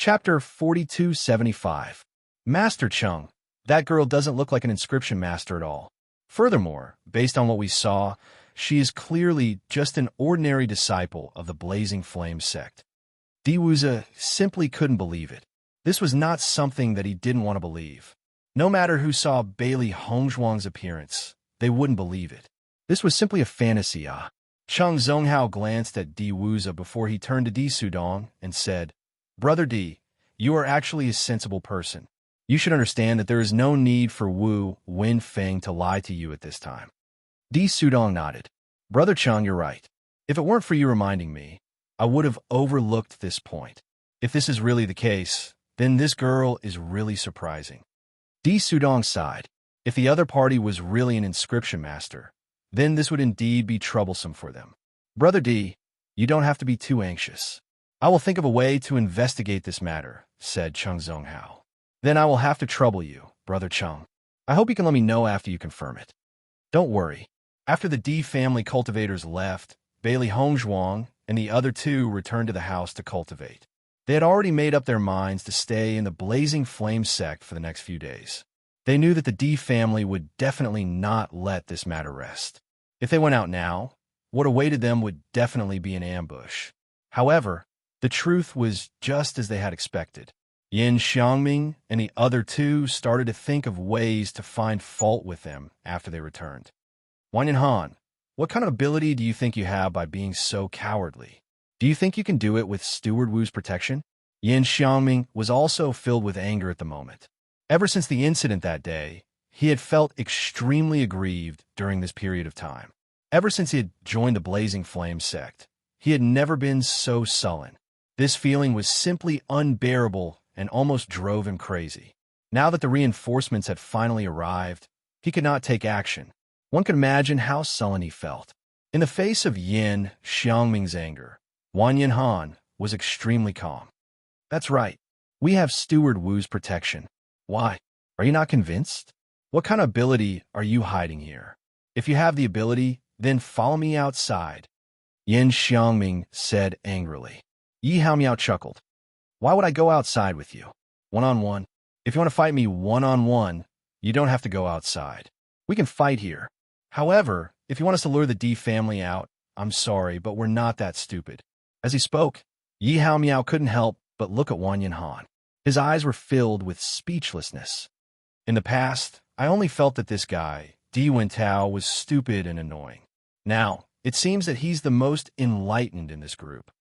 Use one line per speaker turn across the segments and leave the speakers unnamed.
Chapter 4275. Master Chung. That girl doesn't look like an inscription master at all. Furthermore, based on what we saw, she is clearly just an ordinary disciple of the Blazing Flame sect. Diwuza simply couldn't believe it. This was not something that he didn't want to believe. No matter who saw Bailey Hongzhuang's appearance, they wouldn't believe it. This was simply a fantasy. Chung Zonghao glanced at Diwuza before he turned to Di Sudong and said, "Brother Di, you are actually a sensible person. You should understand that there is no need for Wu Wenfeng to lie to you at this time." Di Sudong nodded. "Brother Chung, you're right. If it weren't for you reminding me, I would have overlooked this point. If this is really the case, then this girl is really surprising." Di Sudong sighed. If the other party was really an inscription master, then this would indeed be troublesome for them. "Brother Di, you don't have to be too anxious. I will think of a way to investigate this matter," said Chung Zonghao. "Then I will have to trouble you, Brother Chung. I hope you can let me know after you confirm it." "Don't worry." After the Di family cultivators left, Bailey Hongzhuang and the other two returned to the house to cultivate. They had already made up their minds to stay in the Blazing Flame sect for the next few days. They knew that the Di family would definitely not let this matter rest. If they went out now, what awaited them would definitely be an ambush. However, the truth was just as they had expected. Yin Xiangming and the other two started to think of ways to find fault with them after they returned. "Wan Yanhan, what kind of ability do you think you have by being so cowardly? Do you think you can do it with Steward Wu's protection?" Yin Xiangming was also filled with anger at the moment. Ever since the incident that day, he had felt extremely aggrieved during this period of time. Ever since he had joined the Blazing Flame sect, he had never been so sullen. This feeling was simply unbearable and almost drove him crazy. Now that the reinforcements had finally arrived, he could not take action. One could imagine how sullen he felt. In the face of Yin Xiangming's anger, Wan Yanhan was extremely calm. "That's right. We have Steward Wu's protection. Why? Are you not convinced? What kind of ability are you hiding here? If you have the ability, then follow me outside," Yin Xiangming said angrily. Yi Haomiao chuckled. "Why would I go outside with you? One-on-one? If you want to fight me one-on-one, you don't have to go outside. We can fight here. However, if you want us to lure the Di family out, I'm sorry, but we're not that stupid." As he spoke, Yi Haomiao couldn't help but look at Wan Yanhan. His eyes were filled with speechlessness. In the past, I only felt that this guy, Di Wentao, was stupid and annoying. Now, it seems that he's the most enlightened in this group.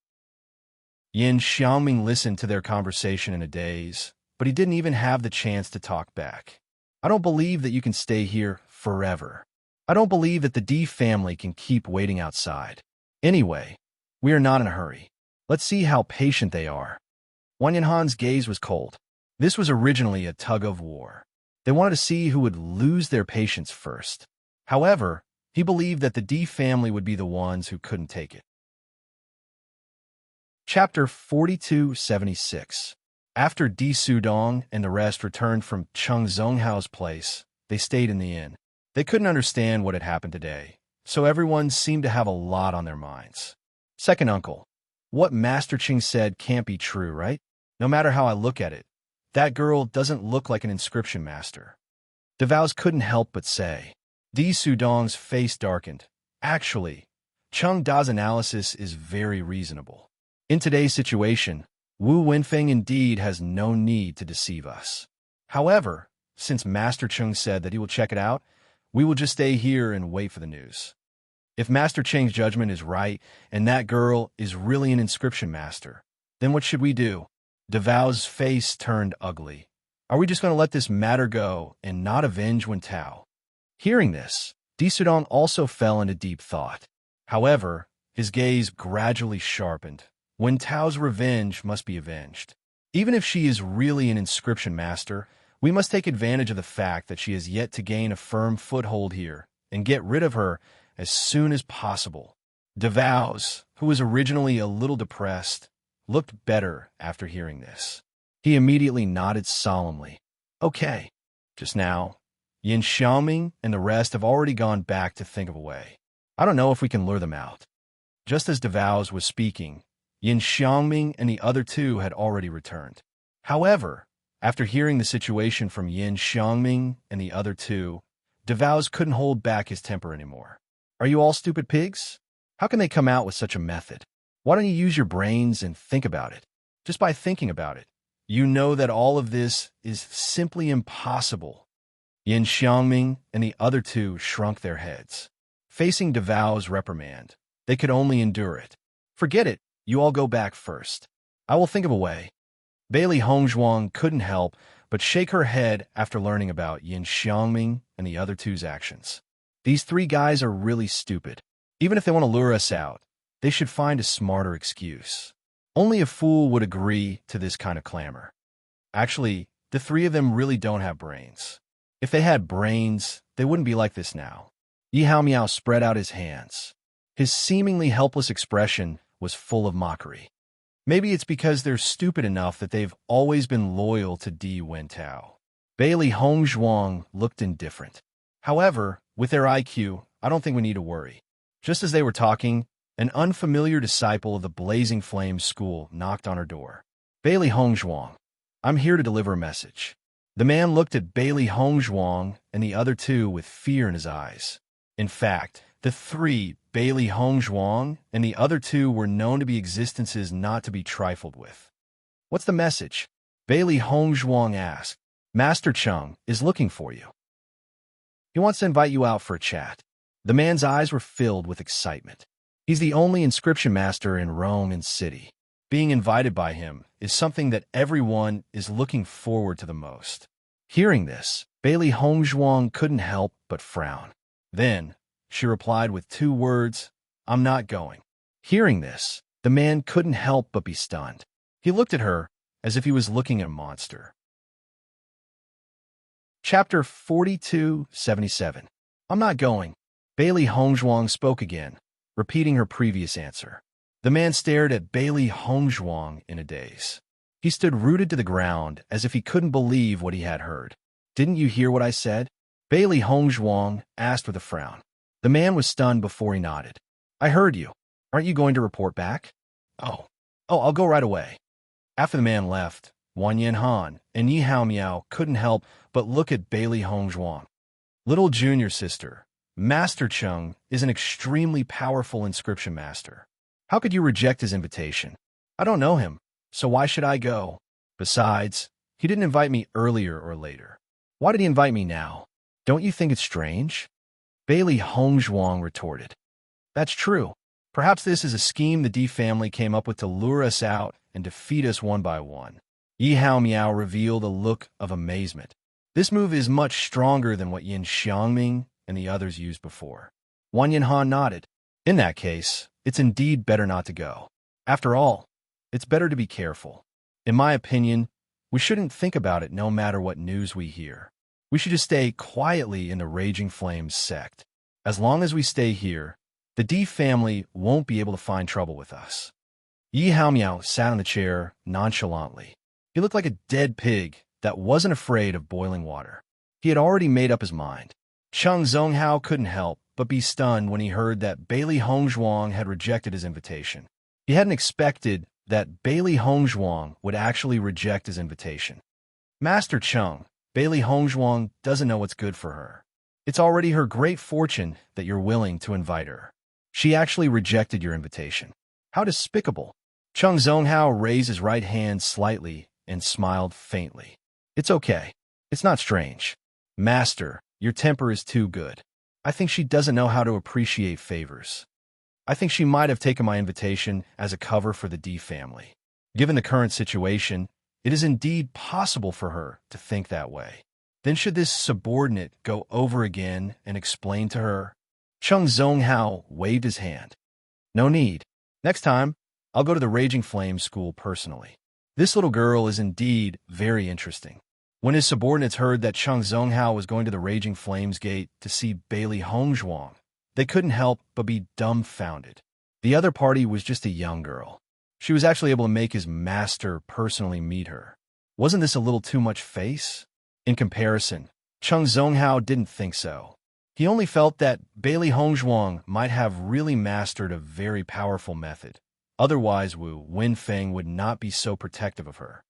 Yin Xiangming listened to their conversation in a daze, but he didn't even have the chance to talk back. "I don't believe that you can stay here forever. I don't believe that the Di family can keep waiting outside. Anyway, we are not in a hurry. Let's see how patient they are." Wan Yanhan's gaze was cold. This was originally a tug-of-war. They wanted to see who would lose their patience first. However, he believed that the Di family would be the ones who couldn't take it. Chapter 4276. After Di Sudong and the rest returned from Chung Zonghao's place, they stayed in the inn. They couldn't understand what had happened today, so everyone seemed to have a lot on their minds. "Second uncle, what Master Ching said can't be true, right? No matter how I look at it, that girl doesn't look like an inscription master." DeVows couldn't help but say. Di Sudong's face darkened. "Actually, Chung Da's analysis is very reasonable. In today's situation, Wu Wenfeng indeed has no need to deceive us. However, since Master Chung said that he will check it out, we will just stay here and wait for the news. If Master Cheng's judgment is right and that girl is really an inscription master, then what should we do?" DeVows' face turned ugly. "Are we just going to let this matter go and not avenge Wen Tao?" Hearing this, Di Sudong also fell into deep thought. However, his gaze gradually sharpened. Wen Tao's revenge must be avenged. Even if she is really an inscription master, we must take advantage of the fact that she has yet to gain a firm foothold here and get rid of her as soon as possible. DeVows, who was originally a little depressed, looked better after hearing this. He immediately nodded solemnly. "Okay." Just now, Yin Xiaoming and the rest have already gone back to think of a way. I don't know if we can lure them out. Just as DeVows was speaking, Yin Xiangming and the other two had already returned. However, after hearing the situation from Yin Xiangming and the other two, DeVows couldn't hold back his temper anymore. Are you all stupid pigs? How can they come out with such a method? Why don't you use your brains and think about it? Just by thinking about it, you know that all of this is simply impossible. Yin Xiangming and the other two shrunk their heads. Facing DeVows' reprimand, they could only endure it. Forget it, you all go back first. I will think of a way. Bailey Hongzhuang couldn't help but shake her head after learning about Yin Xiangming and the other two's actions. These three guys are really stupid. Even if they want to lure us out, they should find a smarter excuse. Only a fool would agree to this kind of clamor. Actually, the three of them really don't have brains. If they had brains, they wouldn't be like this now. Yi Hao Miao spread out his hands. His seemingly helpless expression was full of mockery. Maybe it's because they're stupid enough that they've always been loyal to Di Wentao. Bailey Hongzhuang looked indifferent. However, with their IQ, I don't think we need to worry. Just as they were talking, an unfamiliar disciple of the Blazing Flame School knocked on her door. Bailey Hongzhuang, I'm here to deliver a message. The man looked at Bailey Hongzhuang and the other two with fear in his eyes. In fact, the three, Bailey Hongzhuang and the other two, were known to be existences not to be trifled with. What's the message? Bailey Hongzhuang asked. Master Cheng is looking for you. He wants to invite you out for a chat. The man's eyes were filled with excitement. He's the only inscription master in Rome and City. Being invited by him is something that everyone is looking forward to the most. Hearing this, Bailey Hongzhuang couldn't help but frown. Then, she replied with 2 words, I'm not going. Hearing this, the man couldn't help but be stunned. He looked at her as if he was looking at a monster. Chapter 4277. I'm not going. Bailey Hongzhuang spoke again, repeating her previous answer. The man stared at Bailey Hongzhuang in a daze. He stood rooted to the ground as if he couldn't believe what he had heard. Didn't you hear what I said? Bailey Hongzhuang asked with a frown. The man was stunned before he nodded. I heard you. Aren't you going to report back? Oh, I'll go right away. After the man left, Wan Yanhan and Yi Hao Miao couldn't help but look at Bailey Hongzhuang. Little junior sister, Master Cheng is an extremely powerful inscription master. How could you reject his invitation? I don't know him, so why should I go? Besides, he didn't invite me earlier or later. Why did he invite me now? Don't you think it's strange? Bailey Hongzhuang retorted. That's true. Perhaps this is a scheme the Di family came up with to lure us out and defeat us one by one. Yi Hao Miao revealed a look of amazement. This move is much stronger than what Yin Xiangming and the others used before. Wan Yanhan nodded. In that case, it's indeed better not to go. After all, it's better to be careful. In my opinion, we shouldn't think about it no matter what news we hear. We should just stay quietly in the Raging Flames sect. As long as we stay here, the Di family won't be able to find trouble with us. Yi Hao Miao sat on the chair nonchalantly. He looked like a dead pig that wasn't afraid of boiling water. He had already made up his mind. Cheng Zonghao couldn't help but be stunned when he heard that Bailey Hongzhuang had rejected his invitation. He hadn't expected that Bailey Hongzhuang would actually reject his invitation. Master Cheng, Bailey Hongzhuang doesn't know what's good for her. It's already her great fortune that you're willing to invite her. She actually rejected your invitation. How despicable. Cheng Zonghao raised his right hand slightly and smiled faintly. It's okay. It's not strange. Master, your temper is too good. I think she doesn't know how to appreciate favors. I think she might have taken my invitation as a cover for the Di family. Given the current situation, it is indeed possible for her to think that way. Then should this subordinate go over again and explain to her? Cheng Zonghao waved his hand. No need. Next time, I'll go to the Raging Flame School personally. This little girl is indeed very interesting. When his subordinates heard that Cheng Zonghao was going to the Raging Flames Gate to see Bailey Hongzhuang, they couldn't help but be dumbfounded. The other party was just a young girl. She was actually able to make his master personally meet her. Wasn't this a little too much face? In comparison, Cheng Zonghao didn't think so. He only felt that Bailey Hongzhuang might have really mastered a very powerful method. Otherwise, Wu Wenfeng would not be so protective of her.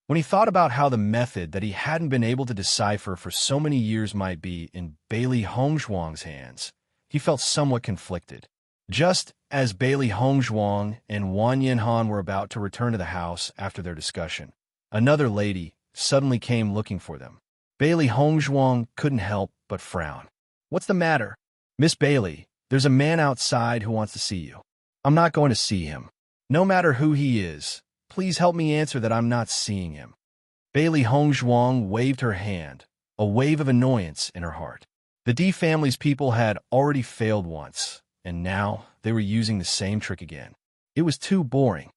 When he thought about how the method that he hadn't been able to decipher for so many years might be in Bailey Hongzhuang's hands, he felt somewhat conflicted. Just as Bailey Hongzhuang and Wang Yanhan were about to return to the house after their discussion, another lady suddenly came looking for them. Bailey Hongzhuang couldn't help but frown. "What's the matter?" "Miss Bailey, there's a man outside who wants to see you." "I'm not going to see him. No matter who he is, please help me answer that I'm not seeing him." Bailey Hongzhuang waved her hand, a wave of annoyance in her heart. The D family's people had already failed once, and now they were using the same trick again. It was too boring.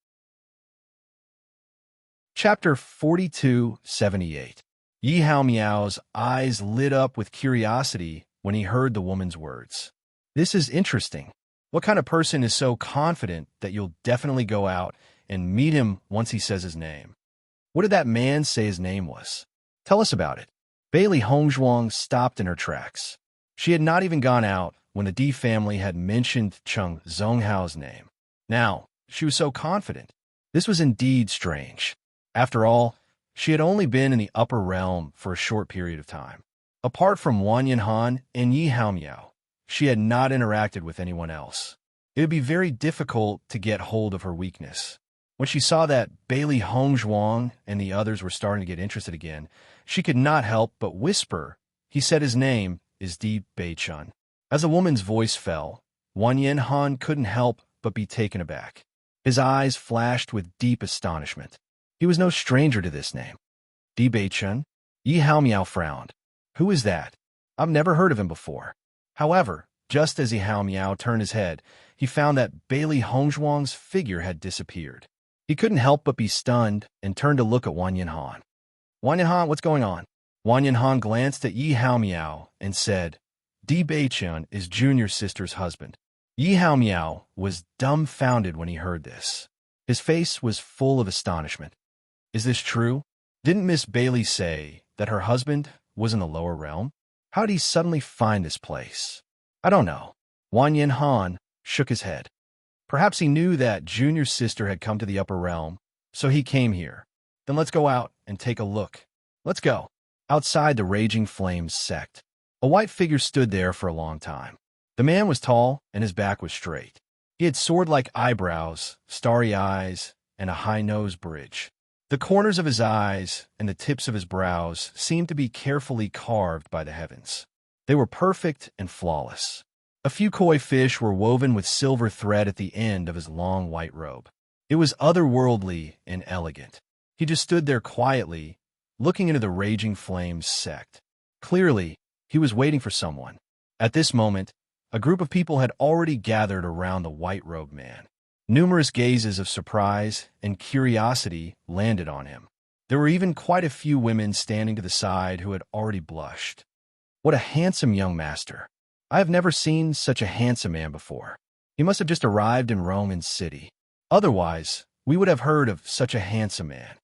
Chapter 4278. Yi Hao Miao's eyes lit up with curiosity when he heard the woman's words. "This is interesting. What kind of person is so confident that you'll definitely go out and meet him once he says his name? What did that man say his name was? Tell us about it." Bailey Hongzhuang stopped in her tracks. She had not even gone out when the D family had mentioned Cheng Zhonghao's name. Now, she was so confident. This was indeed strange. After all, she had only been in the upper realm for a short period of time. Apart from Wang Yanhan and Yi Hao Miao, she had not interacted with anyone else. It would be very difficult to get hold of her weakness. When she saw that Bailey Hongzhuang and the others were starting to get interested again, she could not help but whisper, "He said his name is Di Beichun." As the woman's voice fell, Wang Yanhan couldn't help but be taken aback. His eyes flashed with deep astonishment. He was no stranger to this name. Di Beichun? Yi Hao Miao frowned. "Who is that? I've never heard of him before." However, just as Yi Hao Miao turned his head, he found that Bailey Hongzhuang's figure had disappeared. He couldn't help but be stunned and turned to look at Wang Yanhan. "Wang Yanhan, what's going on?" Wang Yanhan glanced at Yi Hao Miao and said, "Di Beichun is Junior's sister's husband." Yi Hao Miao was dumbfounded when he heard this. His face was full of astonishment. "Is this true? Didn't Miss Bailey say that her husband was in the lower realm? How did he suddenly find this place?" "I don't know." Wang Yanhan shook his head. "Perhaps he knew that Junior's sister had come to the upper realm, so he came here. Then let's go out and take a look." "Let's go." Outside the Raging Flames sect, a white figure stood there for a long time. The man was tall and his back was straight. He had sword-like eyebrows, starry eyes, and a high-nose bridge. The corners of his eyes and the tips of his brows seemed to be carefully carved by the heavens. They were perfect and flawless. A few koi fish were woven with silver thread at the end of his long white robe. It was otherworldly and elegant. He just stood there quietly, looking into the Raging Flames sect. Clearly, he was waiting for someone. At this moment, a group of people had already gathered around the white-robed man. Numerous gazes of surprise and curiosity landed on him. There were even quite a few women standing to the side who had already blushed. What a handsome young master. I have never seen such a handsome man before. He must have just arrived in Romance City. Otherwise, we would have heard of such a handsome man.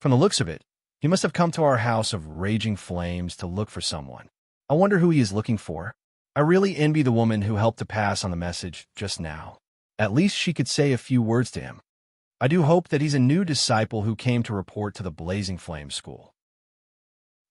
From the looks of it, he must have come to our house of Raging Flames to look for someone. I wonder who he is looking for. I really envy the woman who helped to pass on the message just now. At least she could say a few words to him. I do hope that he's a new disciple who came to report to the Blazing Flame School.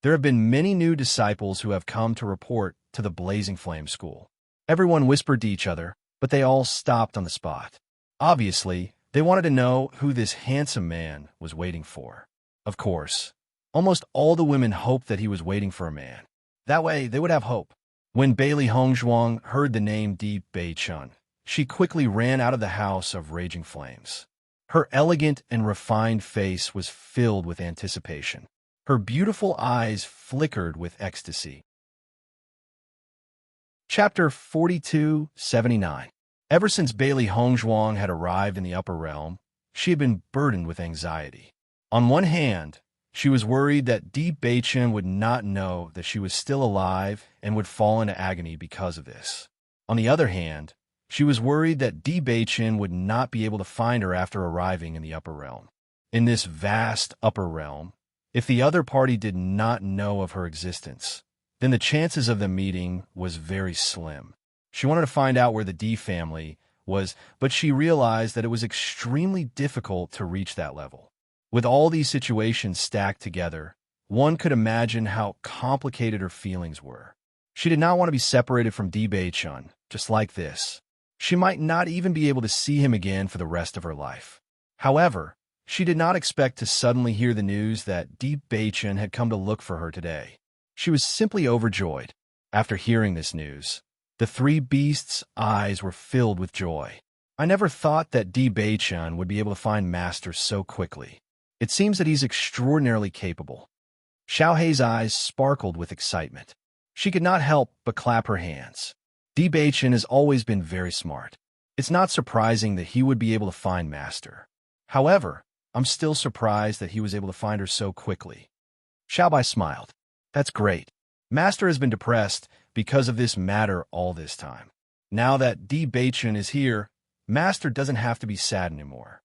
There have been many new disciples who have come to report to the Blazing Flame School. Everyone whispered to each other, but they all stopped on the spot. Obviously, they wanted to know who this handsome man was waiting for. Of course, almost all the women hoped that he was waiting for a man. That way, they would have hope. When Bailey Hongzhuang heard the name Di Beichun, she quickly ran out of the house of Raging Flames. Her elegant and refined face was filled with anticipation. Her beautiful eyes flickered with ecstasy. Chapter 4279. Ever since Bailey Hongzhuang had arrived in the upper realm, she had been burdened with anxiety. On one hand, she was worried that Di Beichun would not know that she was still alive and would fall into agony because of this. On the other hand, she was worried that Di Beichun would not be able to find her after arriving in the upper realm. In this vast upper realm, if the other party did not know of her existence, then the chances of them meeting was very slim. She wanted to find out where the D family was, but she realized that it was extremely difficult to reach that level. With all these situations stacked together, one could imagine how complicated her feelings were. She did not want to be separated from Bei-chun, just like this. She might not even be able to see him again for the rest of her life. However, she did not expect to suddenly hear the news that Bei-chun had come to look for her today. She was simply overjoyed. After hearing this news, the three beasts' eyes were filled with joy. I never thought that Bei-chun would be able to find Master so quickly. It seems that he's extraordinarily capable. Xiaohei's eyes sparkled with excitement. She could not help but clap her hands. Bei-chun has always been very smart. It's not surprising that he would be able to find Master. However, I'm still surprised that he was able to find her so quickly. Xiaobai smiled. That's great. Master has been depressed because of this matter all this time. Now that Bei-chun is here, Master doesn't have to be sad anymore.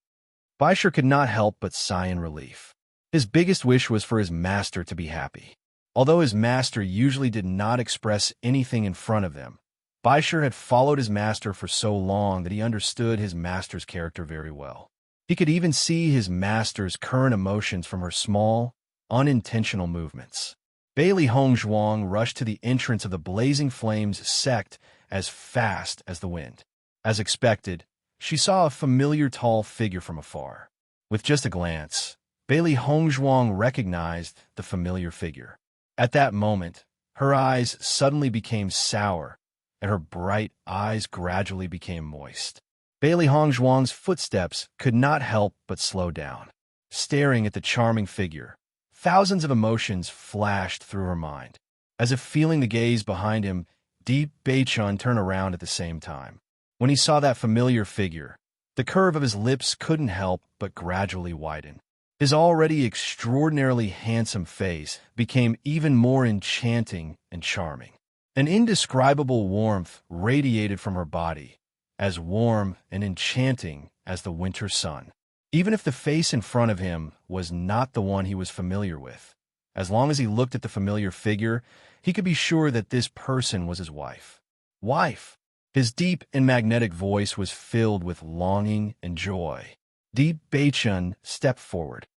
Baisher could not help but sigh in relief. His biggest wish was for his master to be happy. Although his master usually did not express anything in front of them, Baisher had followed his master for so long that he understood his master's character very well. He could even see his master's current emotions from her small, unintentional movements. Bailey Hongzhuang rushed to the entrance of the blazing flames sect as fast as the wind. As expected, she saw a familiar tall figure from afar. With just a glance, Bailey Hongzhuang recognized the familiar figure. At that moment, her eyes suddenly became sour, and her bright eyes gradually became moist. Bailey Hongzhuang's footsteps could not help but slow down. Staring at the charming figure, thousands of emotions flashed through her mind. As if feeling the gaze behind him, Bei-chun turned around at the same time. When he saw that familiar figure, the curve of his lips couldn't help but gradually widen. His already extraordinarily handsome face became even more enchanting and charming. An indescribable warmth radiated from her body, as warm and enchanting as the winter sun. Even if the face in front of him was not the one he was familiar with, as long as he looked at the familiar figure, he could be sure that this person was his wife. Wife! His deep and magnetic voice was filled with longing and joy. Bei-chun stepped forward.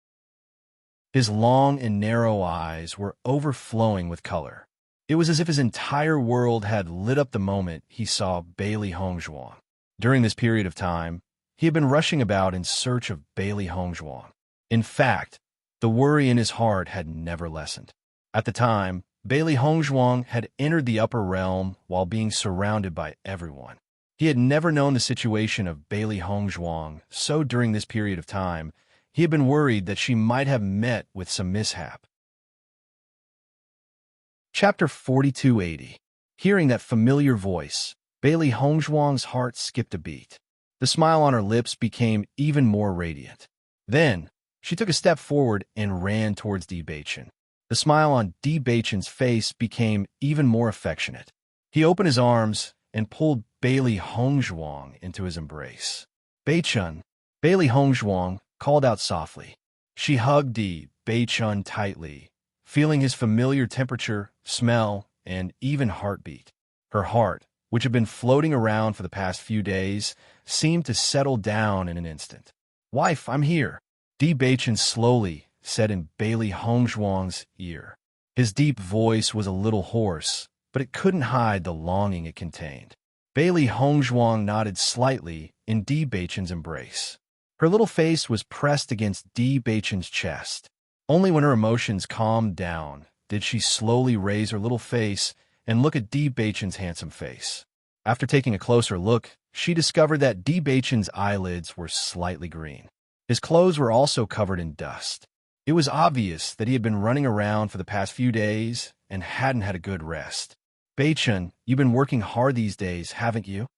His long and narrow eyes were overflowing with color. It was as if his entire world had lit up the moment he saw Bailey Hongzhuang. During this period of time, he had been rushing about in search of Bailey Hongzhuang. In fact, the worry in his heart had never lessened. At the time, Bailey Hongzhuang had entered the upper realm while being surrounded by everyone. He had never known the situation of Bailey Hongzhuang, so during this period of time, he had been worried that she might have met with some mishap. Chapter 4280. Hearing that familiar voice, Bailey Hongzhuang's heart skipped a beat. The smile on her lips became even more radiant. Then, she took a step forward and ran towards Bei-chun. The smile on Bei-chun's face became even more affectionate. He opened his arms and pulled Bailey Hongzhuang into his embrace. Bei-chun, Bailey Hongzhuang called out softly. She hugged Bei-chun tightly, feeling his familiar temperature, smell, and even heartbeat. Her heart, which had been floating around for the past few days, seemed to settle down in an instant. Wife, I'm here, Bei-chun slowly said in Bailey Hongzhuang's ear. His deep voice was a little hoarse, but it couldn't hide the longing it contained. Bailey Hongzhuang nodded slightly in Bei-chun's embrace. Her little face was pressed against Bei-chun's chest. Only when her emotions calmed down did she slowly raise her little face and look at Bei-chun's handsome face. After taking a closer look, she discovered that Bei-chun's eyelids were slightly green. His clothes were also covered in dust. It was obvious that he had been running around for the past few days and hadn't had a good rest. Bei-chun, you've been working hard these days, haven't you?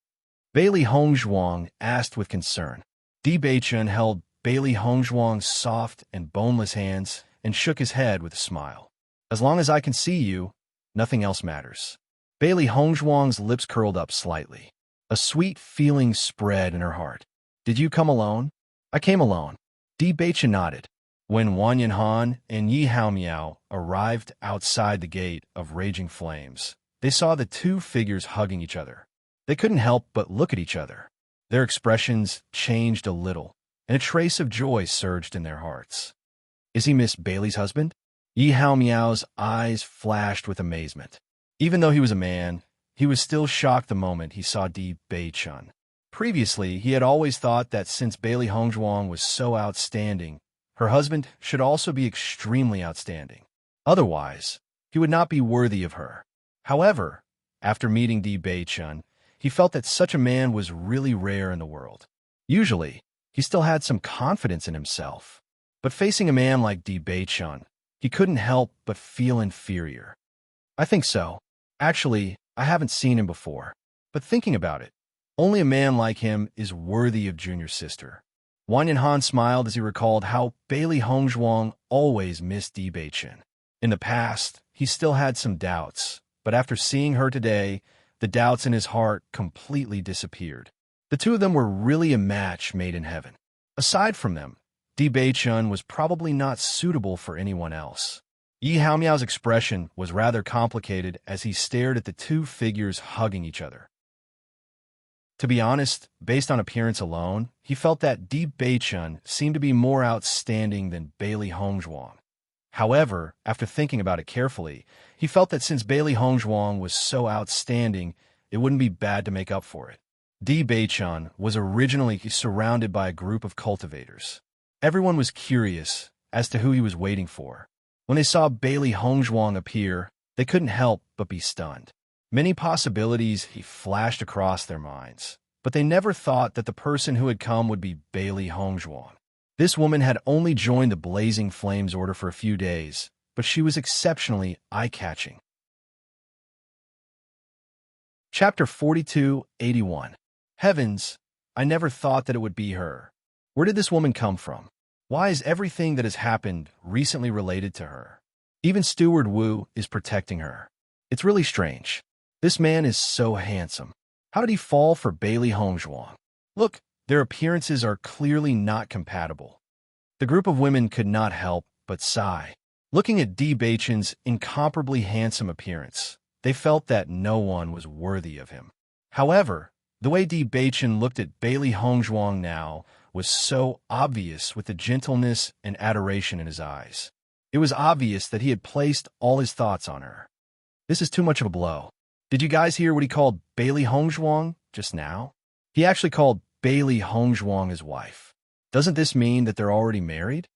Bailey Hongzhuang asked with concern. Bei-chun held Bailey Hongzhuang's soft and boneless hands and shook his head with a smile. As long as I can see you, nothing else matters. Bailey Hongzhuang's lips curled up slightly. A sweet feeling spread in her heart. Did you come alone? I came alone. Bei-chun nodded. When Wang Yanhan and Yi Haomiao arrived outside the gate of raging flames, they saw the two figures hugging each other. They couldn't help but look at each other. Their expressions changed a little, and a trace of joy surged in their hearts. Is he Miss Bailey's husband? Yi Hao Miao's eyes flashed with amazement. Even though he was a man, he was still shocked the moment he saw Di Bei-chun. Previously, he had always thought that since Bailey Hongzhuang was so outstanding, her husband should also be extremely outstanding. Otherwise, he would not be worthy of her. However, after meeting Di Bei-chun, he felt that such a man was really rare in the world. Usually, he still had some confidence in himself. But facing a man like Di Bei-chun, he couldn't help but feel inferior. I think so. Actually, I haven't seen him before. But thinking about it, only a man like him is worthy of Junior's sister. Wang Yanhan smiled as he recalled how Bailey Hongzhuang always missed Di Bei-chun. In the past, he still had some doubts, but after seeing her today, the doubts in his heart completely disappeared. The two of them were really a match made in heaven. Aside from them, Di Bei-chun was probably not suitable for anyone else. Yi Haomiao's expression was rather complicated as he stared at the two figures hugging each other. To be honest, based on appearance alone, he felt that Di Bei-chun seemed to be more outstanding than Bailey Hongzhuang. However, after thinking about it carefully, he felt that since Bailey Hongzhuang was so outstanding, it wouldn't be bad to make up for it. Di Bei-chun was originally surrounded by a group of cultivators. Everyone was curious as to who he was waiting for. When they saw Bailey Hongzhuang appear, they couldn't help but be stunned. Many possibilities flashed across their minds, but they never thought that the person who had come would be Bailey Hongzhuang. This woman had only joined the Blazing Flames Order for a few days, but she was exceptionally eye-catching. Chapter 42-81. Heavens, I never thought that it would be her. Where did this woman come from? Why is everything that has happened recently related to her? Even Steward Wu is protecting her. It's really strange. This man is so handsome. How did he fall for Bailey Hongzhuang? Look, their appearances are clearly not compatible. The group of women could not help but sigh. Looking at Di Bei-chun's incomparably handsome appearance, they felt that no one was worthy of him. However, the way Di Bei-chun looked at Bailey Hongzhuang now was so obvious with the gentleness and adoration in his eyes. It was obvious that he had placed all his thoughts on her. This is too much of a blow. Did you guys hear what he called Bailey Hongzhuang just now? He actually called Bailey Hongzhuang his wife. Doesn't this mean that they're already married?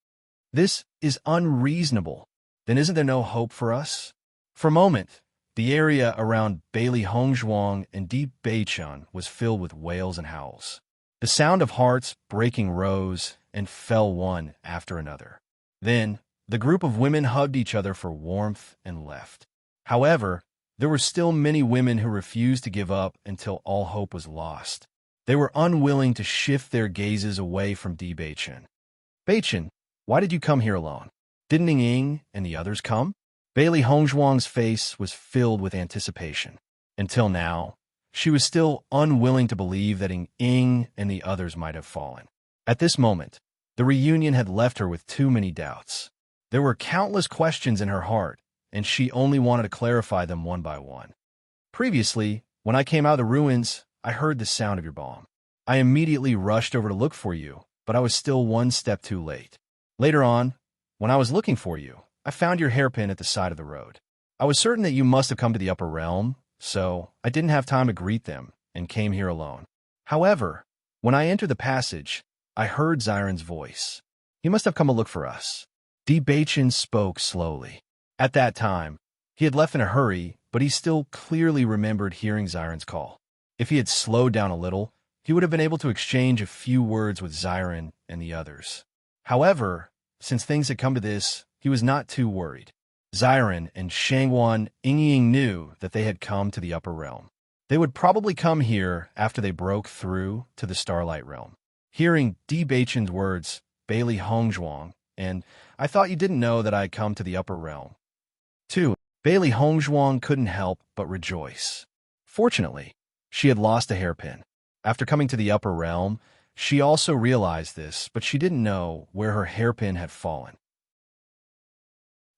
This is unreasonable. Then isn't there no hope for us? For a moment, the area around Bailey Hongzhuang and Di Bei-chun was filled with wails and howls. The sound of hearts breaking rose and fell one after another. Then, the group of women hugged each other for warmth and left. However, there were still many women who refused to give up until all hope was lost. They were unwilling to shift their gazes away from Di Bei-chun. Bei-chun, why did you come here alone? Didn't Ying and the others come? Bailey Hongzhuang's face was filled with anticipation. Until now, she was still unwilling to believe that Ying and the others might have fallen. At this moment, the reunion had left her with too many doubts. There were countless questions in her heart, and she only wanted to clarify them one by one. Previously, when I came out of the ruins, I heard the sound of your bomb. I immediately rushed over to look for you, but I was still one step too late. Later on, when I was looking for you, I found your hairpin at the side of the road. I was certain that you must have come to the upper realm, so I didn't have time to greet them and came here alone. However, when I entered the passage, I heard Xiren's voice. He must have come to look for us. Di Bei-chun spoke slowly. At that time, he had left in a hurry, but he still clearly remembered hearing Xiren's call. If he had slowed down a little, he would have been able to exchange a few words with Xiren and the others. However, since things had come to this, he was not too worried. Xiren and Shangwan Yingying knew that they had come to the upper realm. They would probably come here after they broke through to the Starlight Realm. Hearing Di Bei-chun's words, Bailey Hongzhuang, and I thought you didn't know that I had come to the upper realm. 2. Bailey Hongzhuang couldn't help but rejoice. Fortunately, she had lost a hairpin. After coming to the upper realm, she also realized this, but she didn't know where her hairpin had fallen.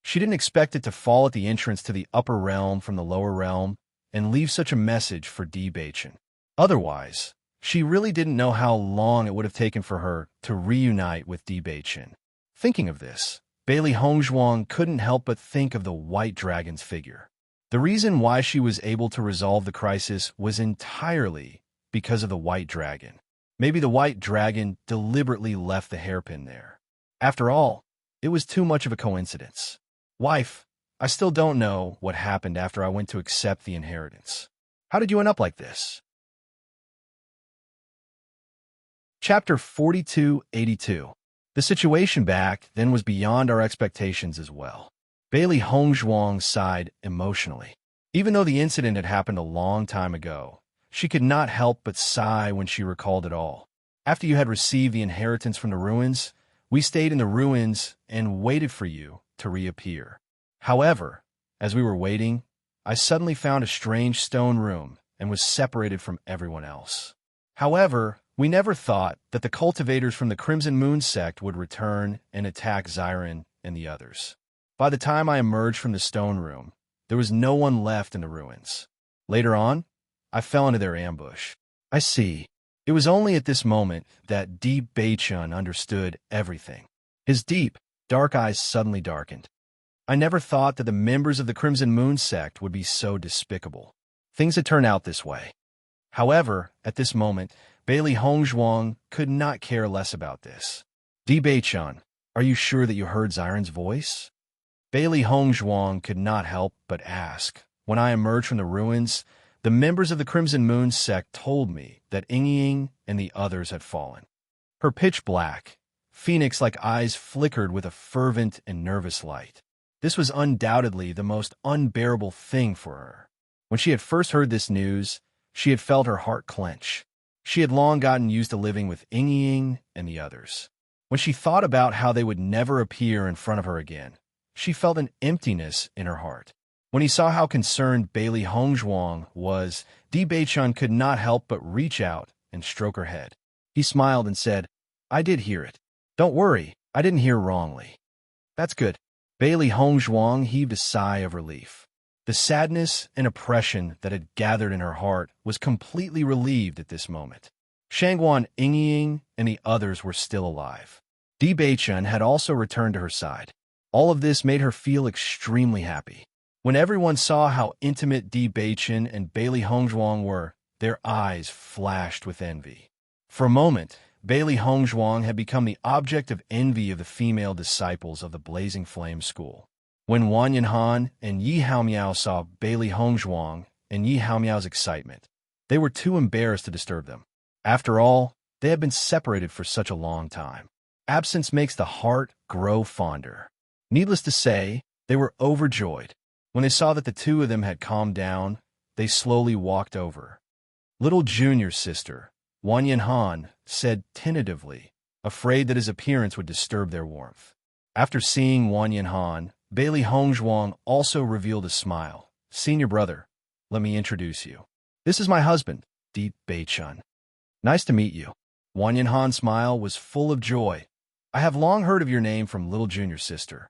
She didn't expect it to fall at the entrance to the upper realm from the lower realm and leave such a message for Di Bei-chun. Otherwise, she really didn't know how long it would have taken for her to reunite with Di Bei-chun. Thinking of this, Bailey Hongzhuang couldn't help but think of the white dragon's figure. The reason why she was able to resolve the crisis was entirely because of the white dragon. Maybe the white dragon deliberately left the hairpin there. After all, it was too much of a coincidence. Wife, I still don't know what happened after I went to accept the inheritance. How did you end up like this? Chapter 4282. The situation back then was beyond our expectations as well. Bailey Hongzhuang sighed emotionally. Even though the incident had happened a long time ago, she could not help but sigh when she recalled it all. After you had received the inheritance from the ruins, we stayed in the ruins and waited for you to reappear. However, as we were waiting, I suddenly found a strange stone room and was separated from everyone else. However, we never thought that the cultivators from the Crimson Moon sect would return and attack Xiren and the others. By the time I emerged from the stone room, there was no one left in the ruins. Later on, I fell into their ambush. I see. It was only at this moment that Deep Beichun understood everything. His deep, dark eyes suddenly darkened. I never thought that the members of the Crimson Moon sect would be so despicable. Things had turned out this way. However, at this moment, Bailey Hongzhuang could not care less about this. Deep Beichun, are you sure that you heard Xiren's voice? Bailey Hongzhuang could not help but ask. When I emerged from the ruins, the members of the Crimson Moon sect told me that Ying and the others had fallen. Her pitch-black, phoenix-like eyes flickered with a fervent and nervous light. This was undoubtedly the most unbearable thing for her. When she had first heard this news, she had felt her heart clench. She had long gotten used to living with Ying and the others. When she thought about how they would never appear in front of her again, she felt an emptiness in her heart. When he saw how concerned Bailey Hongzhuang was, Di Beichun could not help but reach out and stroke her head. He smiled and said, I did hear it. Don't worry, I didn't hear wrongly. That's good. Bailey Hongzhuang heaved a sigh of relief. The sadness and oppression that had gathered in her heart was completely relieved at this moment. Shangguan Ying and the others were still alive. Di Beichun had also returned to her side. All of this made her feel extremely happy. When everyone saw how intimate Di Beichun and Bailey Hongzhuang were, their eyes flashed with envy. For a moment, Bailey Hongzhuang had become the object of envy of the female disciples of the Blazing Flame School. When Wang Yanhan and Yi Haomiao saw Bailey Hongzhuang and Yi Haomiao's excitement, they were too embarrassed to disturb them. After all, they had been separated for such a long time. Absence makes the heart grow fonder. Needless to say, they were overjoyed. When they saw that the two of them had calmed down, they slowly walked over. Little Junior's sister, Wang Yanhan, said tentatively, afraid that his appearance would disturb their warmth. After seeing Wang Yanhan, Bailey Hongzhuang also revealed a smile. Senior brother, let me introduce you. This is my husband, Deep Beichun. Nice to meet you. Wang Yanhan's smile was full of joy. I have long heard of your name from little Junior's sister.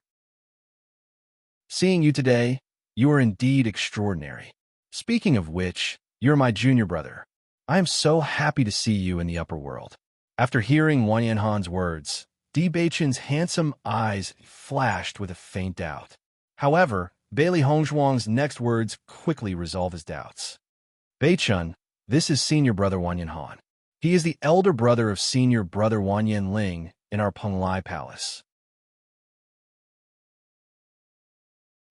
Seeing you today, you are indeed extraordinary. Speaking of which, you're my junior brother. I am so happy to see you in the upper world. After hearing Wang Yanhan's words, Di Beichun's handsome eyes flashed with a faint doubt. However, Bailey Hongzhuang's next words quickly resolved his doubts. Beichun, this is senior brother Wang Yanhan. He is the elder brother of senior brother Wang Yanling in our Penglai Palace.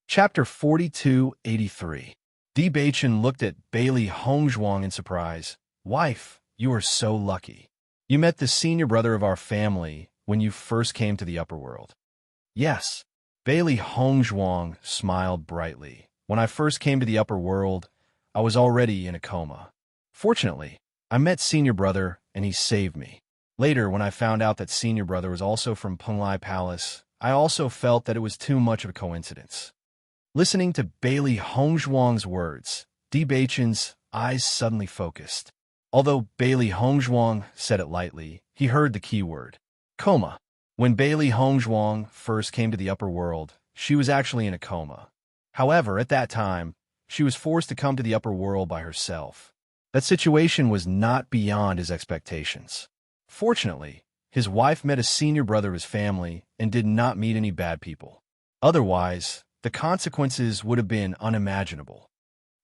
Chapter 4283. Di Beichun looked at Bailey Hongzhuang in surprise. Wife, you are so lucky. You met the senior brother of our family when you first came to the upper world. Yes. Bailey Hongzhuang smiled brightly. When I first came to the upper world, I was already in a coma. Fortunately, I met senior brother and he saved me. Later, when I found out that senior brother was also from Penglai Palace, I also felt that it was too much of a coincidence. Listening to Bailey Hongzhuang's words, Di Beichun's eyes suddenly focused. Although Bailey Hongzhuang said it lightly, he heard the key word, coma. When Bailey Hongzhuang first came to the upper world, she was actually in a coma. However, at that time, she was forced to come to the upper world by herself. That situation was not beyond his expectations. Fortunately, His wife met a senior brother of his family and did not meet any bad people. Otherwise, the consequences would have been unimaginable.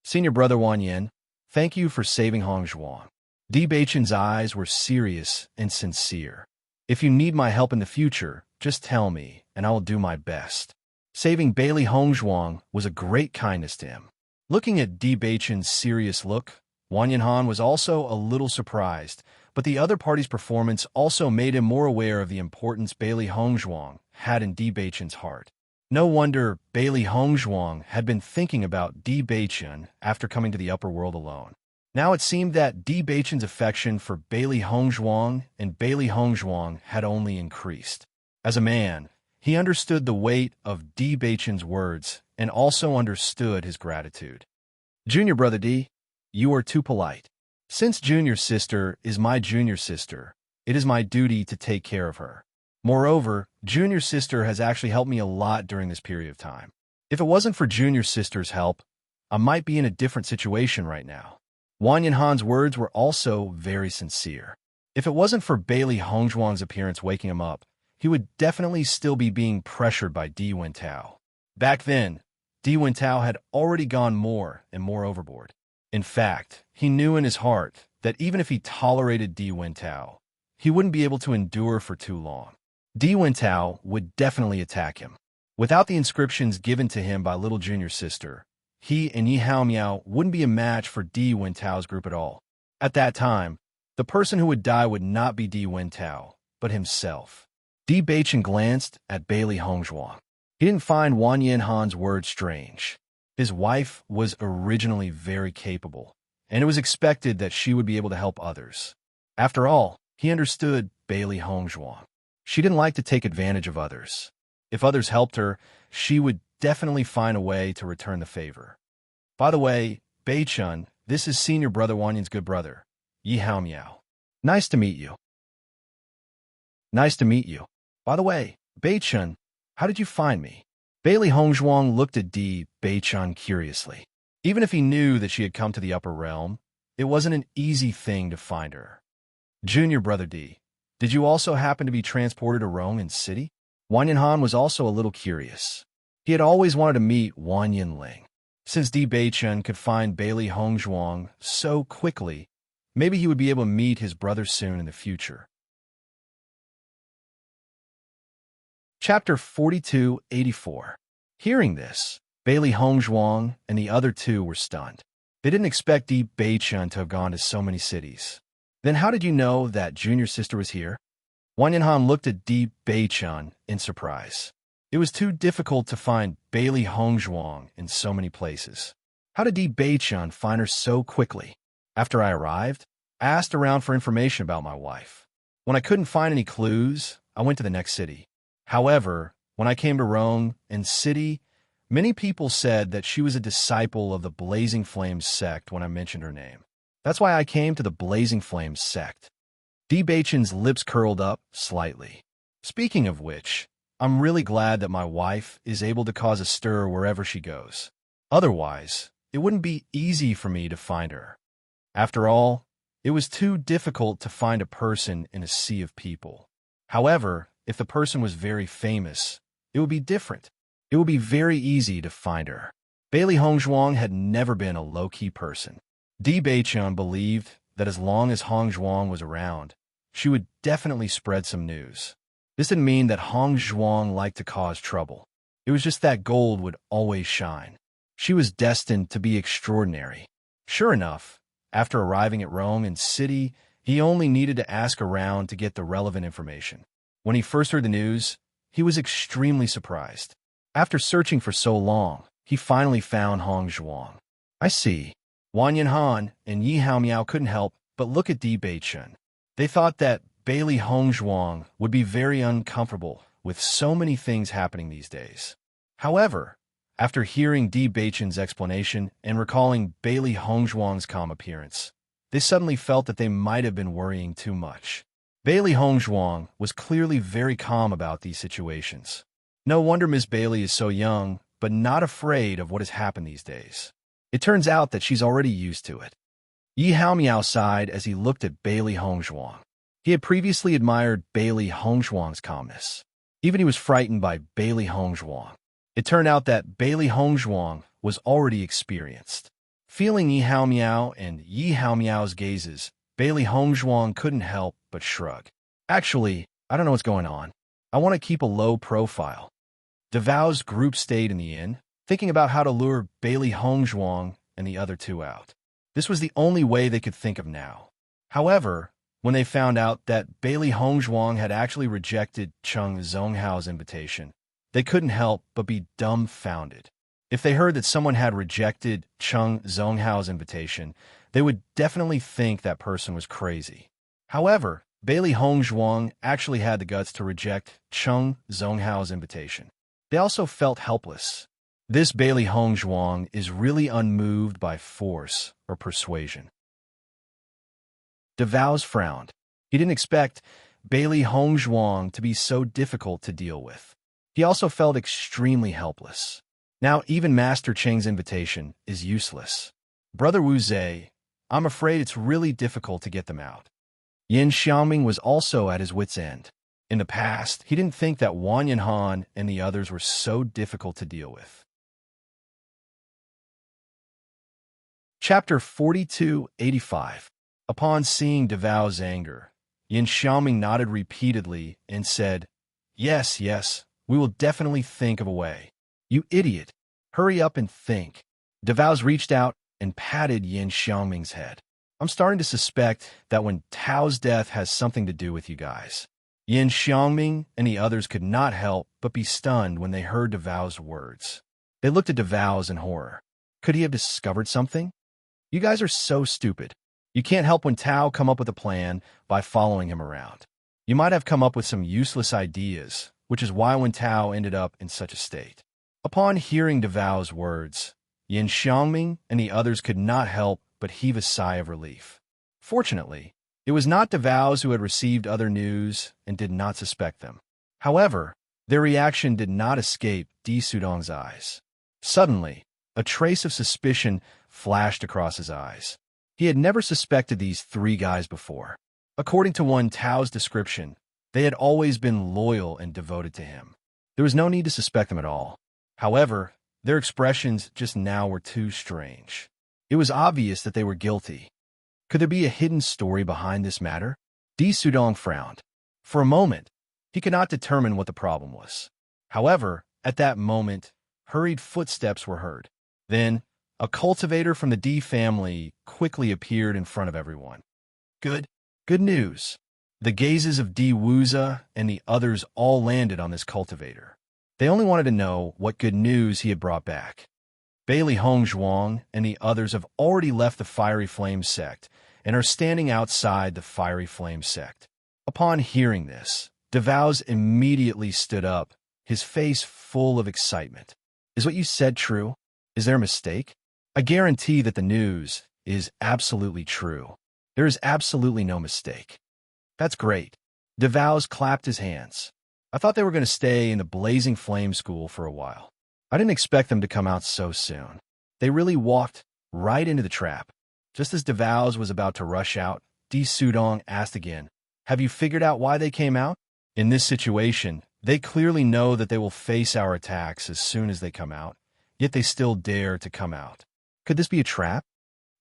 Senior brother Wan Yin, thank you for saving Hong Zhuang. Di Beichen's eyes were serious and sincere. If you need my help in the future, just tell me, and I will do my best. Saving Bailey Hong Zhuang was a great kindness to him. Looking at Di Beichen's serious look, Wan Yinhan was also a little surprised, but the other party's performance also made him more aware of the importance Bailey Hong Zhuang had in Di Beichen's heart. No wonder Bailey Hong Zhuang had been thinking about Di Beichen after coming to the upper world alone. Now it seemed that Di Beichen's affection for Bailey Hong Zhuang and Bailey Hong Zhuang had only increased. As a man, he understood the weight of Di Beichen's words and also understood his gratitude. Junior brother Di, you are too polite. Since junior sister is my junior sister, it is my duty to take care of her. Moreover, junior sister has actually helped me a lot during this period of time. If it wasn't for junior sister's help, I might be in a different situation right now. Wan Yinhan's words were also very sincere. If it wasn't for Bailey Hong Zhuang's appearance waking him up, he would definitely still be being pressured by Di Wentao. Back then, Di Wentao had already gone more and more overboard. In fact, he knew in his heart that even if he tolerated Di Wentao, he wouldn't be able to endure for too long. Di Wentao would definitely attack him. Without the inscriptions given to him by little junior sister, he and Yi Haomiao wouldn't be a match for Di Wentao's group at all. At that time, the person who would die would not be Di Wentao, but himself. Di Beichen glanced at Bailey Hong Zhuang. He didn't find Wan Yinhan's words strange. His wife was originally very capable, and it was expected that she would be able to help others. After all, he understood Bailey Hong Zhuang. She didn't like to take advantage of others. If others helped her, she would definitely find a way to return the favor. By the way, Beichun, this is senior brother Wan Yin's good brother, Yi Haomiao. Nice to meet you. Nice to meet you. By the way, Beichun, how did you find me? Bailey Hong Zhuang looked at Di Beichun curiously. Even if he knew that she had come to the upper realm, it wasn't an easy thing to find her. Junior brother Di, did you also happen to be transported to Romance City? Wan Yinhan was also a little curious. He had always wanted to meet Wan Yinling. Since Di Beichun could find Bailey Hong Zhuang so quickly, maybe he would be able to meet his brother soon in the future. Chapter 4284. Hearing this, Bailey Hong Zhuang and the other two were stunned. They didn't expect Di Beichun to have gone to so many cities. Then how did you know that junior sister was here? Wan Yinhan looked at Di Beichun in surprise. It was too difficult to find Bailey Hong Zhuang in so many places. How did Di Beichun find her so quickly? After I arrived, I asked around for information about my wife. When I couldn't find any clues, I went to the next city. However, when I came to Rome and City, many people said that she was a disciple of the Blazing Flames sect when I mentioned her name. That's why I came to the Blazing Flames sect. Di Beichen's lips curled up slightly. Speaking of which, I'm really glad that my wife is able to cause a stir wherever she goes. Otherwise, it wouldn't be easy for me to find her. After all, it was too difficult to find a person in a sea of people. However, if the person was very famous, it would be different. It would be very easy to find her. Bailey Hong Zhuang had never been a low-key person. Di Beichun believed that as long as Hong Zhuang was around, she would definitely spread some news. This didn't mean that Hong Zhuang liked to cause trouble. It was just that gold would always shine. She was destined to be extraordinary. Sure enough, after arriving at Rome and City, he only needed to ask around to get the relevant information. When he first heard the news, he was extremely surprised. After searching for so long, he finally found Hong Zhuang. I see. Wan Yinhan and Yi Haomiao couldn't help but look at Di Beichun. They thought that Bailey Hong Zhuang would be very uncomfortable with so many things happening these days. However, after hearing Di Beichen's explanation and recalling Bailey Hong Zhuang's calm appearance, they suddenly felt that they might have been worrying too much. Bailey Hong Zhuang was clearly very calm about these situations. No wonder Miss Bailey is so young, but not afraid of what has happened these days. It turns out that she's already used to it. Yi Haomiao sighed as he looked at Bailey Hong Zhuang. He had previously admired Bailey Hongzhuang's calmness. Even he was frightened by Bailey Hongzhuang. It turned out that Bailey Hongzhuang was already experienced. Feeling Yi Hao Miao and Yi Hao Miao's gazes, Bailey Hongzhuang couldn't help but shrug. Actually, I don't know what's going on. I want to keep a low profile. DeVoe's group stayed in the inn, thinking about how to lure Bailey Hongzhuang and the other two out. This was the only way they could think of now. However, when they found out that Bailey Hongzhuang had actually rejected Cheng Zhonghao's invitation, they couldn't help but be dumbfounded. If they heard that someone had rejected Cheng Zhonghao's invitation, they would definitely think that person was crazy. However, Bailey Hongzhuang actually had the guts to reject Cheng Zhonghao's invitation. They also felt helpless. This Bailey Hongzhuang is really unmoved by force or persuasion. DeVoe's frowned. He didn't expect Bailey Hongzhuang to be so difficult to deal with. He also felt extremely helpless. Now even Master Cheng's invitation is useless. Brother Wu Zhe, I'm afraid it's really difficult to get them out. Yin Xiaoming was also at his wit's end. In the past, he didn't think that Wang Yanhan and the others were so difficult to deal with. Chapter 4285. Upon seeing DeVoe's anger, Yin Xiaoming nodded repeatedly and said, Yes, yes, we will definitely think of a way. You idiot. Hurry up and think. DeVoe's reached out and patted Yin Xiaoming's head. I'm starting to suspect that when Tao's death has something to do with you guys. Yin Xiaoming and the others could not help but be stunned when they heard DeVoe's words. They looked at DeVoe's in horror. Could he have discovered something? You guys are so stupid. You can't help when Tao come up with a plan by following him around. You might have come up with some useless ideas, which is why when Tao ended up in such a state. Upon hearing DeVoe's words, Yin Xiaoming and the others could not help but heave a sigh of relief. Fortunately, it was not DeVoe's who had received other news and did not suspect them. However, their reaction did not escape Di Sudong's eyes. Suddenly, a trace of suspicion flashed across his eyes. He had never suspected these three guys before. According to one Tao's description, they had always been loyal and devoted to him. There was no need to suspect them at all. However, their expressions just now were too strange. It was obvious that they were guilty. Could there be a hidden story behind this matter? Di Sudong frowned. For a moment, he could not determine what the problem was. However, at that moment, hurried footsteps were heard. Then, a cultivator from the Di family quickly appeared in front of everyone. Good news. The gazes of Di Wuza and the others all landed on this cultivator. They only wanted to know what good news he had brought back. Bailey Hongzhuang and the others have already left the Fiery Flame sect and are standing outside the Fiery Flame sect. Upon hearing this, DeVoe's immediately stood up, his face full of excitement. Is what you said true? Is there a mistake? I guarantee that the news is absolutely true. There is absolutely no mistake. That's great. DeVoe's clapped his hands. I thought they were going to stay in the Blazing Flame School for a while. I didn't expect them to come out so soon. They really walked right into the trap. Just as DeVoe's was about to rush out, Di Sudong asked again, Have you figured out why they came out? In this situation, they clearly know that they will face our attacks as soon as they come out, yet they still dare to come out. Could this be a trap?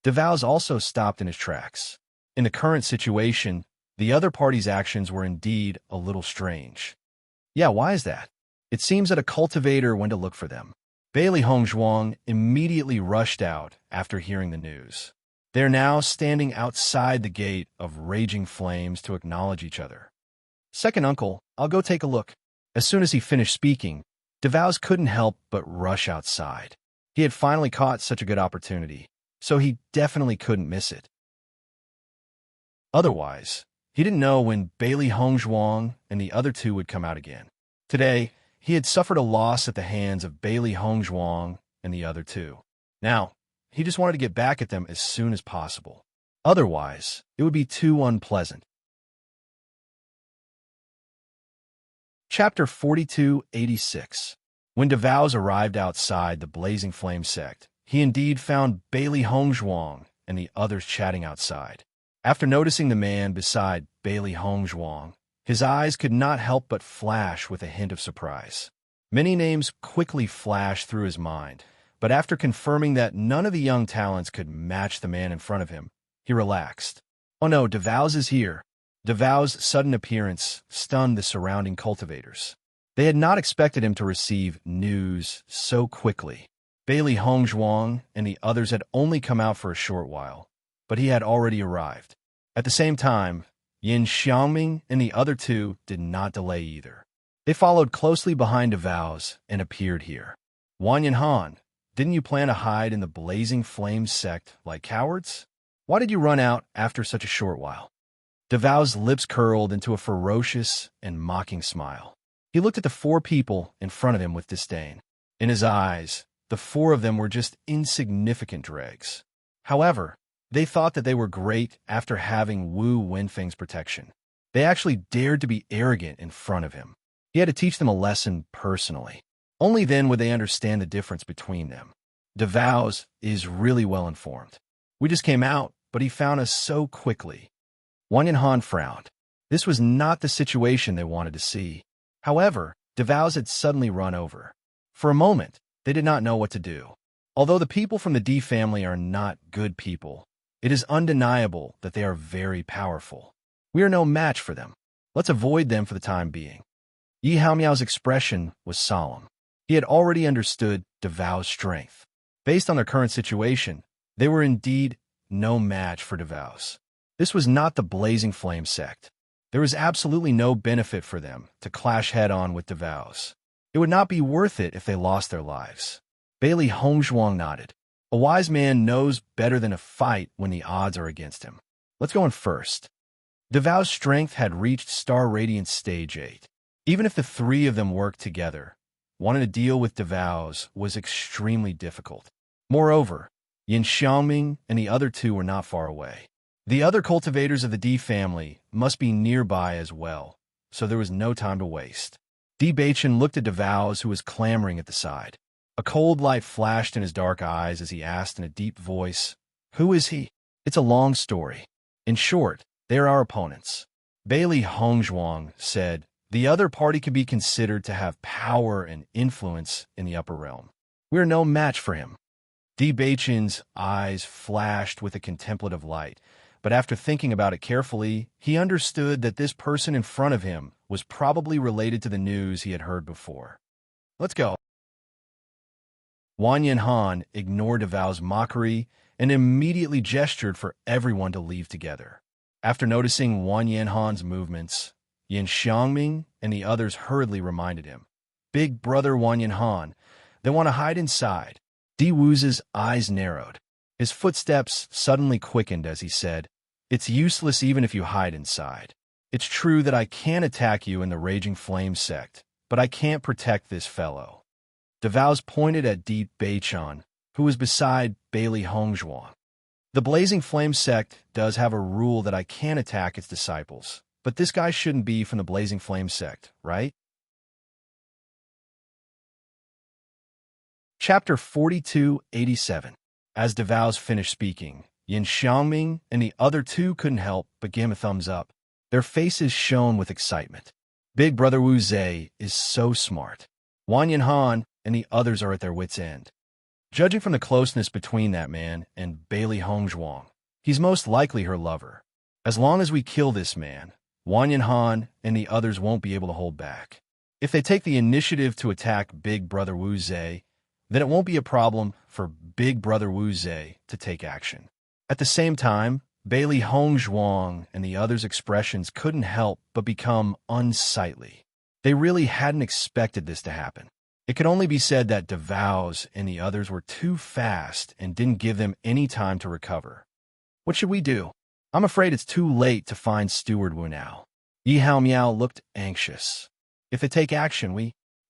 DeVoe's also stopped in his tracks. In the current situation, the other party's actions were indeed a little strange. Yeah, why is that? It seems that a cultivator went to look for them. Bailey Hongzhuang immediately rushed out after hearing the news. They're now standing outside the gate of Raging Flames to acknowledge each other. Second uncle, I'll go take a look. As soon as he finished speaking, DeVoe's couldn't help but rush outside. He had finally caught such a good opportunity, so he definitely couldn't miss it. Otherwise, he didn't know when Bailey Hongzhuang and the other two would come out again. Today, he had suffered a loss at the hands of Bailey Hongzhuang and the other two. Now, he just wanted to get back at them as soon as possible. Otherwise, it would be too unpleasant. Chapter 4286. When DeVoe's arrived outside the Blazing Flame sect, he indeed found Bailey Hongzhuang and the others chatting outside. After noticing the man beside Bailey Hongzhuang, his eyes could not help but flash with a hint of surprise. Many names quickly flashed through his mind, but after confirming that none of the young talents could match the man in front of him, he relaxed. Oh no, DeVos is here. DeVos' sudden appearance stunned the surrounding cultivators. They had not expected him to receive news so quickly. Bailey Hongzhuang and the others had only come out for a short while, but he had already arrived. At the same time, Yin Xiangming and the other two did not delay either. They followed closely behind DeVos and appeared here. Wang Yanhan, didn't you plan to hide in the Blazing Flames sect like cowards? Why did you run out after such a short while? DeVos' lips curled into a ferocious and mocking smile. He looked at the four people in front of him with disdain. In his eyes, the four of them were just insignificant dregs. However, they thought that they were great after having Wu Wenfeng's protection. They actually dared to be arrogant in front of him. He had to teach them a lesson personally. Only then would they understand the difference between them. DeVos is really well informed. We just came out, but he found us so quickly. Wang Yanhan frowned. This was not the situation they wanted to see. However, DeVos had suddenly run over. For a moment, they did not know what to do. Although the people from the D family are not good people, it is undeniable that they are very powerful. We are no match for them. Let's avoid them for the time being. Yi Haomiao's expression was solemn. He had already understood DeVos' strength. Based on their current situation, they were indeed no match for DeVos. This was not the Blazing Flame sect. There was absolutely no benefit for them to clash head-on with DeVos. It would not be worth it if they lost their lives. Bailey Hongzhuang nodded. A wise man knows better than a fight when the odds are against him. Let's go in first. DeVos' strength had reached Star Radiance Stage 8. Even if the three of them worked together, wanting to deal with DeVos was extremely difficult. Moreover, Yin Xiangming and the other two were not far away. The other cultivators of the D family must be nearby as well, so there was no time to waste. Di Beichen looked at DeVos, who was clamoring at the side. A cold light flashed in his dark eyes as he asked in a deep voice, "Who is he?" It's a long story. In short, they are our opponents. Bailey Hongzhuang said, the other party can be considered to have power and influence in the upper realm. We are no match for him. Di Beichen's eyes flashed with a contemplative light, but after thinking about it carefully, he understood that this person in front of him was probably related to the news he had heard before. Let's go. Wang Yanhan ignored DeVos' mockery and immediately gestured for everyone to leave together. After noticing Wang Yanhan's movements, Yin Xiangming and the others hurriedly reminded him. Big brother Wang Yanhan, they want to hide inside. Di Wu's eyes narrowed. His footsteps suddenly quickened as he said, "It's useless even if you hide inside. It's true that I can attack you in the Raging Flame sect, but I can't protect this fellow." DeVos pointed at Di Beichen, who was beside Bailey Hongzhuang. The Blazing Flame sect does have a rule that I can attack its disciples, but this guy shouldn't be from the Blazing Flame sect, right? Chapter 4287. As DeVos finished speaking, Yin Xiangming and the other two couldn't help but give him a thumbs up. Their faces shone with excitement. Big brother Wu Zhe is so smart. Wang Yanhan and the others are at their wits' end. Judging from the closeness between that man and Bailey Hongzhuang, he's most likely her lover. As long as we kill this man, Wang Yanhan and the others won't be able to hold back. If they take the initiative to attack Big Brother Wu Zhe, then it won't be a problem for Big Brother Wu Zhe to take action. At the same time, Bailey Hongzhuang and the others' expressions couldn't help but become unsightly. They really hadn't expected this to happen. It could only be said that DeVos and the others were too fast and didn't give them any time to recover. What should we do? I'm afraid it's too late to find Steward Wu now. Yi Haomiao looked anxious. If they take action,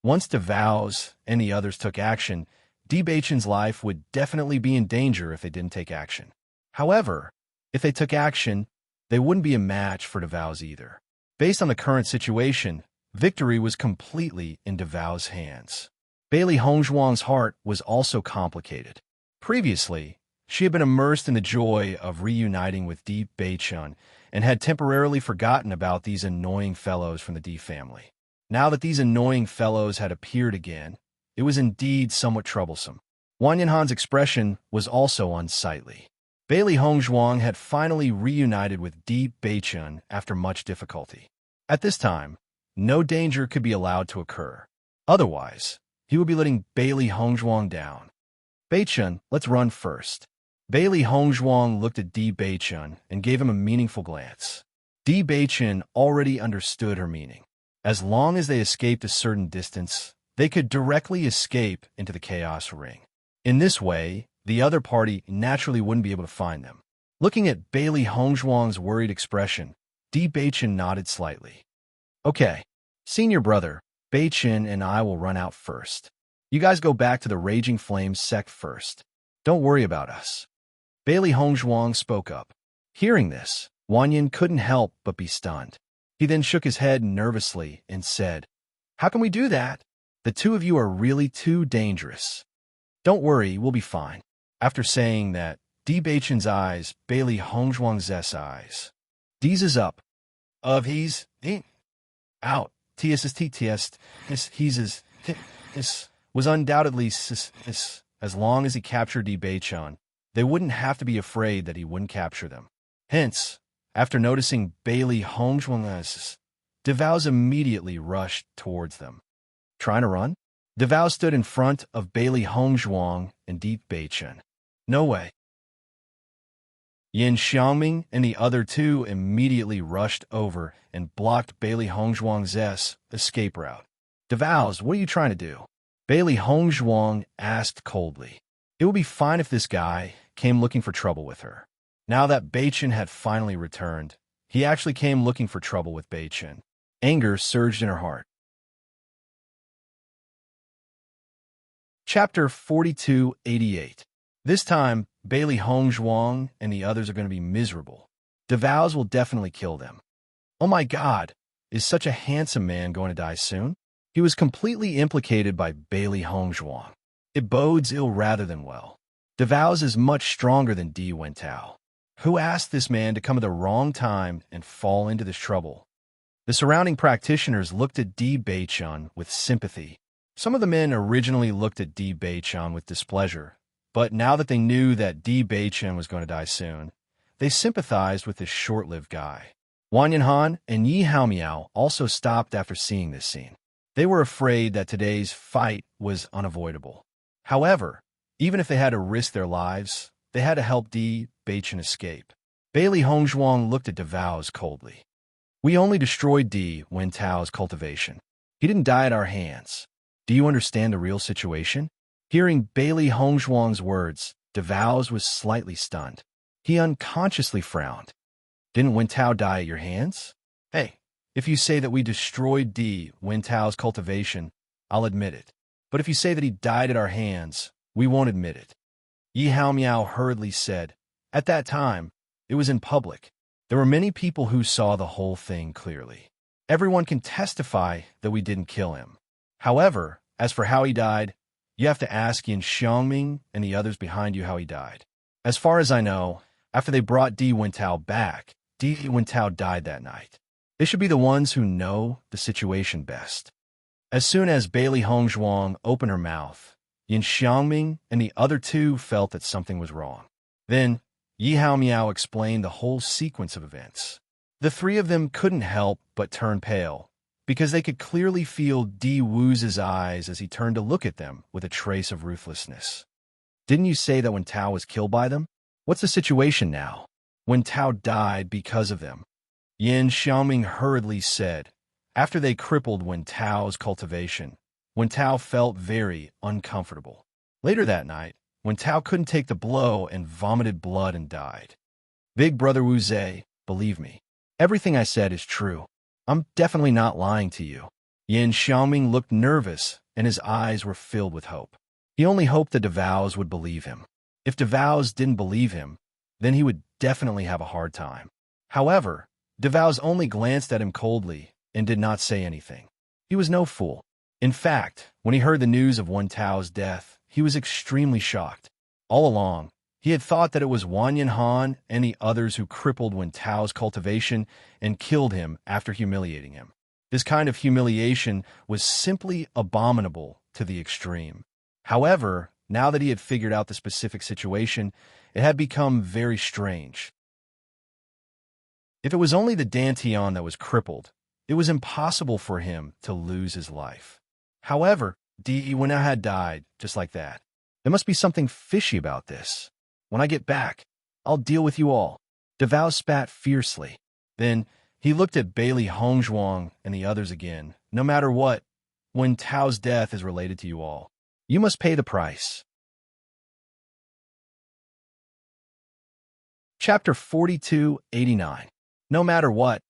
Once DeVos and the others took action, Di Beichen's life would definitely be in danger if they didn't take action. However, if they took action, they wouldn't be a match for DeVos either. Based on the current situation, victory was completely in DeVos' hands. Bailey Hongzhuang's heart was also complicated. Previously, She had been immersed in the joy of reuniting with Di Beichun and had temporarily forgotten about these annoying fellows from the Di family. Now that these annoying fellows had appeared again, it was indeed somewhat troublesome. Wang Yanhan's expression was also unsightly. Bailey Hongzhuang had finally reunited with Di Beichun after much difficulty. At this time, no danger could be allowed to occur. Otherwise, he would be letting Bailey Hongzhuang down. Beichun, let's run first. Bailey Hongzhuang looked at Di Beichun and gave him a meaningful glance. Di Beichun already understood her meaning. As long as they escaped a certain distance, they could directly escape into the chaos ring. In this way, the other party naturally wouldn't be able to find them. Looking at Bailey Hongzhuang's worried expression, Di Beichun nodded slightly. Okay, senior brother, Beichun and I will run out first. You guys go back to the Raging Flames sect first. Don't worry about us. Bailey Hongzhuang spoke up. Hearing this, Wang Yan couldn't help but be stunned. He then shook his head nervously and said, How can we do that? The two of you are really too dangerous. Don't worry, we'll be fine. After saying that, Di Beichun's eyes, Bailey Hongzhuang's eyes. D's is up. Of he's out. TSST he's was undoubtedly as long as he captured Di Beichun, they wouldn't have to be afraid that he wouldn't capture them. Hence, after noticing Bailey Hongzhuang's, DeVows immediately rushed towards them. Trying to run? DeVows stood in front of Bailey Hongzhuang and Di Beichun. No way. Yin Xiangming and the other two immediately rushed over and blocked Bailey Hongzhuang's escape route. DeVows, what are you trying to do? Bailey Hongzhuang asked coldly. It would be fine if this guy came looking for trouble with her. Now that Beichun had finally returned, he actually came looking for trouble with Beichun. Anger surged in her heart. Chapter 4288. This time, Bailey Hongzhuang and the others are going to be miserable. DeVows will definitely kill them. Oh my God, is such a handsome man going to die soon? He was completely implicated by Bailey Hongzhuang. It bodes ill rather than well. DeVows is much stronger than Di Wentao. Who asked this man to come at the wrong time and fall into this trouble? The surrounding practitioners looked at Di Beichun with sympathy. Some of the men originally looked at Di Beichun with displeasure, but now that they knew that Di Beichun was going to die soon, they sympathized with this short-lived guy. Wang Yanhan and Yi Haomiao also stopped after seeing this scene. They were afraid that today's fight was unavoidable. However, even if they had to risk their lives, they had to help Di Beichun escape. Bailey Hongzhuang looked at DeVows coldly. We only destroyed Di Wentao's cultivation. He didn't die at our hands. Do you understand the real situation? Hearing Bailey Hongzhuang's words, DeVows was slightly stunned. He unconsciously frowned. Didn't Wentao die at your hands? Hey, if you say that we destroyed Di Wentao's cultivation, I'll admit it. But if you say that he died at our hands, we won't admit it. Yi Haomiao hurriedly said, At that time, it was in public. There were many people who saw the whole thing clearly. Everyone can testify that we didn't kill him. However, as for how he died, you have to ask Yin Xiangming and the others behind you how he died. As far as I know, after they brought Di Wentao back, Di Wentao died that night. They should be the ones who know the situation best. As soon as Bailey Hongzhuang opened her mouth, Yin Xiangming and the other two felt that something was wrong. Then, Yi Haomiao explained the whole sequence of events. The three of them couldn't help but turn pale, because they could clearly feel Di Wu's eyes as he turned to look at them with a trace of ruthlessness. Didn't you say that Wentao was killed by them? What's the situation now? Wentao died because of them. Yin Xiangming hurriedly said, after they crippled Wentao's cultivation, Wentao felt very uncomfortable. Later that night, Wentao couldn't take the blow and vomited blood and died. Big Brother Wu Zhe, believe me, everything I said is true. I'm definitely not lying to you. Yin Xiangming looked nervous and his eyes were filled with hope. He only hoped that DeVows would believe him. If DeVows didn't believe him, then he would definitely have a hard time. However, DeVows only glanced at him coldly and did not say anything. He was no fool. In fact, when he heard the news of Wentao's death, he was extremely shocked. All along, He had thought that it was Wanyan and the others who crippled Wen Tao's cultivation and killed him after humiliating him. This kind of humiliation was simply abominable to the extreme. However, now that he had figured out the specific situation, it had become very strange. If it was only the Dantian that was crippled, it was impossible for him to lose his life. However, Wen had died just like that. There must be something fishy about this. When I get back, I'll deal with you all. Davao spat fiercely. Then he looked at Bailey Hongzhuang and the others again. No matter what, Wen Tao's death is related to you all. You must pay the price. Chapter 4289. No matter what,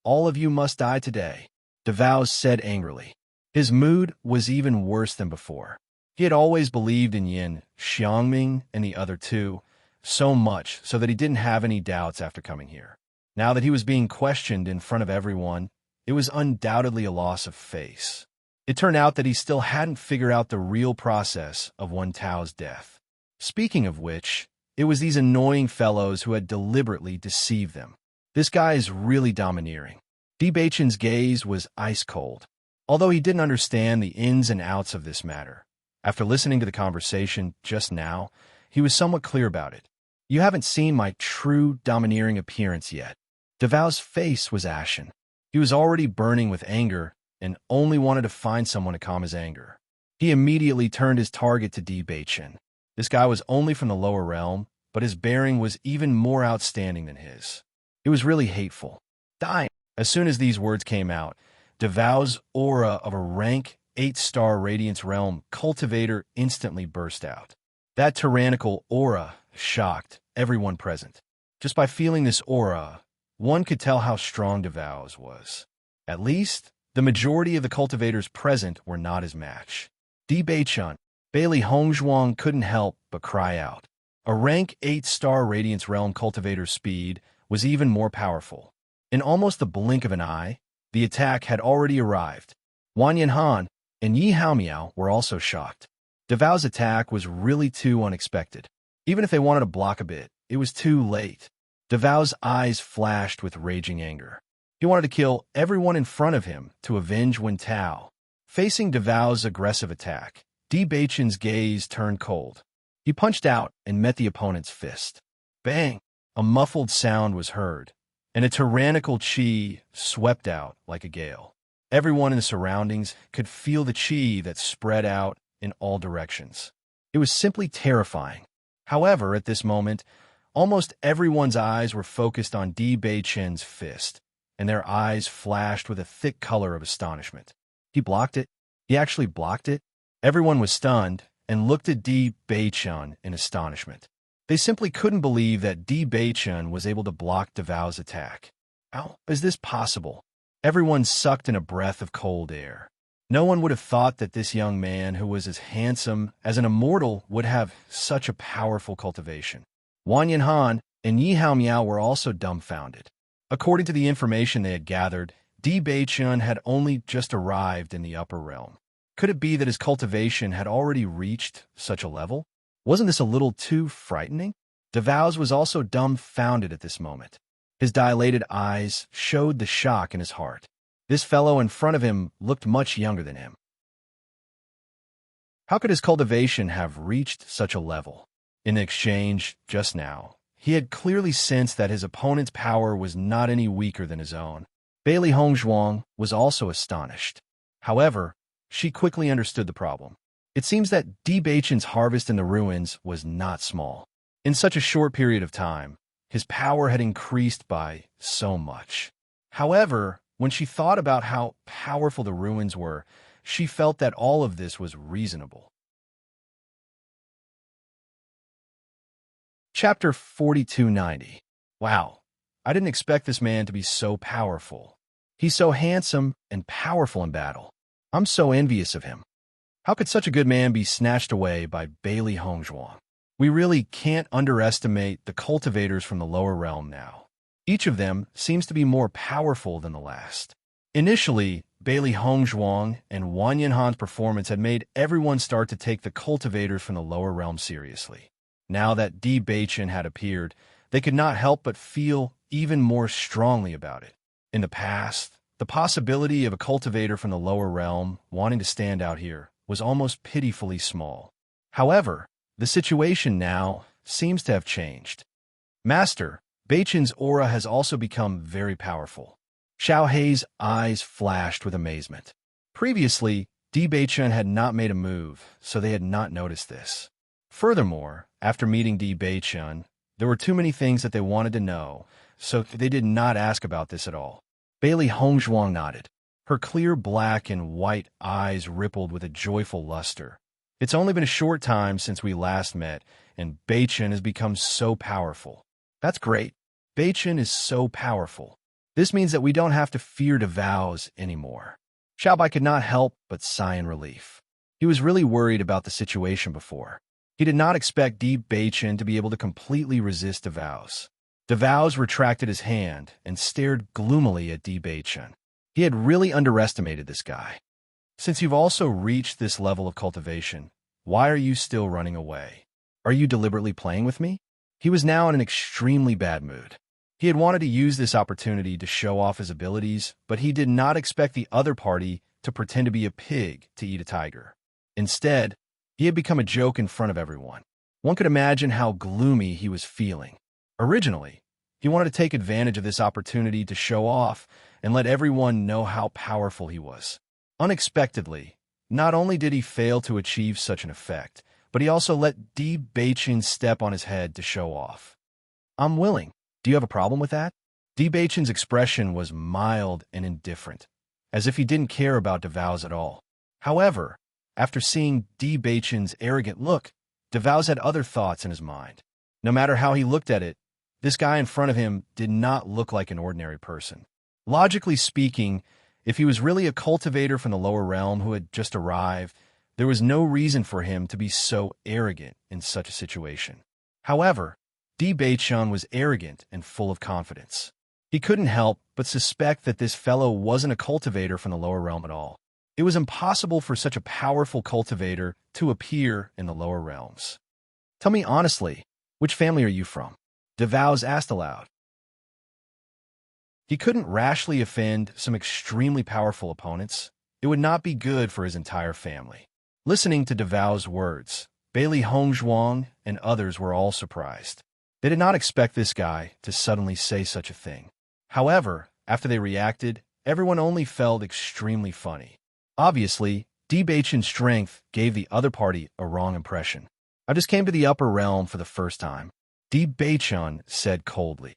all of you must die today, Davao said angrily. His mood was even worse than before. He had always believed in Yin, Xiangming, and the other two, so much so that he didn't have any doubts after coming here. Now that he was being questioned in front of everyone, it was undoubtedly a loss of face. It turned out that he still hadn't figured out the real process of Wen Tao's death. Speaking of which, it was these annoying fellows who had deliberately deceived them. This guy is really domineering. Beichen's gaze was ice cold, although he didn't understand the ins and outs of this matter. After listening to the conversation just now, he was somewhat clear about it. You haven't seen my true domineering appearance yet. Davao's face was ashen. He was already burning with anger and only wanted to find someone to calm his anger. He immediately turned his target to Beichen. This guy was only from the lower realm, but his bearing was even more outstanding than his. It was really hateful. Dying. As soon as these words came out, Davao's aura of a rank 8-star Radiance Realm cultivator instantly burst out. That tyrannical aura shocked everyone present. Just by feeling this aura, one could tell how strong Davao's was. At least, the majority of the cultivators present were not his match. Beichen, Bailey Hongzhuang couldn't help but cry out. A rank 8-star Radiance Realm cultivator's speed was even more powerful. In almost the blink of an eye, the attack had already arrived. Wanyan and Yi Haomiao were also shocked. Davao's attack was really too unexpected. Even if they wanted to block a bit, it was too late. Davao's eyes flashed with raging anger. He wanted to kill everyone in front of him to avenge Wen Tao. Facing Davao's aggressive attack, Beichen's gaze turned cold. He punched out and met the opponent's fist. Bang! A muffled sound was heard, and a tyrannical qi swept out like a gale. Everyone in the surroundings could feel the qi that spread out in all directions. It was simply terrifying. However, at this moment, almost everyone's eyes were focused on Beichen's fist, and their eyes flashed with a thick color of astonishment. He blocked it. He actually blocked it. Everyone was stunned and looked at Beichen in astonishment. They simply couldn't believe that Beichen was able to block Davao's attack. How is this possible? Everyone sucked in a breath of cold air. No one would have thought that this young man, who was as handsome as an immortal, would have such a powerful cultivation. Wanyan and Yi Haomiao were also dumbfounded. According to the information they had gathered, Beichen had only just arrived in the upper realm. Could it be that his cultivation had already reached such a level? Wasn't this a little too frightening? Davao's was also dumbfounded at this moment. His dilated eyes showed the shock in his heart. This fellow in front of him looked much younger than him. How could his cultivation have reached such a level? In the exchange, just now, he had clearly sensed that his opponent's power was not any weaker than his own. Bailey Hongzhuang was also astonished. However, she quickly understood the problem. It seems that Beichen's harvest in the ruins was not small. In such a short period of time, his power had increased by so much. However, when she thought about how powerful the ruins were, she felt that all of this was reasonable. Chapter 4290. Wow, I didn't expect this man to be so powerful. He's so handsome and powerful in battle. I'm so envious of him. How could such a good man be snatched away by Bailey Hongzhuang? We really can't underestimate the cultivators from the lower realm now. Each of them seems to be more powerful than the last. Initially, Bailey Hongzhuang and Wanyan Han's performance had made everyone start to take the cultivators from the lower realm seriously. Now that Di Beichen had appeared, they could not help but feel even more strongly about it. In the past, the possibility of a cultivator from the lower realm wanting to stand out here was almost pitifully small. However, the situation now seems to have changed. Master, Beichen's aura has also become very powerful. Xiao Hei's eyes flashed with amazement. Previously, Di Beichen had not made a move, so they had not noticed this. Furthermore, after meeting Di Beichen, there were too many things that they wanted to know, so they did not ask about this at all. Bailey Hongzhuang nodded. Her clear black and white eyes rippled with a joyful luster. It's only been a short time since we last met, and Beichen has become so powerful. That's great. Beichen is so powerful. This means that we don't have to fear DeVows anymore. Xiaobai could not help but sigh in relief. He was really worried about the situation before. He did not expect Di Beichen to be able to completely resist DeVows. DeVows retracted his hand and stared gloomily at Di Beichen. He had really underestimated this guy. Since you've also reached this level of cultivation, why are you still running away? Are you deliberately playing with me? He was now in an extremely bad mood. He had wanted to use this opportunity to show off his abilities, but he did not expect the other party to pretend to be a pig to eat a tiger. Instead, he had become a joke in front of everyone. One could imagine how gloomy he was feeling. Originally, he wanted to take advantage of this opportunity to show off and let everyone know how powerful he was. Unexpectedly, not only did he fail to achieve such an effect, but he also let Di Beichen step on his head to show off. I'm willing. Do you have a problem with that? Di Beichen's expression was mild and indifferent, as if he didn't care about DeVows at all. However, after seeing Di Beichen's arrogant look, DeVows had other thoughts in his mind. No matter how he looked at it, this guy in front of him did not look like an ordinary person. Logically speaking, if he was really a cultivator from the lower realm who had just arrived, there was no reason for him to be so arrogant in such a situation. However, Di Beichen was arrogant and full of confidence. He couldn't help but suspect that this fellow wasn't a cultivator from the lower realm at all. It was impossible for such a powerful cultivator to appear in the lower realms. Tell me honestly, which family are you from? DeVows asked aloud. He couldn't rashly offend some extremely powerful opponents. It would not be good for his entire family. Listening to DeVows' words, Bailey Hongzhuang and others were all surprised. They did not expect this guy to suddenly say such a thing. However, after they reacted, everyone only felt extremely funny. Obviously, Di Beichen's strength gave the other party a wrong impression. I just came to the upper realm for the first time, Di Beichen said coldly.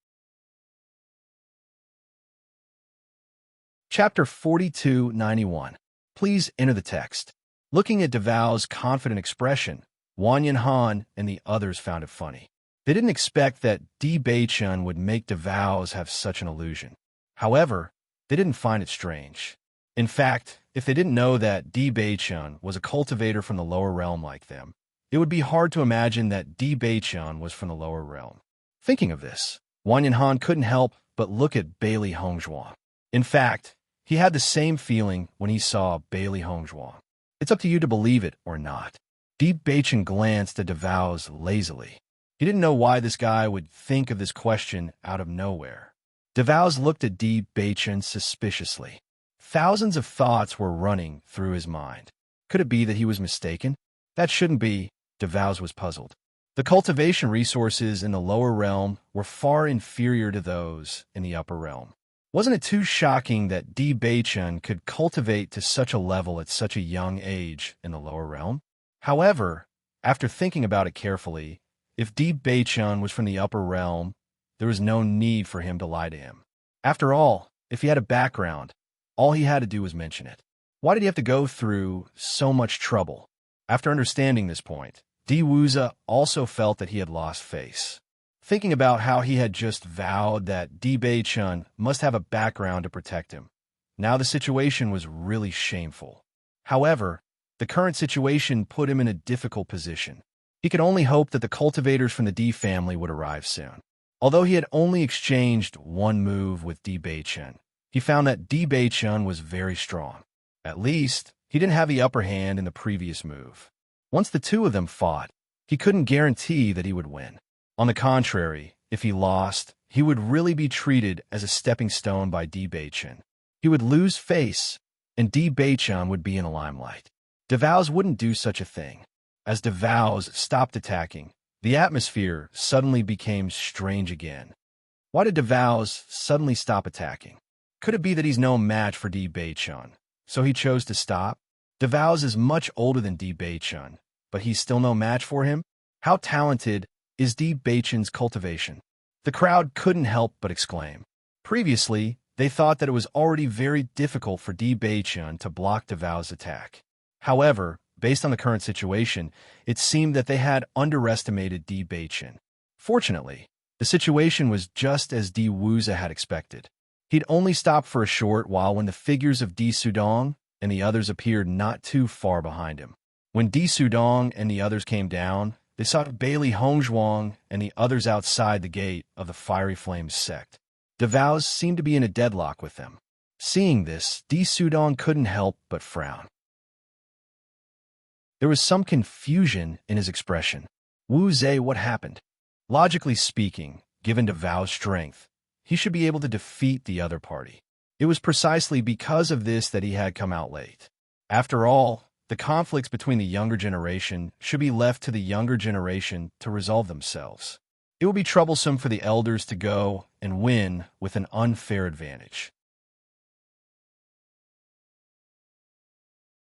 Chapter 4291. Please enter the text. Looking at DeVows' confident expression, Wang Yanhan and the others found it funny. They didn't expect that Di Beichen would make DeVows have such an illusion. However, they didn't find it strange. In fact, if they didn't know that Di Beichen was a cultivator from the lower realm like them, it would be hard to imagine that Di Beichen was from the lower realm. Thinking of this, Wang Yanhan couldn't help but look at Bailey Hongzhuang. In fact, he had the same feeling when he saw Bailey Hongzhuang. It's up to you to believe it or not. Di Beichen glanced at DeVows lazily. He didn't know why this guy would think of this question out of nowhere. DeVows looked at Di Beichen suspiciously. Thousands of thoughts were running through his mind. Could it be that he was mistaken? That shouldn't be, DeVows was puzzled. The cultivation resources in the lower realm were far inferior to those in the upper realm. Wasn't it too shocking that Di Beichen could cultivate to such a level at such a young age in the lower realm? However, after thinking about it carefully, if Di Beichen was from the upper realm, there was no need for him to lie to him. After all, if he had a background, all he had to do was mention it. Why did he have to go through so much trouble? After understanding this point, Di Wuza also felt that he had lost face. Thinking about how he had just vowed that Di Beichen must have a background to protect him. Now the situation was really shameful. However, the current situation put him in a difficult position. He could only hope that the cultivators from the Di family would arrive soon. Although he had only exchanged one move with Di Beichen, he found that Di Beichen was very strong. At least, he didn't have the upper hand in the previous move. Once the two of them fought, He couldn't guarantee that he would win. On the contrary, if he lost, he would really be treated as a stepping stone by Di Beichen. He would lose face, and Di Beichen would be in the limelight. DeVos wouldn't do such a thing. As DeVos stopped attacking, the atmosphere suddenly became strange again. Why did DeVos suddenly stop attacking? Could it be that he's no match for Di Beichen, so he chose to stop? DeVos is much older than Di Beichen, but he's still no match for him? How talented is Di Beichen's cultivation? The crowd couldn't help but exclaim. Previously, they thought that it was already very difficult for Di Beichen to block DeVos' attack. However, based on the current situation, it seemed that they had underestimated Di Beichen. Fortunately, the situation was just as Di Wuze had expected. He'd only stopped for a short while when the figures of Di Sudong and the others appeared not too far behind him. When Di Sudong and the others came down, they saw Bailey Hongzhuang and the others outside the gate of the Fiery Flames sect. DeVos seemed to be in a deadlock with them. Seeing this, Di Sudong couldn't help but frown. There was some confusion in his expression. Wu Zhe, what happened? Logically speaking, given DeVos' strength, he should be able to defeat the other party. It was precisely because of this that he had come out late. After all, the conflicts between the younger generation should be left to the younger generation to resolve themselves. It would be troublesome for the elders to go and win with an unfair advantage.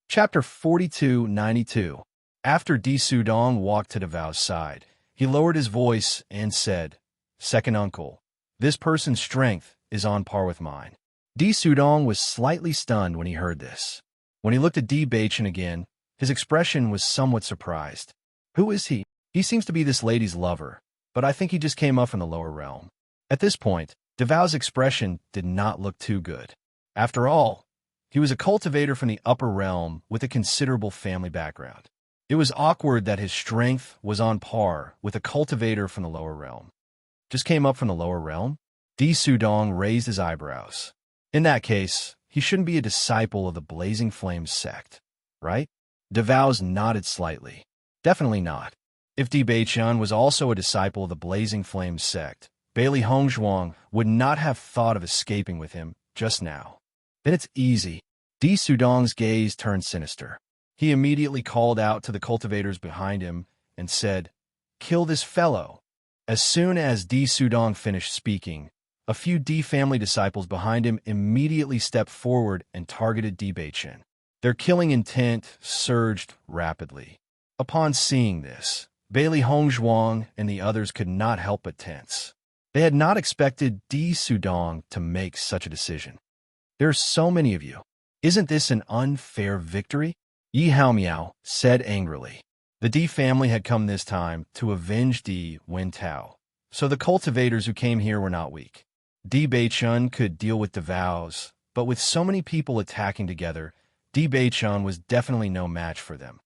Chapter 4292. After Di Sudong walked to DeVos' side, he lowered his voice and said, "Second uncle, this person's strength is on par with mine." Di Sudong was slightly stunned when he heard this. When he looked at Di Beichen again, his expression was somewhat surprised. Who is he? He seems to be this lady's lover, but I think he just came up from the lower realm. At this point, DeVos' expression did not look too good. After all, he was a cultivator from the upper realm with a considerable family background. It was awkward that his strength was on par with a cultivator from the lower realm. Just came up from the lower realm? Di Sudong raised his eyebrows. In that case, he shouldn't be a disciple of the Blazing Flames sect, right? DeVos nodded slightly. Definitely not. If Di Beichen was also a disciple of the Blazing Flames sect, Bailey Hongzhuang would not have thought of escaping with him just now. Then it's easy. Di Sudong's gaze turned sinister. He immediately called out to the cultivators behind him and said, "Kill this fellow." As soon as Di Sudong finished speaking, a few Di family disciples behind him immediately stepped forward and targeted Di Beichen. Their killing intent surged rapidly. Upon seeing this, Bailey Hongzhuang and the others could not help but tense. They had not expected Di Sudong to make such a decision. "There are so many of you. Isn't this an unfair victory?" Yi Haomiao said angrily. The Di family had come this time to avenge Di Wentao, so the cultivators who came here were not weak. Di Beichen could deal with DeVos, but with so many people attacking together, Di Beichen was definitely no match for them.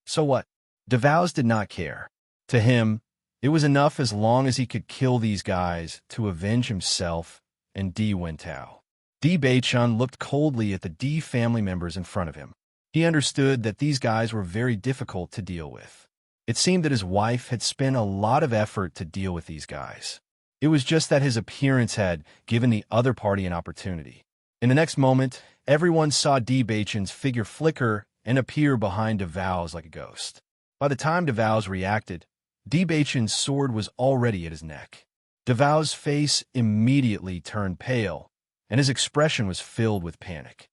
So what? DeVos did not care. To him, it was enough as long as he could kill these guys to avenge himself and Di Wentao. Di Beichen looked coldly at the Di family members in front of him. He understood that these guys were very difficult to deal with. It seemed that his wife had spent a lot of effort to deal with these guys. It was just that his appearance had given the other party an opportunity. In the next moment, everyone saw Di Beichen's figure flicker and appear behind DeVos like a ghost. By the time DeVos reacted, Di Beichen's sword was already at his neck. DeVos' face immediately turned pale, and his expression was filled with panic.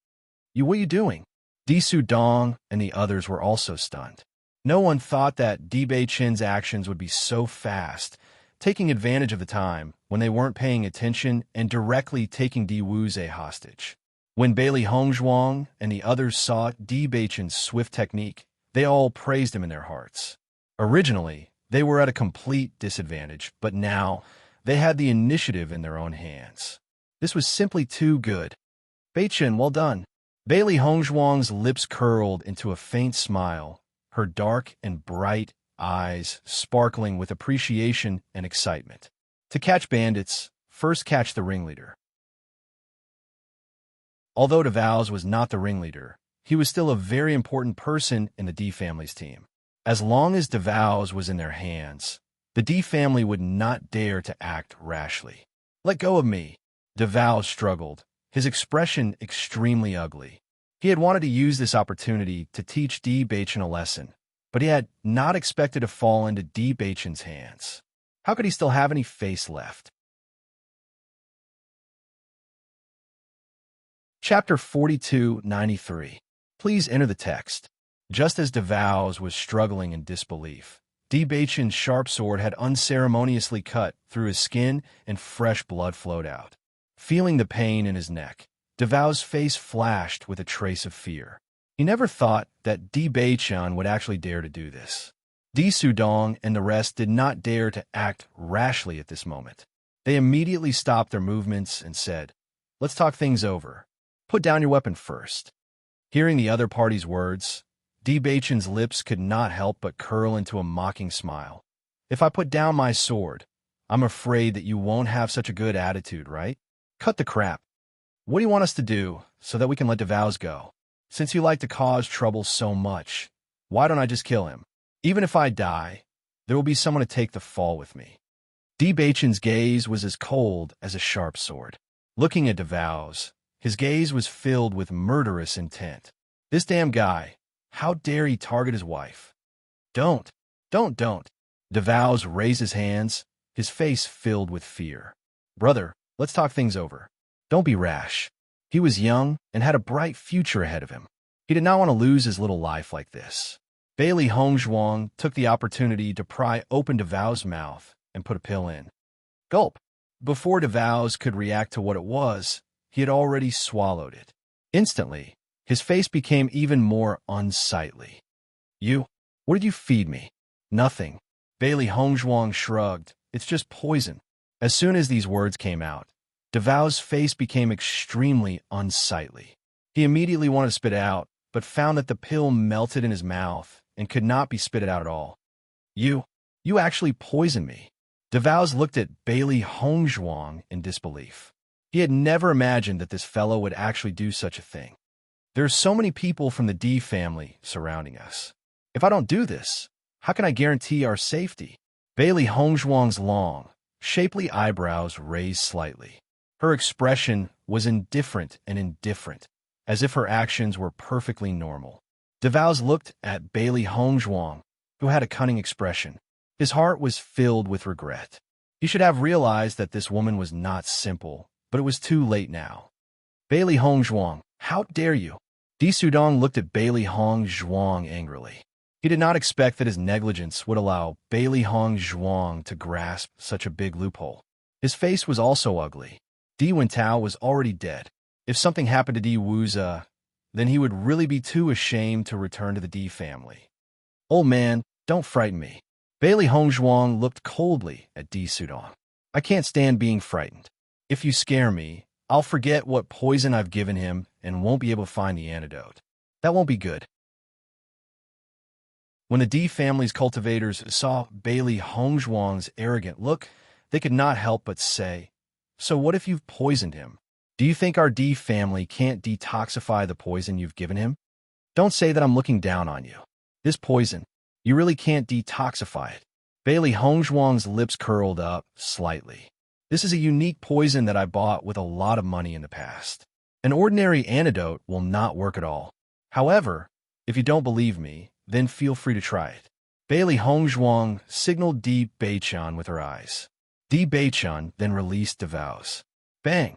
What are you doing?" Di Sudong and the others were also stunned. No one thought that Di Beichen's actions would be so fast, taking advantage of the time when they weren't paying attention and directly taking Di Wuze hostage. When Bailey Hongzhuang and the others saw Di Beichen's swift technique, they all praised him in their hearts. Originally, they were at a complete disadvantage, but now they had the initiative in their own hands. This was simply too good. "Beichen, well done." Bailey Hongzhuang's lips curled into a faint smile, her dark and bright eyes sparkling with appreciation and excitement. To catch bandits, first catch the ringleader. Although DeVos was not the ringleader, he was still a very important person in the Di family's team. As long as DeVos was in their hands, the D family would not dare to act rashly. "Let go of me." DeVos struggled, his expression extremely ugly. He had wanted to use this opportunity to teach D. Bacon a lesson, but he had not expected to fall into D. Bacon's hands. How could he still have any face left? Chapter 4293. Please enter the text. Just as DeVos was struggling in disbelief, D. Bacon's sharp sword had unceremoniously cut through his skin and fresh blood flowed out. Feeling the pain in his neck, DeVos' face flashed with a trace of fear. He never thought that D. Bacon would actually dare to do this. D. Sudong and the rest did not dare to act rashly at this moment. They immediately stopped their movements and said, "Let's talk things over. Put down your weapon first." Hearing the other party's words, D. Bacon's lips could not help but curl into a mocking smile. "If I put down my sword, I'm afraid that you won't have such a good attitude, right? Cut the crap. What do you want us to do so that we can let DeVos go? Since you like to cause trouble so much, why don't I just kill him? Even if I die, there will be someone to take the fall with me." D. Bacon's gaze was as cold as a sharp sword. Looking at DeVos, his gaze was filled with murderous intent. This damn guy, how dare he target his wife? Don't. DeVos raised his hands, his face filled with fear. "Brother, let's talk things over. Don't be rash." He was young and had a bright future ahead of him. He did not want to lose his little life like this. Bailey Hongzhuang took the opportunity to pry open DeVos' mouth and put a pill in. Gulp. Before DeVos could react to what it was, he had already swallowed it. Instantly, his face became even more unsightly. What did you feed me?" "Nothing." Bailey Hongzhuang shrugged. "It's just poison." As soon as these words came out, DeVos' face became extremely unsightly. He immediately wanted to spit it out, but found that the pill melted in his mouth and could not be spitted out at all. You actually poisoned me." DeVos looked at Bailey Hongzhuang in disbelief. He had never imagined that this fellow would actually do such a thing. "There are so many people from the D family surrounding us. If I don't do this, how can I guarantee our safety?" Bailey Hongzhuang's long, shapely eyebrows raised slightly. Her expression was indifferent, as if her actions were perfectly normal. DeVos looked at Bailey Hongzhuang, who had a cunning expression. His heart was filled with regret. He should have realized that this woman was not simple, but it was too late now. "Bailey Hongzhuang, how dare you?" D. Sudong looked at Bailey Hongzhuang angrily. He did not expect that his negligence would allow Bailey Hongzhuang to grasp such a big loophole. His face was also ugly. Di Wentao was already dead. If something happened to Di Wuza, then he would really be too ashamed to return to the D family. "Old man, don't frighten me." Bailey Hongzhuang looked coldly at Di Sudong. "I can't stand being frightened. If you scare me, I'll forget what poison I've given him and won't be able to find the antidote. That won't be good." When the D family's cultivators saw Bailey Hongzhuang's arrogant look, they could not help but say, "So what if you've poisoned him? Do you think our D family can't detoxify the poison you've given him? Don't say that I'm looking down on you. This poison, you really can't detoxify it." Bailey Hongzhuang's lips curled up slightly. "This is a unique poison that I bought with a lot of money in the past. An ordinary antidote will not work at all. However, if you don't believe me, then feel free to try it." Bailey Hongzhuang signaled Di Bachan with her eyes. Di Bachan then released DeVos. Bang!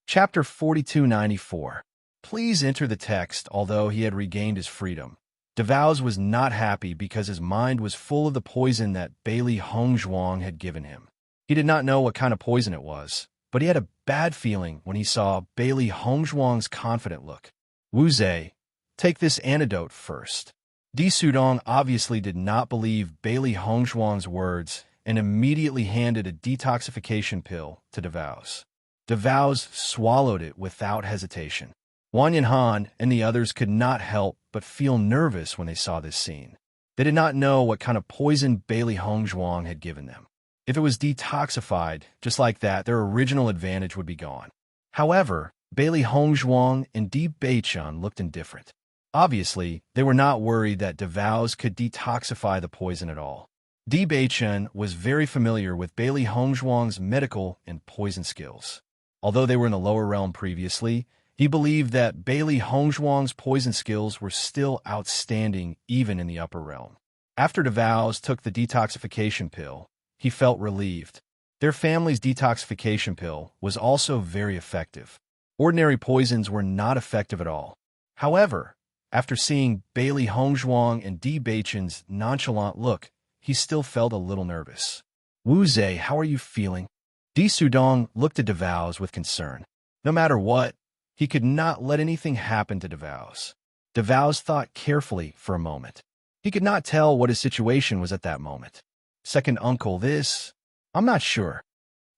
Chapter 4294. Please enter the text. Although he had regained his freedom, DeVos was not happy because his mind was full of the poison that Bailey Hongzhuang had given him. He did not know what kind of poison it was, but he had a bad feeling when he saw Bailey Hongzhuang's confident look. "Wu Zhe, take this antidote first." Di Sudong obviously did not believe Bailey Hongzhuang's words and immediately handed a detoxification pill to DeVos. DeVos swallowed it without hesitation. Wang Yanhan and the others could not help but feel nervous when they saw this scene. They did not know what kind of poison Bailey Hongzhuang had given them. If it was detoxified, just like that, their original advantage would be gone. However, Bailey Hongzhuang and Di Beichun looked indifferent. Obviously, they were not worried that DeVows could detoxify the poison at all. Di Beichun was very familiar with Bailey Hongzhuang's medical and poison skills. Although they were in the lower realm previously, he believed that Bailey Hongzhuang's poison skills were still outstanding even in the upper realm. After DeVows took the detoxification pill, he felt relieved. Their family's detoxification pill was also very effective. Ordinary poisons were not effective at all. However, after seeing Bailey Hongzhuang and Di Beichun's nonchalant look, he still felt a little nervous. Wu Zhe, how are you feeling? Di Sudong looked at DeVows with concern. No matter what, he could not let anything happen to DeVows. DeVows thought carefully for a moment. He could not tell what his situation was at that moment. Second uncle, this? I'm not sure.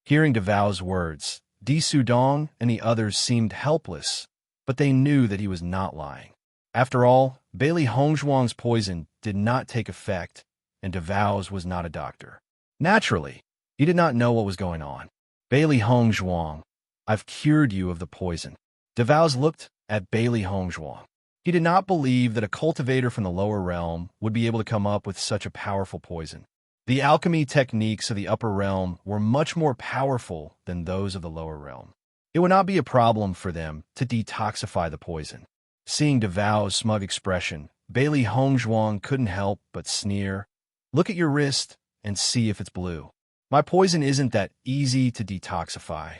Hearing DeVows' words, Di Sudong and the others seemed helpless, but they knew that he was not lying. After all, Bailey Hongzhuang's poison did not take effect, and DeVows was not a doctor. Naturally, he did not know what was going on. Bailey Hongzhuang, I've cured you of the poison. DeVows looked at Bailey Hongzhuang. He did not believe that a cultivator from the lower realm would be able to come up with such a powerful poison. The alchemy techniques of the upper realm were much more powerful than those of the lower realm. It would not be a problem for them to detoxify the poison. Seeing DeVows' smug expression, Bailey Hongzhuang couldn't help but sneer. Look at your wrist and see if it's blue. My poison isn't that easy to detoxify.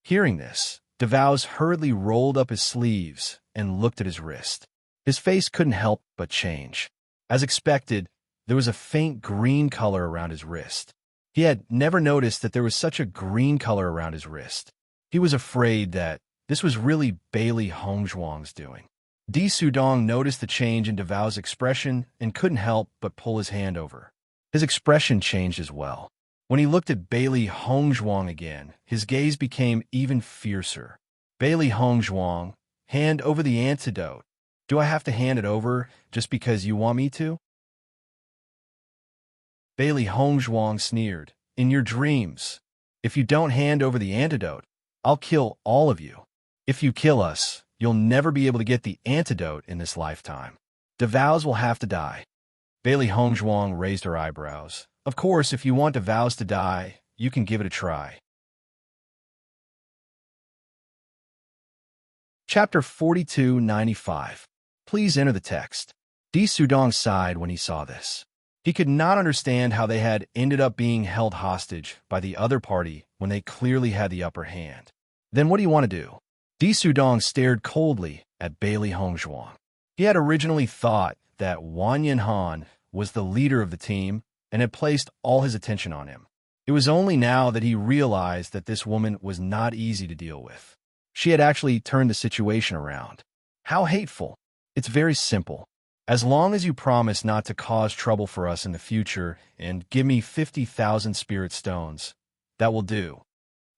Hearing this, DeVows hurriedly rolled up his sleeves and looked at his wrist. His face couldn't help but change. As expected, there was a faint green color around his wrist. He had never noticed that there was such a green color around his wrist. He was afraid that this was really Bailey Hongzhuang's doing. Di Sudong noticed the change in DeVows' expression and couldn't help but pull his hand over. His expression changed as well. When he looked at Bailey Hongzhuang again, his gaze became even fiercer. Bailey Hongzhuang, hand over the antidote. Do I have to hand it over just because you want me to? Bailey Hongzhuang sneered. In your dreams. If you don't hand over the antidote, I'll kill all of you. If you kill us, you'll never be able to get the antidote in this lifetime. DeVows will have to die. Bailey Hongzhuang raised her eyebrows. Of course, if you want DeVows to die, you can give it a try. Chapter 4295. Please enter the text. Di Sudong sighed when he saw this. He could not understand how they had ended up being held hostage by the other party when they clearly had the upper hand. Then what do you want to do? Di Sudong stared coldly at Bailey Hongzhuang. He had originally thought that Wan Yinhan was the leader of the team and had placed all his attention on him. It was only now that he realized that this woman was not easy to deal with. She had actually turned the situation around. How hateful. It's very simple. As long as you promise not to cause trouble for us in the future and give me 50,000 spirit stones, that will do.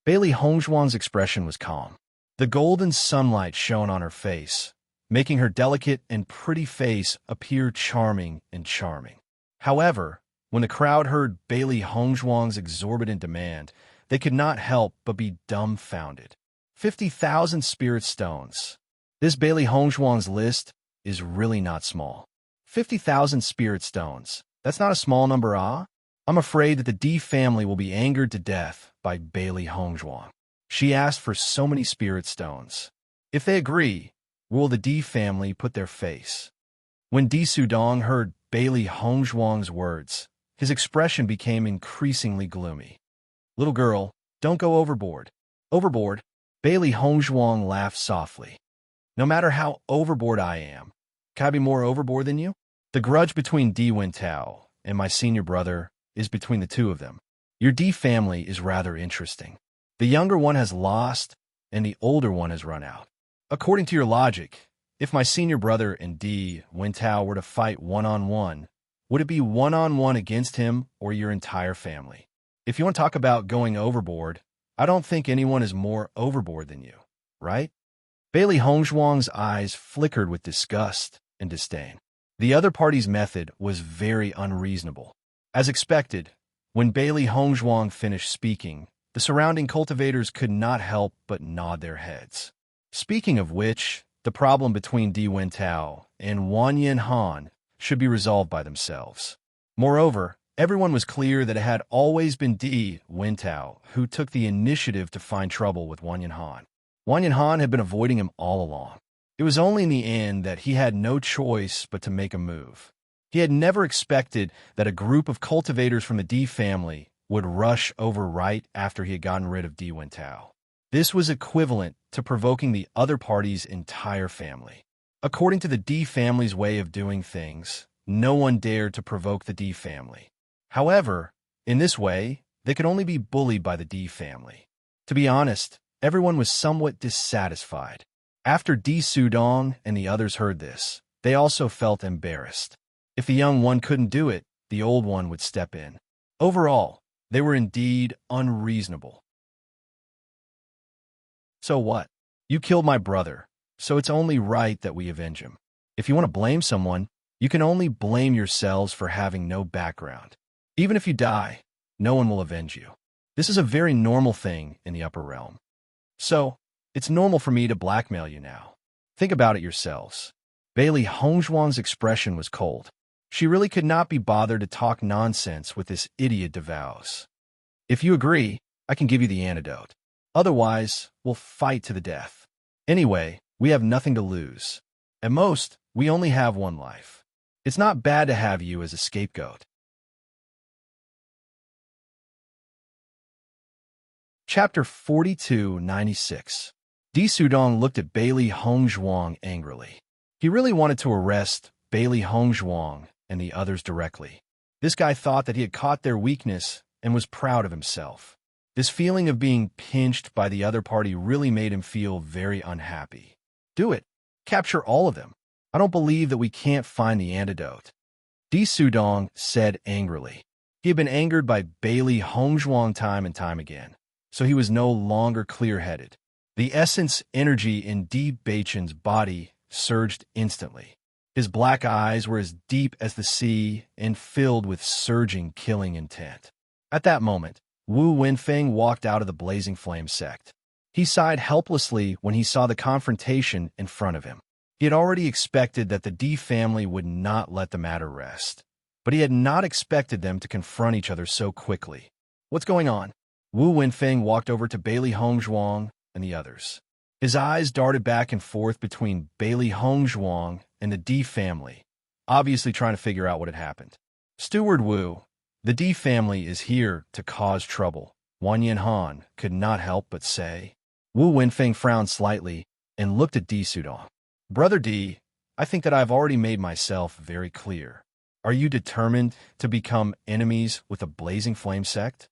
Bailey Hongzhuang's expression was calm. The golden sunlight shone on her face, making her delicate and pretty face appear charming and charming. However, when the crowd heard Bailey Hongzhuang's exorbitant demand, they could not help but be dumbfounded. 50,000 spirit stones. This Bailey Hongzhuang's list is really not small. 50,000 spirit stones. That's not a small number, ah? I'm afraid that the Di family will be angered to death by Bailey Hongzhuang. She asked for so many spirit stones. If they agree, will the Di family put their face? When Di Sudong heard Bailey Hongzhuang's words, his expression became increasingly gloomy. Little girl, don't go overboard. Overboard? Bailey Hongzhuang laughed softly. No matter how overboard I am, can I be more overboard than you? The grudge between Di Wintao and my senior brother is between the two of them. Your Di family is rather interesting. The younger one has lost, and the older one has run out. According to your logic, if my senior brother and Di Wintao were to fight one-on-one, would it be one-on-one against him or your entire family? If you want to talk about going overboard, I don't think anyone is more overboard than you, right? Bailey Hongzhuang's eyes flickered with disgust and disdain. The other party's method was very unreasonable. As expected, when Bailey Hongzhuang finished speaking, the surrounding cultivators could not help but nod their heads. Speaking of which, the problem between Di Wentao and Wan Yin Han should be resolved by themselves. Moreover, everyone was clear that it had always been Di Wentao who took the initiative to find trouble with Wan Yin Han. Wan Yin Han had been avoiding him all along. It was only in the end that he had no choice but to make a move. He had never expected that a group of cultivators from the Di family would rush over right after he had gotten rid of Di Wentao. This was equivalent to provoking the other party's entire family. According to the Di family's way of doing things, no one dared to provoke the Di family. However, in this way, they could only be bullied by the Di family. To be honest, everyone was somewhat dissatisfied. After Di Sudong and the others heard this, they also felt embarrassed. If the young one couldn't do it, the old one would step in. Overall, they were indeed unreasonable. So what? You killed my brother, so it's only right that we avenge him. If you want to blame someone, you can only blame yourselves for having no background. Even if you die, no one will avenge you. This is a very normal thing in the upper realm. So, it's normal for me to blackmail you now. Think about it yourselves. Bailey Hongzhuang's expression was cold. She really could not be bothered to talk nonsense with this idiot DeVos. If you agree, I can give you the antidote. Otherwise, we'll fight to the death. Anyway, we have nothing to lose. At most, we only have one life. It's not bad to have you as a scapegoat. Chapter 4296. Di Sudong looked at Bailey Hongzhuang angrily. He really wanted to arrest Bailey Hongzhuang and the others directly. This guy thought that he had caught their weakness and was proud of himself. This feeling of being pinched by the other party really made him feel very unhappy. Do it. Capture all of them. I don't believe that we can't find the antidote. Di Sudong said angrily. He had been angered by Bailey Hongzhuang time and time again, so he was no longer clear-headed. The essence energy in Di Beichen's body surged instantly. His black eyes were as deep as the sea and filled with surging killing intent. At that moment, Wu Wenfeng walked out of the Blazing Flame sect. He sighed helplessly when he saw the confrontation in front of him. He had already expected that the Di family would not let the matter rest, but he had not expected them to confront each other so quickly. What's going on? Wu Wenfeng walked over to Bailey Hongzhuang and the others. His eyes darted back and forth between Bailey Hongzhuang and the Di family, obviously trying to figure out what had happened. Steward Wu, the Di family is here to cause trouble, Wan Yin Han could not help but say. Wu Wenfeng frowned slightly and looked at Di Sudong. Brother Di, I think that I've already made myself very clear. Are you determined to become enemies with the Blazing Flame sect?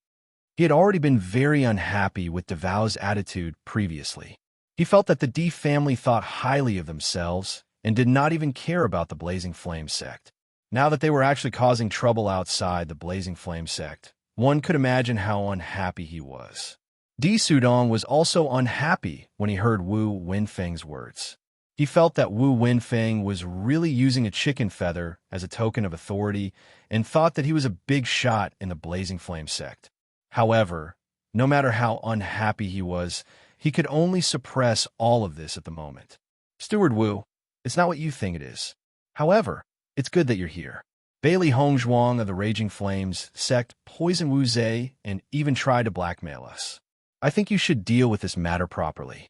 He had already been very unhappy with DeVo's attitude previously. He felt that the Di family thought highly of themselves and did not even care about the Blazing Flame sect. Now that they were actually causing trouble outside the Blazing Flame sect, one could imagine how unhappy he was. Di Sudong was also unhappy when he heard Wu Wenfeng's words. He felt that Wu Wenfeng was really using a chicken feather as a token of authority and thought that he was a big shot in the Blazing Flame sect. However, no matter how unhappy he was, he could only suppress all of this at the moment. Steward Wu, it's not what you think it is. However, it's good that you're here. Bailey Hongzhuang of the Raging Flames sect poisoned Wu Zhe and even tried to blackmail us. I think you should deal with this matter properly.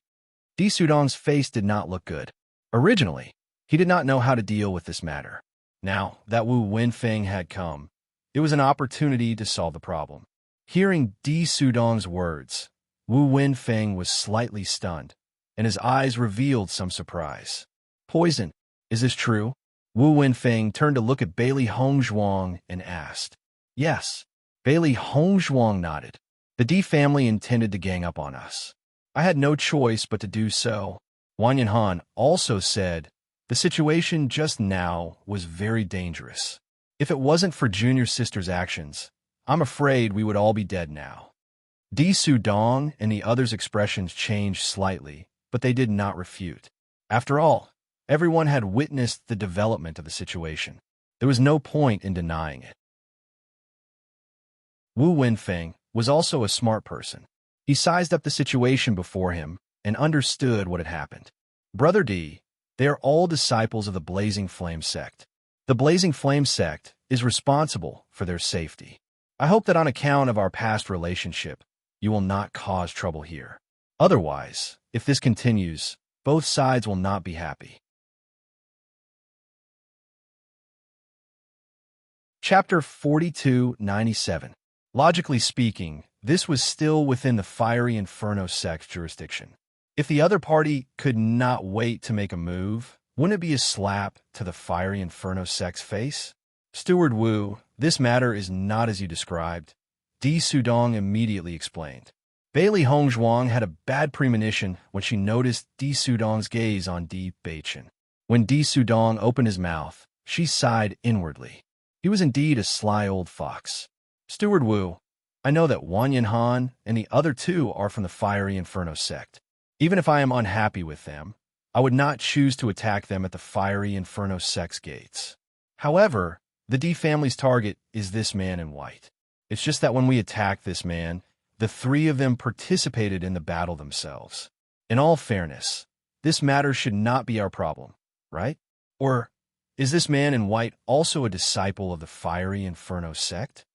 Di Sudong's face did not look good. Originally, he did not know how to deal with this matter. Now that Wu Wenfeng had come, it was an opportunity to solve the problem. Hearing Di Sudong's words, Wu Wenfeng was slightly stunned, and his eyes revealed some surprise. Poison, is this true? Wu Wenfeng turned to look at Bailey Hongzhuang and asked. Yes. Bailey Hongzhuang nodded. The Di family intended to gang up on us. I had no choice but to do so. Wan Yin Han also said, the situation just now was very dangerous. If it wasn't for Junior Sister's actions, I'm afraid we would all be dead now. Di Sudong and the others' expressions changed slightly, but they did not refute. After all, everyone had witnessed the development of the situation. There was no point in denying it. Wu Wenfeng was also a smart person. He sized up the situation before him and understood what had happened. Brother D, they are all disciples of the Blazing Flame sect. The Blazing Flame sect is responsible for their safety. I hope that on account of our past relationship, you will not cause trouble here. Otherwise, if this continues, both sides will not be happy. Chapter 4297. Logically speaking, this was still within the Fiery Inferno sect's jurisdiction. If the other party could not wait to make a move, wouldn't it be a slap to the Fiery Inferno sect's face? Steward Wu, this matter is not as you described. Di Sudong immediately explained. Bailey Hongzhuang had a bad premonition when she noticed Di Sudong's gaze on Di Beichen. When Di Sudong opened his mouth, she sighed inwardly. He was indeed a sly old fox. Steward Wu, I know that Wan Yanhan and the other two are from the Fiery Inferno sect. Even if I am unhappy with them, I would not choose to attack them at the Fiery Inferno sect's gates. However, the D family's target is this man in white. It's just that when we attacked this man, the three of them participated in the battle themselves. In all fairness, this matter should not be our problem, right? Or is this man in white also a disciple of the Fiery Inferno sect?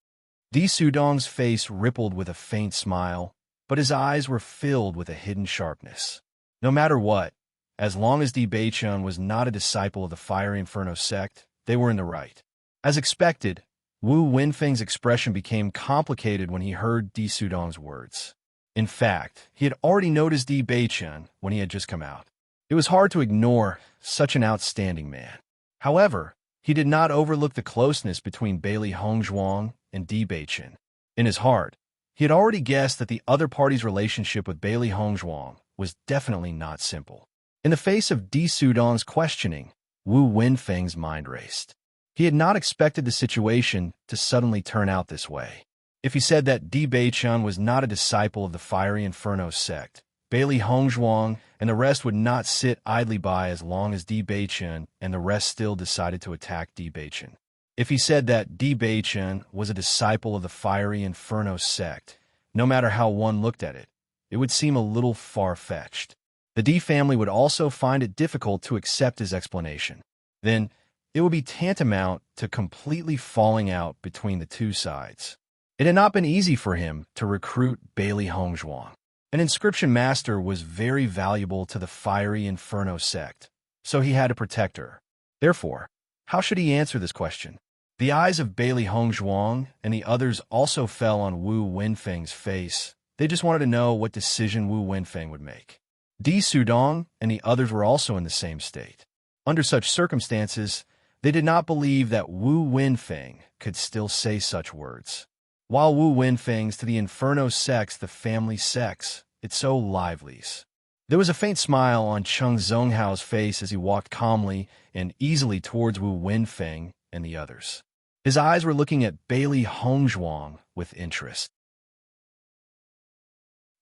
Di Sudong's face rippled with a faint smile, but his eyes were filled with a hidden sharpness. No matter what, as long as Di Beichen was not a disciple of the Fiery Inferno sect, they were in the right. As expected, Wu Wenfeng's expression became complicated when he heard Di Sudong's words. In fact, he had already noticed Di Beichen when he had just come out. It was hard to ignore such an outstanding man. However, he did not overlook the closeness between Bailey Hongzhuang and Di Beichen. In his heart, he had already guessed that the other party's relationship with Bailey Hongzhuang was definitely not simple. In the face of Di Sudong's questioning, Wu Wenfeng's mind raced. He had not expected the situation to suddenly turn out this way. If he said that Di Beichen was not a disciple of the Fiery Inferno sect, Bailey Hongzhuang and the rest would not sit idly by as long as Di Beichen and the rest still decided to attack Di Beichen. If he said that Di Beichen was a disciple of the Fiery Inferno sect, no matter how one looked at it, it would seem a little far-fetched. The Di family would also find it difficult to accept his explanation. Then, it would be tantamount to completely falling out between the two sides. It had not been easy for him to recruit Bailey Hongzhuang. An inscription master was very valuable to the Fiery Inferno sect, so he had to protect her. Therefore, how should he answer this question? The eyes of Bailey Hongzhuang and the others also fell on Wu Wenfeng's face. They just wanted to know what decision Wu Wenfeng would make. Di Sudong and the others were also in the same state. Under such circumstances, they did not believe that Wu Wenfeng could still say such words. While Wu Wenfeng's to the Inferno sects the family sects, it's so livelies. There was a faint smile on Cheng Zhonghao's face as he walked calmly and easily towards Wu Wenfeng and the others. His eyes were looking at Bailey Hongzhuang with interest.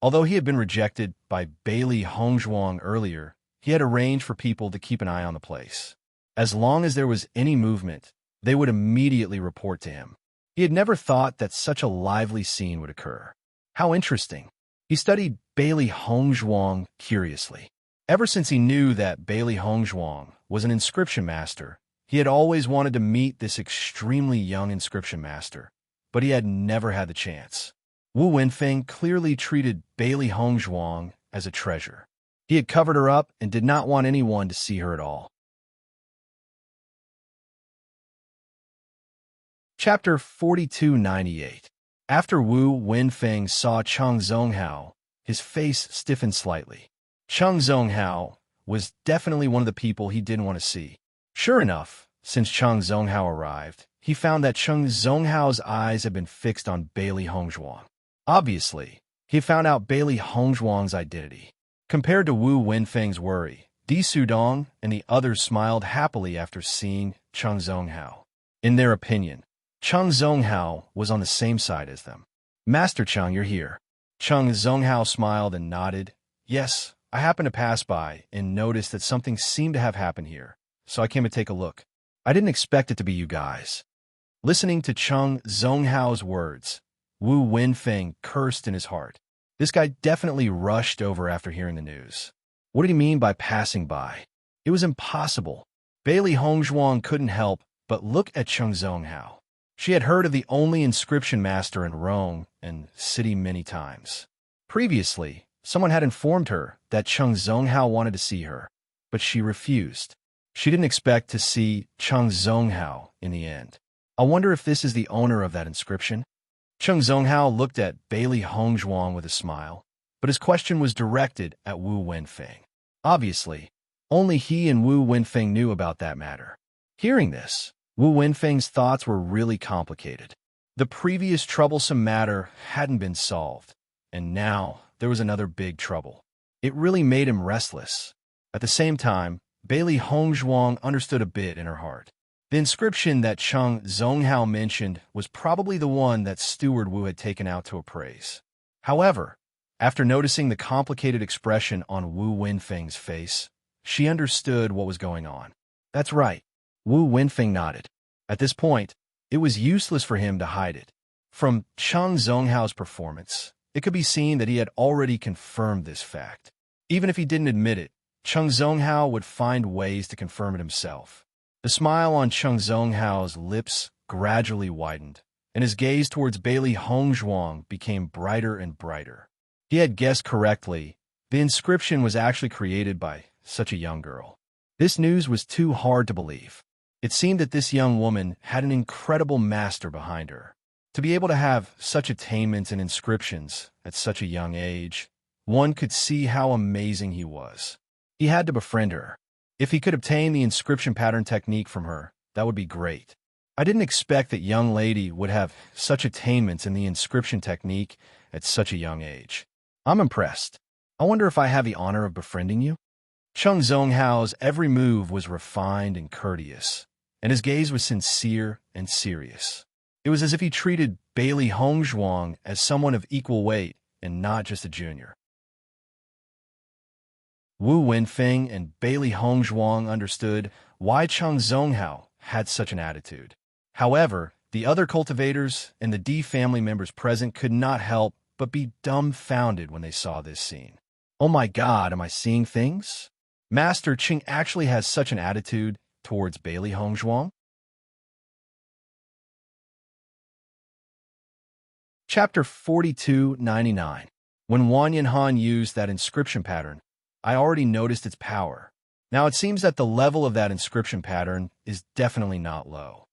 Although he had been rejected by Bailey Hongzhuang earlier, he had arranged for people to keep an eye on the place. As long as there was any movement, they would immediately report to him. He had never thought that such a lively scene would occur. How interesting. He studied Bailey Hongzhuang curiously. Ever since he knew that Bailey Hongzhuang was an inscription master, he had always wanted to meet this extremely young inscription master, but he had never had the chance. Wu Wenfeng clearly treated Bailey Hongzhuang as a treasure. He had covered her up and did not want anyone to see her at all. Chapter 4298. After Wu Wenfeng saw Cheng Zhonghao, his face stiffened slightly. Cheng Zhonghao was definitely one of the people he didn't want to see. Sure enough, since Cheng Zhonghao arrived, he found that Cheng Zhonghao's eyes had been fixed on Bailey Hongzhuang. Obviously, he found out Bailey Hongzhuang's identity. Compared to Wu Wenfeng's worry, Di Sudong and the others smiled happily after seeing Cheng Zhonghao. In their opinion, Cheng Zhonghao was on the same side as them. Master Cheng, you're here. Cheng Zhonghao smiled and nodded. Yes, I happened to pass by and noticed that something seemed to have happened here, so I came to take a look. I didn't expect it to be you guys. Listening to Cheng Zhonghao's words, Wu Wenfeng cursed in his heart. This guy definitely rushed over after hearing the news. What did he mean by passing by? It was impossible. Bailey Hongzhuang couldn't help but look at Cheng Zonghao. She had heard of the only inscription master in Rome and city many times. Previously, someone had informed her that Cheng Zonghao wanted to see her, but she refused. She didn't expect to see Cheng Zonghao in the end. I wonder if this is the owner of that inscription? Cheng Zonghao looked at Bailey Hongzhuang with a smile, but his question was directed at Wu Wenfeng. Obviously, only he and Wu Wenfeng knew about that matter. Hearing this, Wu Wenfeng's thoughts were really complicated. The previous troublesome matter hadn't been solved, and now there was another big trouble. It really made him restless. At the same time, Bailey Hongzhuang understood a bit in her heart. The inscription that Cheng Zonghao mentioned was probably the one that Steward Wu had taken out to appraise. However, after noticing the complicated expression on Wu Wenfeng's face, she understood what was going on. That's right. Wu Wenfeng nodded. At this point, it was useless for him to hide it. From Cheng Zonghao's performance, it could be seen that he had already confirmed this fact. Even if he didn't admit it, Cheng Zonghao would find ways to confirm it himself. The smile on Cheng Zonghao's lips gradually widened, and his gaze towards Bailey Hongzhuang became brighter and brighter. He had guessed correctly. The inscription was actually created by such a young girl. This news was too hard to believe. It seemed that this young woman had an incredible master behind her. To be able to have such attainments and inscriptions at such a young age, one could see how amazing he was. He had to befriend her. If he could obtain the inscription pattern technique from her, that would be great. I didn't expect that young lady would have such attainments in the inscription technique at such a young age. I'm impressed. I wonder if I have the honor of befriending you? Cheng Zonghao's every move was refined and courteous, and his gaze was sincere and serious. It was as if he treated Bailey Hongzhuang as someone of equal weight and not just a junior. Wu Wenfeng and Bailey Hongzhuang understood why Cheng Zonghao had such an attitude. However, the other cultivators and the D family members present could not help but be dumbfounded when they saw this scene. Oh my God, am I seeing things? Master Qing actually has such an attitude towards Bailey Hongzhuang? Chapter 4299. When Wan Yanhan used that inscription pattern, I already noticed its power. Now it seems that the level of that inscription pattern is definitely not low.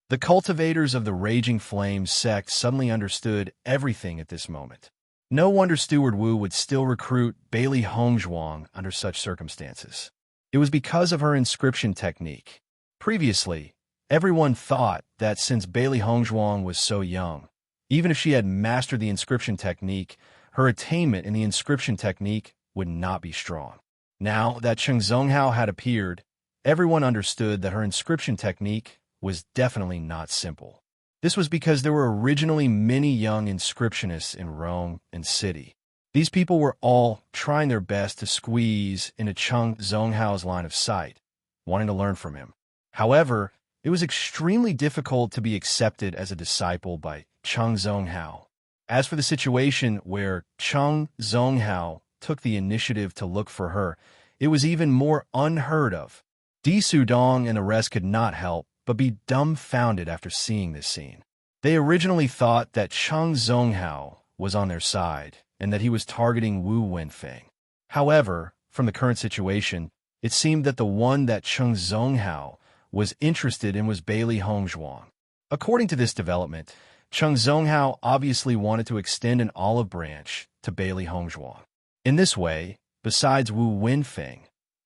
The cultivators of the Raging Flames sect suddenly understood everything at this moment. No wonder Steward Wu would still recruit Bailey Hongzhuang under such circumstances. It was because of her inscription technique. Previously, everyone thought that since Bailey Hongzhuang was so young, even if she had mastered the inscription technique, her attainment in the inscription technique would not be strong. Now that Cheng Zonghao had appeared, everyone understood that her inscription technique was definitely not simple. This was because there were originally many young inscriptionists in Rome and city. These people were all trying their best to squeeze into Cheng Zonghao's line of sight, wanting to learn from him. However, it was extremely difficult to be accepted as a disciple by Cheng Zonghao. As for the situation where Cheng Zonghao took the initiative to look for her, it was even more unheard of. Di Sudong and the rest could not help but be dumbfounded after seeing this scene. They originally thought that Cheng Zonghao was on their side and that he was targeting Wu Wenfeng. However, from the current situation, it seemed that the one that Cheng Zonghao was interested in was Bailey Hongzhuang. According to this development, Cheng Zonghao obviously wanted to extend an olive branch to Bailey Hongzhuang. In this way, besides Wu Wenfeng,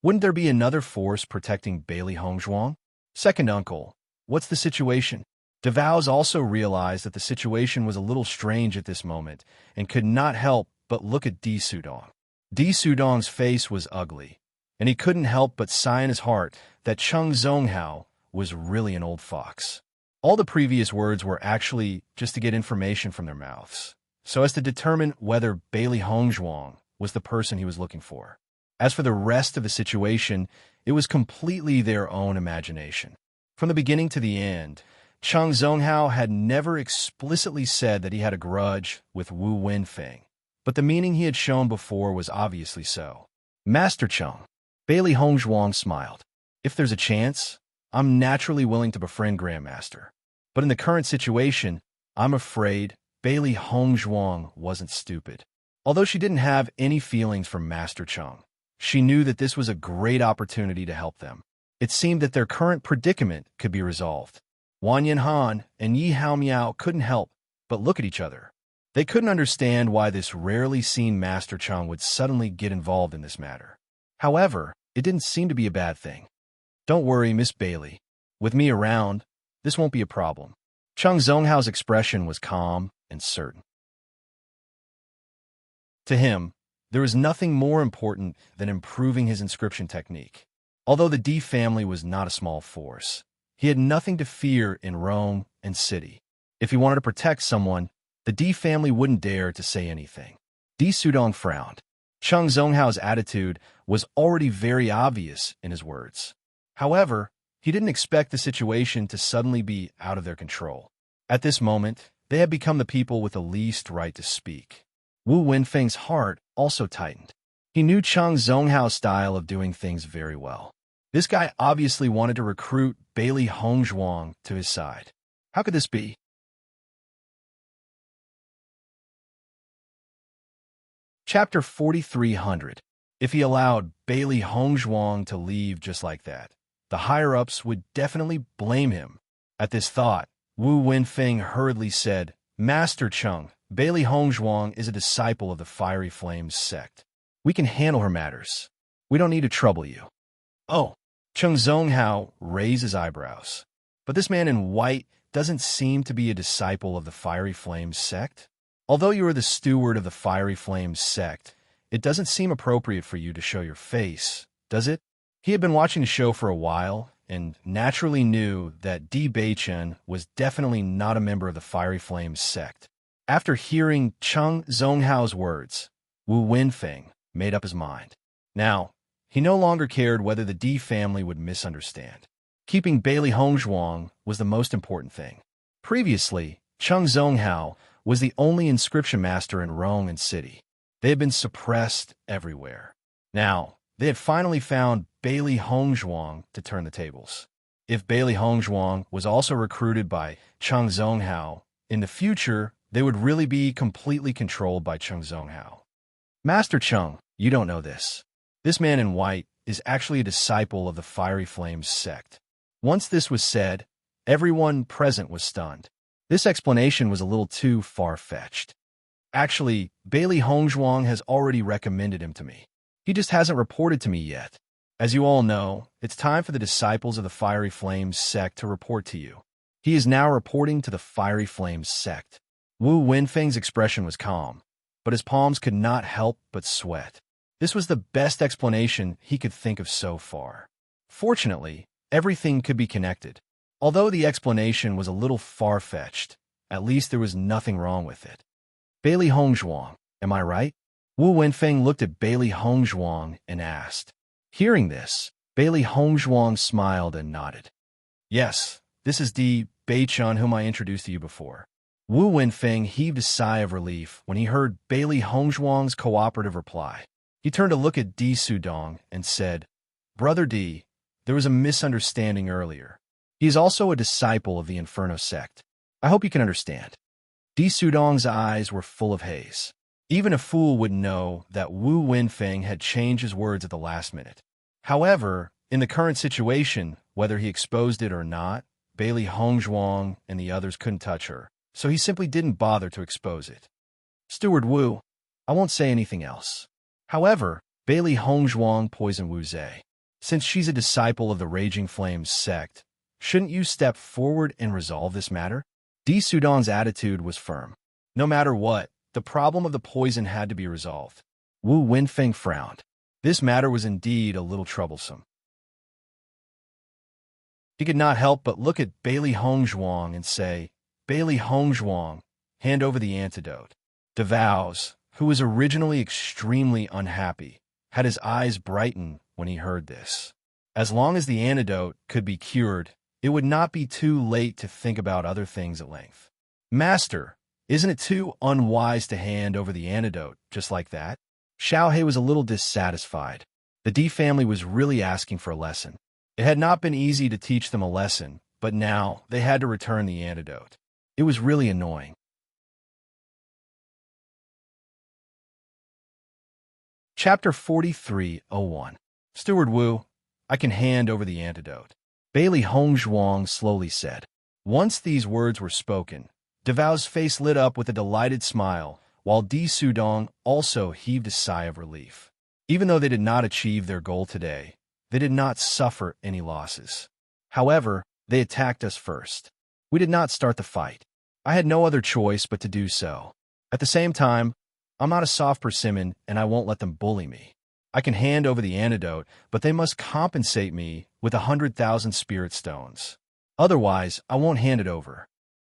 wouldn't there be another force protecting Bailey Hongzhuang? Second uncle, what's the situation? DeVows also realized that the situation was a little strange at this moment and could not help but look at Di Sudong. Di Sudong's face was ugly, and he couldn't help but sigh in his heart that Cheng Zonghao was really an old fox. All the previous words were actually just to get information from their mouths, so as to determine whether Bailey Hongzhuang was the person he was looking for. As for the rest of the situation, it was completely their own imagination. From the beginning to the end, Cheng Zonghao had never explicitly said that he had a grudge with Wu Wenfeng. but the meaning he had shown before was obviously so. Master Chung. Bailey Hongzhuang smiled. If there's a chance, I'm naturally willing to befriend Grandmaster. But in the current situation, I'm afraid Bailey Hongzhuang wasn't stupid. Although she didn't have any feelings for Master Chung, she knew that this was a great opportunity to help them. It seemed that their current predicament could be resolved. Wan Yanhan and Yi Hao Miao couldn't help but look at each other. They couldn't understand why this rarely seen Master Chung would suddenly get involved in this matter. However, it didn't seem to be a bad thing. Don't worry, Miss Bailey. With me around, this won't be a problem. Chung Zhonghao's expression was calm and certain. To him, there was nothing more important than improving his inscription technique. Although the D family was not a small force, he had nothing to fear in Rome and city. If he wanted to protect someone, the D family wouldn't dare to say anything. Di Sudong frowned. Chung Zhonghao's attitude was already very obvious in his words. However, he didn't expect the situation to suddenly be out of their control. At this moment, they had become the people with the least right to speak. Wu Wenfeng's heart also tightened. He knew Chung Zhonghao's style of doing things very well. This guy obviously wanted to recruit Bailey Hongzhuang to his side. How could this be? Chapter 4300. If he allowed Bailey Hongzhuang to leave just like that, the higher-ups would definitely blame him. At this thought, Wu Wenfeng hurriedly said, Master Chung, Bailey Hongzhuang is a disciple of the Fiery Flames sect. We can handle her matters. We don't need to trouble you. Oh, Chung Zonghao raised his eyebrows. But this man in white doesn't seem to be a disciple of the Fiery Flames sect. Although you are the steward of the Fiery Flames sect, it doesn't seem appropriate for you to show your face, does it? He had been watching the show for a while and naturally knew that Di Beichen was definitely not a member of the Fiery Flames sect. After hearing Chung Zhonghao's words, Wu Wenfeng made up his mind. Now, he no longer cared whether the Di family would misunderstand. Keeping Bailey Hongzhuang was the most important thing. Previously, Chung Zhonghao was the only inscription master in Rome and city. They had been suppressed everywhere. Now, they had finally found Bailey Hongzhuang to turn the tables. If Bailey Hongzhuang was also recruited by Chung Zhonghao, in the future, they would really be completely controlled by Chung Zhonghao. Master Chung, you don't know this. This man in white is actually a disciple of the Fiery Flames sect. Once this was said, everyone present was stunned. This explanation was a little too far-fetched. Actually, Bailey Hongzhuang has already recommended him to me. He just hasn't reported to me yet. As you all know, it's time for the disciples of the Fiery Flames sect to report to you. He is now reporting to the Fiery Flames sect. Wu Wenfeng's expression was calm, but his palms could not help but sweat. This was the best explanation he could think of so far. Fortunately, everything could be connected. Although the explanation was a little far-fetched, at least there was nothing wrong with it. Bailey Hongzhuang, am I right? Wu Wenfeng looked at Bailey Hongzhuang and asked. Hearing this, Bailey Hongzhuang smiled and nodded. Yes, this is Di Beichun whom I introduced to you before. Wu Wenfeng heaved a sigh of relief when he heard Bailey Hongzhuang's cooperative reply. He turned to look at Di Sudong and said, Brother Di, there was a misunderstanding earlier. He is also a disciple of the Inferno sect. I hope you can understand. Di Sudong's eyes were full of haze. Even a fool would know that Wu Wenfeng had changed his words at the last minute. However, in the current situation, whether he exposed it or not, Bailey Hongzhuang and the others couldn't touch her, so he simply didn't bother to expose it. Steward Wu, I won't say anything else. However, Bailey Hongzhuang poisoned Wu Zhe. Since she's a disciple of the Raging Flames sect, shouldn't you step forward and resolve this matter? Di Sudong's attitude was firm. No matter what, the problem of the poison had to be resolved. Wu Wenfeng frowned. This matter was indeed a little troublesome. He could not help but look at Bailey Hongzhuang and say, Bailey Hongzhuang, hand over the antidote. DeVows, who was originally extremely unhappy, had his eyes brighten when he heard this. As long as the antidote could be cured, it would not be too late to think about other things at length. Master, Isn't it too unwise to hand over the antidote just like that? Xiaohei was a little dissatisfied. The D family was really asking for a lesson. It had not been easy to teach them a lesson, but now they had to return the antidote. It was really annoying. Chapter 43:01. Steward Wu, I can hand over the antidote. Bailey Hongzhuang slowly said. Once these words were spoken, Devao's face lit up with a delighted smile, while Di Sudong also heaved a sigh of relief. Even though they did not achieve their goal today, they did not suffer any losses. However, they attacked us first. We did not start the fight. I had no other choice but to do so. At the same time, I'm not a soft persimmon, and I won't let them bully me. I can hand over the antidote, but they must compensate me with 100,000 spirit stones. Otherwise, I won't hand it over.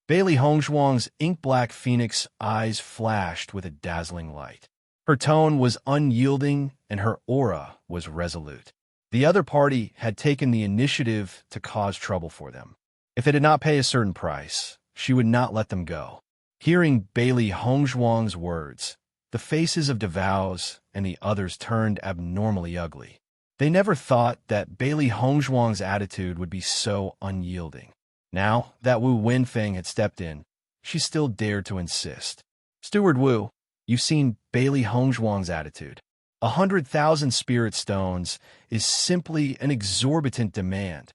Bailey Hongzhuang's ink-black phoenix eyes flashed with a dazzling light. Her tone was unyielding, and her aura was resolute. The other party had taken the initiative to cause trouble for them. If they did not pay a certain price, she would not let them go. Hearing Bailey Hongzhuang's words, the faces of Devao's and the others turned abnormally ugly. They never thought that Bailey Hongzhuang's attitude would be so unyielding. Now that Wu Wenfeng had stepped in, she still dared to insist. Steward Wu, you've seen Bailey Hongzhuang's attitude. 100,000 spirit stones is simply an exorbitant demand.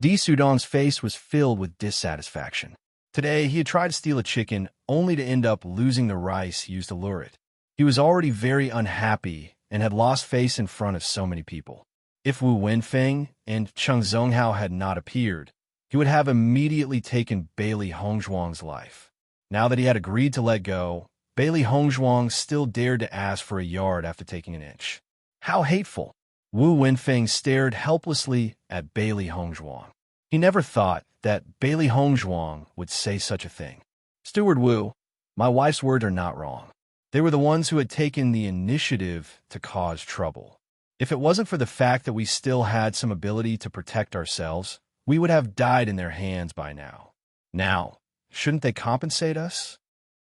Di Sudong's face was filled with dissatisfaction. Today, he had tried to steal a chicken only to end up losing the rice used to lure it. He was already very unhappy and had lost face in front of so many people. If Wu Wenfeng and Cheng Zonghao had not appeared, he would have immediately taken Bailey Hongzhuang's life. Now that he had agreed to let go, Bailey Hongzhuang still dared to ask for a yard after taking an inch. How hateful! Wu Wenfeng stared helplessly at Bailey Hongzhuang. He never thought that Bailey Hongzhuang would say such a thing. Steward Wu, my wife's words are not wrong. They were the ones who had taken the initiative to cause trouble. If it wasn't for the fact that we still had some ability to protect ourselves, we would have died in their hands by now. Now, shouldn't they compensate us?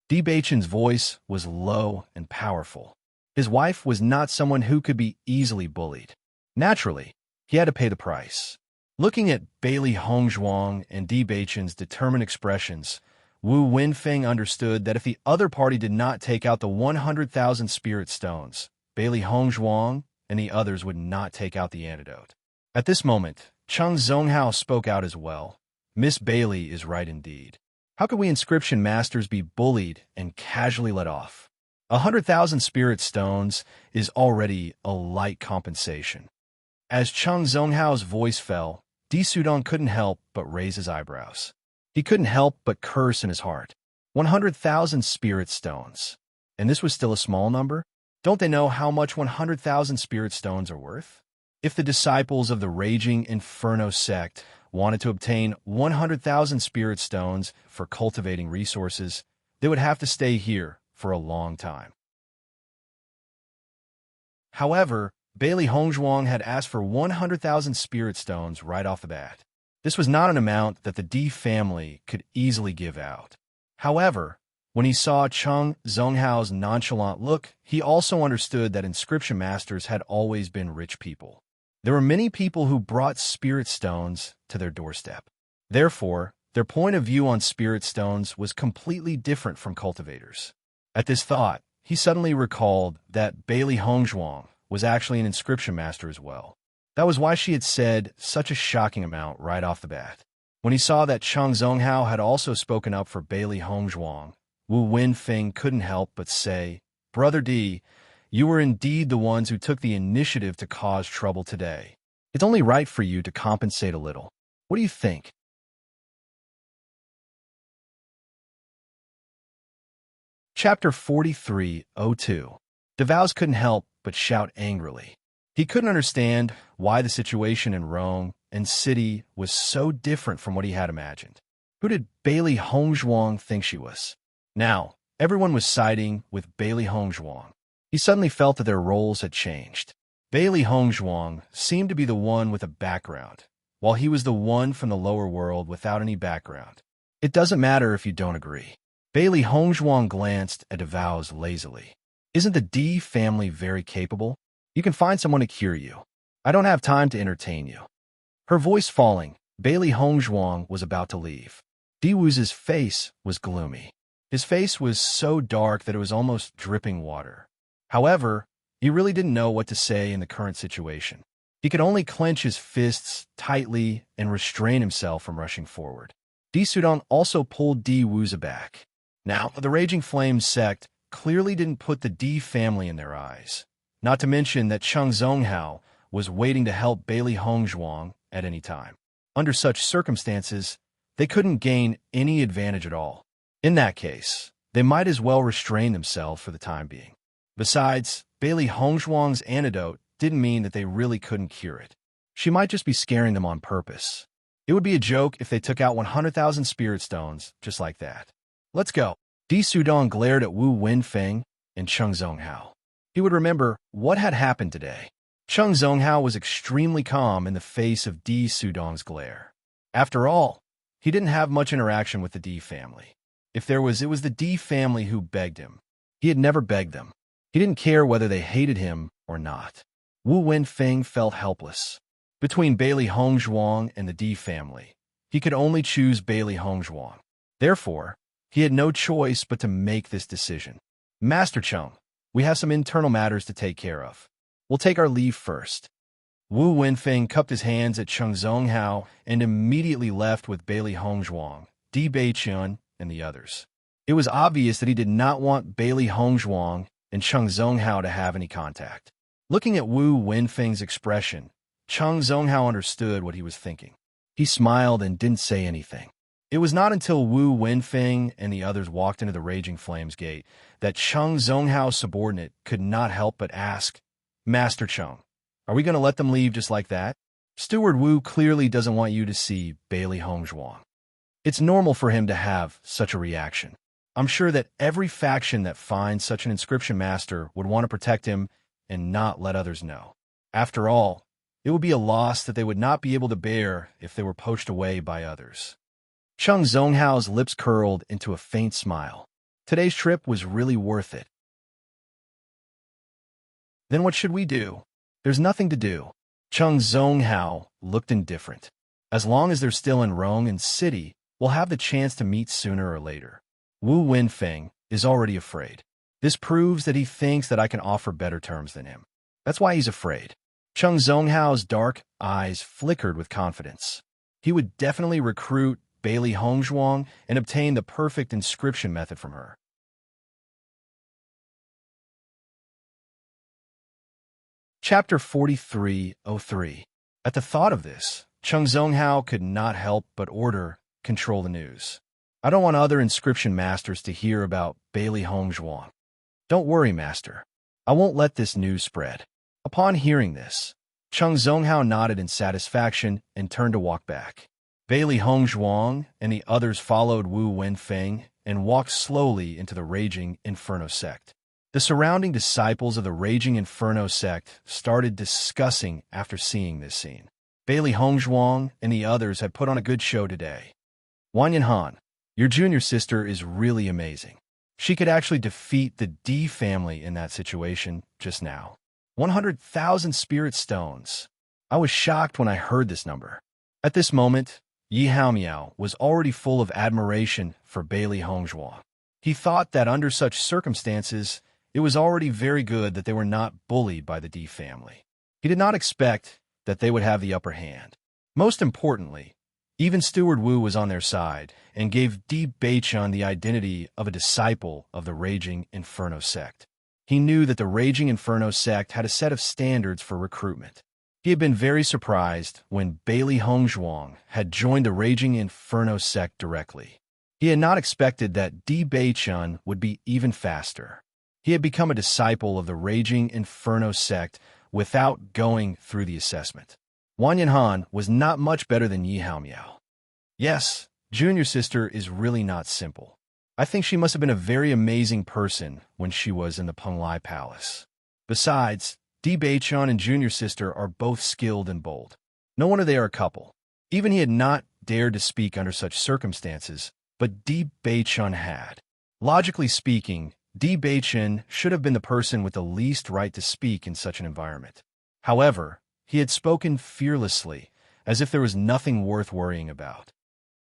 Di Beichen's voice was low and powerful. His wife was not someone who could be easily bullied. Naturally, he had to pay the price. Looking at Bailey Hongzhuang and Di Beichen's determined expressions, Wu Wenfeng understood that if the other party did not take out the 100,000 spirit stones, Bailey Hongzhuang and the others would not take out the antidote. At this moment, Cheng Zonghao spoke out as well. Miss Bailey is right indeed. How could we inscription masters be bullied and casually let off? 100,000 spirit stones is already a light compensation. As Cheng Zonghao's voice fell, Di Sudong couldn't help but raise his eyebrows. He couldn't help but curse in his heart. 100,000 spirit stones. And this was still a small number? Don't they know how much 100,000 spirit stones are worth? If the disciples of the raging Inferno sect wanted to obtain 100,000 spirit stones for cultivating resources, they would have to stay here for a long time. However, Bailey Hongzhuang had asked for 100,000 spirit stones right off the bat. This was not an amount that the Di family could easily give out. However, when he saw Cheng Zonghao's nonchalant look, he also understood that inscription masters had always been rich people. There were many people who brought spirit stones to their doorstep. Therefore, their point of view on spirit stones was completely different from cultivators. At this thought, he suddenly recalled that Bailey Hongzhuang was actually an inscription master as well. That was why she had said such a shocking amount right off the bat. When he saw that Cheng Zonghao had also spoken up for Bailey Hongzhuang, Wu Wenfeng couldn't help but say, Brother Di, you were indeed the ones who took the initiative to cause trouble today. It's only right for you to compensate a little. What do you think? Chapter 43:02. Devao's couldn't help but shout angrily. He couldn't understand why the situation in Rome and city was so different from what he had imagined. Who did Bailey Hongzhuang think she was? Now, everyone was siding with Bailey Hongzhuang. He suddenly felt that their roles had changed. Bailey Hongzhuang seemed to be the one with a background, while he was the one from the lower world without any background. It doesn't matter if you don't agree. Bailey Hongzhuang glanced at DeVows lazily. Isn't the D family very capable? You can find someone to cure you. I don't have time to entertain you. Her voice falling, Bailey Hongzhuang was about to leave. Diwu's face was gloomy. His face was so dark that it was almost dripping water. However, he really didn't know what to say in the current situation. He could only clench his fists tightly and restrain himself from rushing forward. Di Sudong also pulled Diwu's back. Now, the Raging Flames sect clearly didn't put the D family in their eyes. Not to mention that Cheng Zonghao was waiting to help Bailey Hongzhuang at any time. Under such circumstances, they couldn't gain any advantage at all. In that case, they might as well restrain themselves for the time being. Besides, Bailey Hongzhuang's antidote didn't mean that they really couldn't cure it. She might just be scaring them on purpose. It would be a joke if they took out 100,000 spirit stones just like that. Let's go. Di Sudong glared at Wu Wenfeng and Cheng Zonghao. He would remember what had happened today. Cheng Zonghao was extremely calm in the face of Di Sudong's glare. After all, he didn't have much interaction with the D family. If there was, it was the D family who begged him. He had never begged them. He didn't care whether they hated him or not. Wu Wenfeng felt helpless. Between Bailey Hongzhuang and the D family, he could only choose Bailey Hongzhuang. Therefore, he had no choice but to make this decision. Master Cheng, we have some internal matters to take care of. We'll take our leave first. Wu Wenfeng cupped his hands at Cheng Zonghao and immediately left with Bailey Hongzhuang, Di Beichun, and the others. It was obvious that he did not want Bailey Hongzhuang and Cheng Zonghao to have any contact. Looking at Wu Wenfeng's expression, Cheng Zonghao understood what he was thinking. He smiled and didn't say anything. It was not until Wu Wenfeng and the others walked into the Raging Flames gate that Cheng Zonghao's subordinate could not help but ask, Master Cheng, are we going to let them leave just like that? Steward Wu clearly doesn't want you to see Bailey Hongzhuang. It's normal for him to have such a reaction. I'm sure that every faction that finds such an inscription master would want to protect him and not let others know. After all, it would be a loss that they would not be able to bear if they were poached away by others. Cheng Zonghao's lips curled into a faint smile. Today's trip was really worth it. Then what should we do? There's nothing to do. Cheng Zonghao looked indifferent. As long as they're still in Rong City, we'll have the chance to meet sooner or later. Wu Wenfeng is already afraid. This proves that he thinks that I can offer better terms than him. That's why he's afraid. Cheng Zonghao's dark eyes flickered with confidence. He would definitely recruit Bailey Hongzhuang and obtain the perfect inscription method from her. Chapter 4303. At the thought of this, Cheng Zonghao could not help but order, control the news. I don't want other inscription masters to hear about Bailey Hongzhuang. Don't worry, master. I won't let this news spread. Upon hearing this, Cheng Zonghao nodded in satisfaction and turned to walk back. Bailey Hongzhuang and the others followed Wu Wenfeng and walked slowly into the Raging Inferno sect. The surrounding disciples of the Raging Inferno sect started discussing after seeing this scene. Bailey Hongzhuang and the others had put on a good show today. Wanyan Han, your junior sister is really amazing. She could actually defeat the D family in that situation just now. 100,000 spirit stones. I was shocked when I heard this number. At this moment, Yi Haomiao was already full of admiration for Bailey Hongzhuang. He thought that under such circumstances, it was already very good that they were not bullied by the D family. He did not expect that they would have the upper hand. Most importantly, even Steward Wu was on their side and gave Di Beichun the identity of a disciple of the Raging Inferno sect. He knew that the Raging Inferno sect had a set of standards for recruitment. He had been very surprised when Bailey Hongzhuang had joined the Raging Inferno sect directly. He had not expected that Di Beichun would be even faster. He had become a disciple of the Raging Inferno sect without going through the assessment. Wanyan Han was not much better than Yi Haomiao. Yes, junior sister is really not simple. I think she must have been a very amazing person when she was in the Penglai Palace. Besides, Di Beichun and junior sister are both skilled and bold. No wonder they are a couple. Even he had not dared to speak under such circumstances, but Di Beichun had. Logically speaking, Di Beichen should have been the person with the least right to speak in such an environment. However, he had spoken fearlessly, as if there was nothing worth worrying about.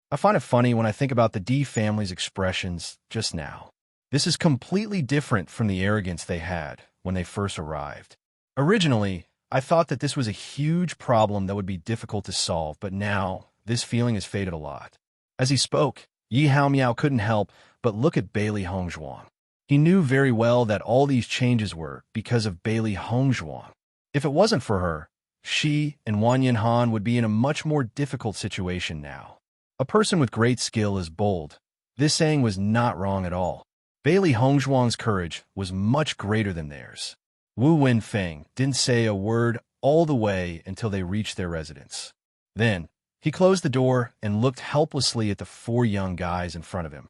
I find it funny when I think about the Di family's expressions just now. This is completely different from the arrogance they had when they first arrived. Originally, I thought that this was a huge problem that would be difficult to solve, but now, this feeling has faded a lot. As he spoke, Yi Haomiao couldn't help but look at Bailey Hongzhuang. He knew very well that all these changes were because of Bailey Hongzhuang. If it wasn't for her, she and Wang Yanhan would be in a much more difficult situation now. A person with great skill is bold. This saying was not wrong at all. Bailey Hongzhuang's courage was much greater than theirs. Wu Wenfeng didn't say a word all the way until they reached their residence. Then, he closed the door and looked helplessly at the four young guys in front of him.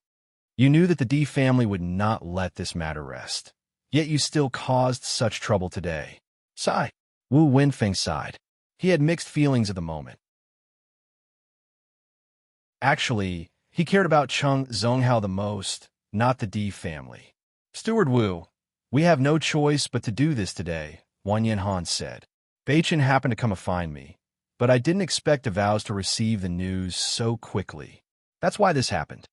You knew that the Di family would not let this matter rest. Yet you still caused such trouble today. Sigh. Wu Wenfeng sighed. He had mixed feelings at the moment. Actually, he cared about Cheng Zonghao the most, not the Di family. Steward Wu, we have no choice but to do this today, Wang Yanhan said. Beichen happened to come to find me, but I didn't expect DeVows to receive the news so quickly. That's why this happened.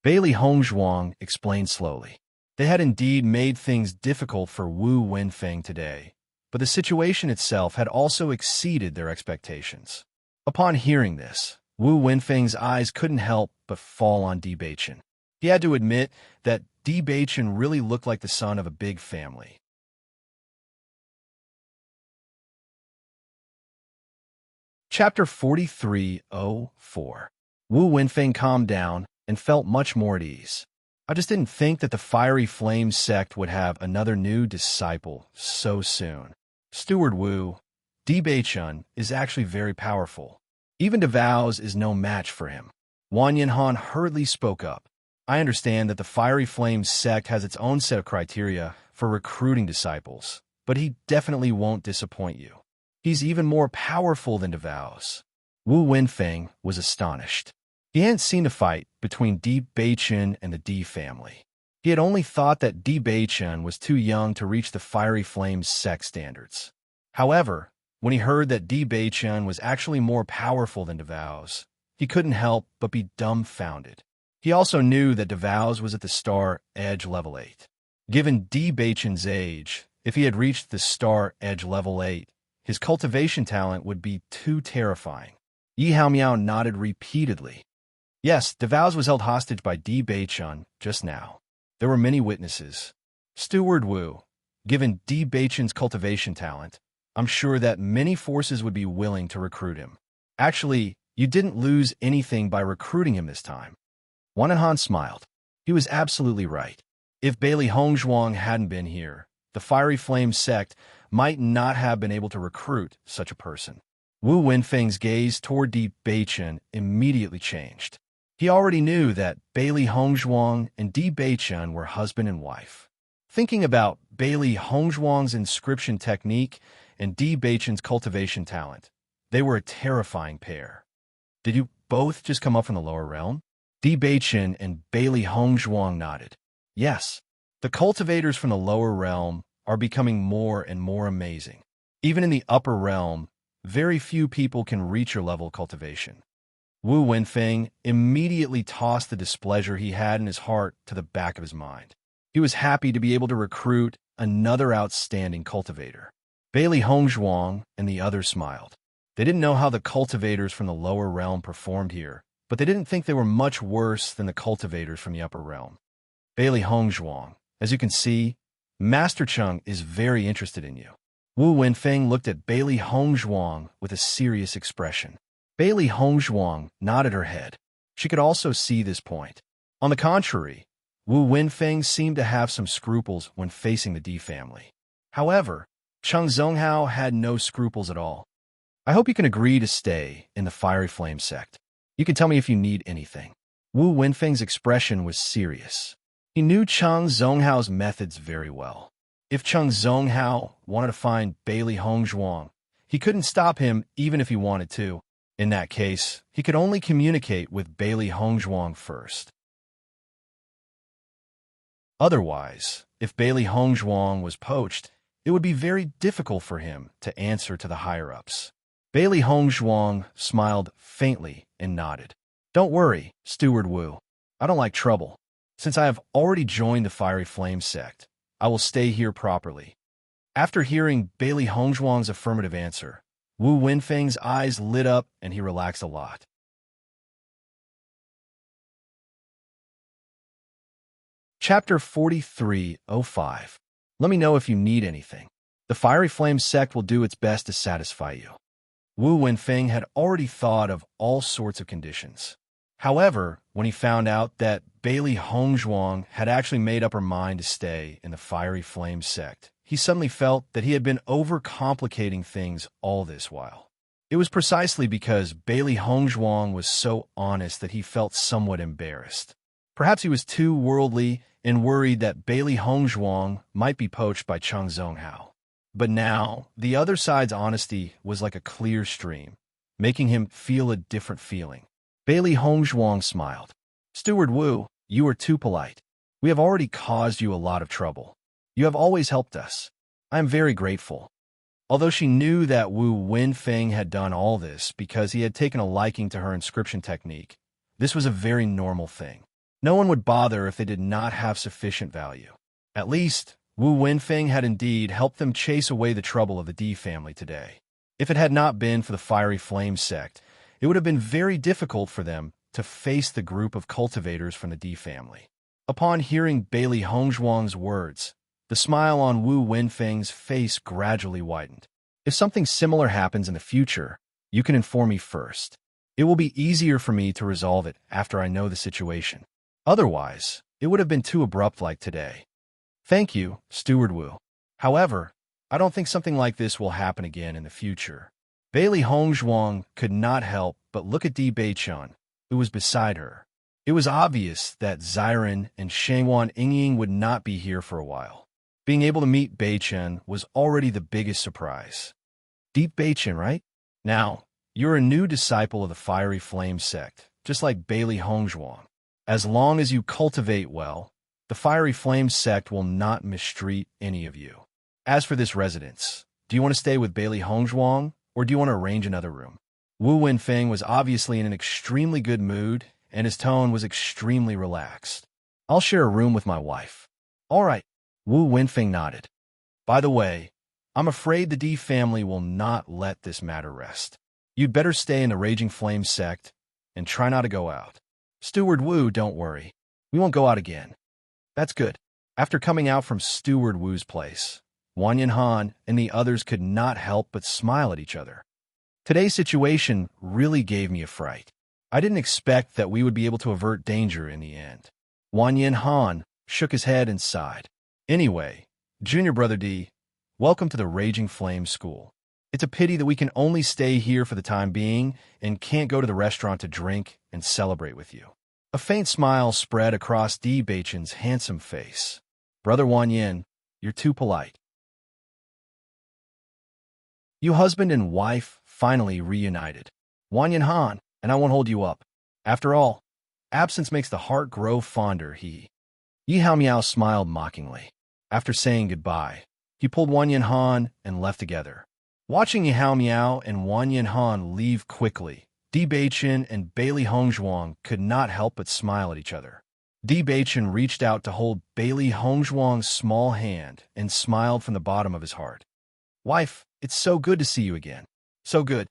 Bailey Hongzhuang explained slowly. They had indeed made things difficult for Wu Wenfeng today, but the situation itself had also exceeded their expectations. Upon hearing this, Wu Wenfeng's eyes couldn't help but fall on Di Beichen. He had to admit that Di Beichen really looked like the son of a big family. Chapter 4304. Wu Wenfeng calmed down and felt much more at ease. I just didn't think that the Fiery Flame sect would have another new disciple so soon. Steward Wu, Di Beichen is actually very powerful. Even DeVows is no match for him. Wang Yanhan hurriedly spoke up. I understand that the Fiery Flame sect has its own set of criteria for recruiting disciples, but he definitely won't disappoint you. He's even more powerful than DeVows. Wu Wenfeng was astonished. He hadn't seen a fight between Di Beichen and the Di family. He had only thought that Di Beichen was too young to reach the Fiery Flame sect standards. However, when he heard that Di Beichen was actually more powerful than DeVows, he couldn't help but be dumbfounded. He also knew that DeVows was at the Star Edge level 8. Given Di Beichen's age, if he had reached the Star Edge level 8, his cultivation talent would be too terrifying. Yi Haomiao nodded repeatedly. Yes, DeVows was held hostage by Di Beichen just now. There were many witnesses. Steward Wu, given Di Beichen's cultivation talent, I'm sure that many forces would be willing to recruit him. Actually, you didn't lose anything by recruiting him this time. Wang Yanhan smiled. He was absolutely right. If Bailey Hongzhuang hadn't been here, the Fiery Flame sect might not have been able to recruit such a person. Wu Wenfeng's gaze toward Di Beichen immediately changed. He already knew that Bailey Hongzhuang and Di Beichen were husband and wife. Thinking about Bailey Hongzhuang's inscription technique and Di Beichen's cultivation talent, they were a terrifying pair. Did you both just come up from the lower realm? Di Beichen and Bailey Hongzhuang nodded. Yes, the cultivators from the lower realm are becoming more and more amazing. Even in the upper realm, very few people can reach your level of cultivation. Wu Wenfeng immediately tossed the displeasure he had in his heart to the back of his mind. He was happy to be able to recruit another outstanding cultivator. Bailey Hongzhuang and the others smiled. They didn't know how the cultivators from the lower realm performed here, but they didn't think they were much worse than the cultivators from the upper realm. Bailey Hongzhuang, as you can see, Master Cheng is very interested in you. Wu Wenfeng looked at Bailey Hongzhuang with a serious expression. Bailey Hongzhuang nodded her head. She could also see this point. On the contrary, Wu Wenfeng seemed to have some scruples when facing the Di family. However, Cheng Zonghao had no scruples at all. I hope you can agree to stay in the Fiery Flame sect. You can tell me if you need anything. Wu Wenfeng's expression was serious. He knew Cheng Zonghao's methods very well. If Cheng Zonghao wanted to find Bailey Hongzhuang, he couldn't stop him even if he wanted to. In that case, he could only communicate with Bailey Hongzhuang first. Otherwise, if Bailey Hongzhuang was poached, it would be very difficult for him to answer to the higher-ups. Bailey Hongzhuang smiled faintly and nodded. Don't worry, Steward Wu. I don't like trouble. Since I have already joined the Fiery Flame sect, I will stay here properly. After hearing Bailey Hongzhuang's affirmative answer, Wu Wenfeng's eyes lit up and he relaxed a lot. Chapter 43:05. Let me know if you need anything. The Fiery Flame sect will do its best to satisfy you. Wu Wenfeng had already thought of all sorts of conditions. However, when he found out that Bailey Hongzhuang had actually made up her mind to stay in the Fiery Flame sect, he suddenly felt that he had been overcomplicating things all this while. It was precisely because Bailey Hongzhuang was so honest that he felt somewhat embarrassed. Perhaps he was too worldly and worried that Bailey Hongzhuang might be poached by Cheng Zonghao. But now, the other side's honesty was like a clear stream, making him feel a different feeling. Bailey Hongzhuang smiled. Steward Wu, you are too polite. We have already caused you a lot of trouble. You have always helped us. I am very grateful. Although she knew that Wu Wenfeng had done all this because he had taken a liking to her inscription technique, this was a very normal thing. No one would bother if they did not have sufficient value. At least, Wu Wenfeng had indeed helped them chase away the trouble of the D family today. If it had not been for the Fiery Flame sect, it would have been very difficult for them to face the group of cultivators from the D family. Upon hearing Bailey Hongzhuang's words, the smile on Wu Wenfeng's face gradually widened. If something similar happens in the future, you can inform me first. It will be easier for me to resolve it after I know the situation. Otherwise, it would have been too abrupt like today. Thank you, Steward Wu. However, I don't think something like this will happen again in the future. Bailey Hongzhuang could not help but look at Di Beichun, who was beside her. It was obvious that Xiren and Shangwan Yingying would not be here for a while. Being able to meet Beichun was already the biggest surprise. Deep Beichun, right? Now, you're a new disciple of the Fiery Flame sect, just like Bailey Hongzhuang. As long as you cultivate well, the Fiery Flame sect will not mistreat any of you. As for this residence, do you want to stay with Bailey Hongzhuang, or do you want to arrange another room? Wu Wenfeng was obviously in an extremely good mood, and his tone was extremely relaxed. I'll share a room with my wife. All right. Wu Wenfeng nodded. By the way, I'm afraid the D family will not let this matter rest. You'd better stay in the Raging Flame sect and try not to go out. Steward Wu, don't worry. We won't go out again. That's good. After coming out from Steward Wu's place, Wang Yanhan and the others could not help but smile at each other. Today's situation really gave me a fright. I didn't expect that we would be able to avert danger in the end. Wang Yanhan shook his head and sighed. Anyway, Junior Brother D, welcome to the Raging Flame School. It's a pity that we can only stay here for the time being and can't go to the restaurant to drink and celebrate with you. A faint smile spread across Di Beichun's handsome face. Brother Wan Yin, you're too polite. You husband and wife finally reunited. Wan Yin Han, and I won't hold you up. After all, absence makes the heart grow fonder, Yi Hao Miao smiled mockingly. After saying goodbye, he pulled Wan Yin Han and left together. Watching Yi Hao Miao and Wan Yin Han leave quickly, Di Beichun and Bailey Hongzhuang could not help but smile at each other. Di Beichun reached out to hold Bailey Hongzhuang's small hand and smiled from the bottom of his heart. Wife, it's so good to see you again. So good.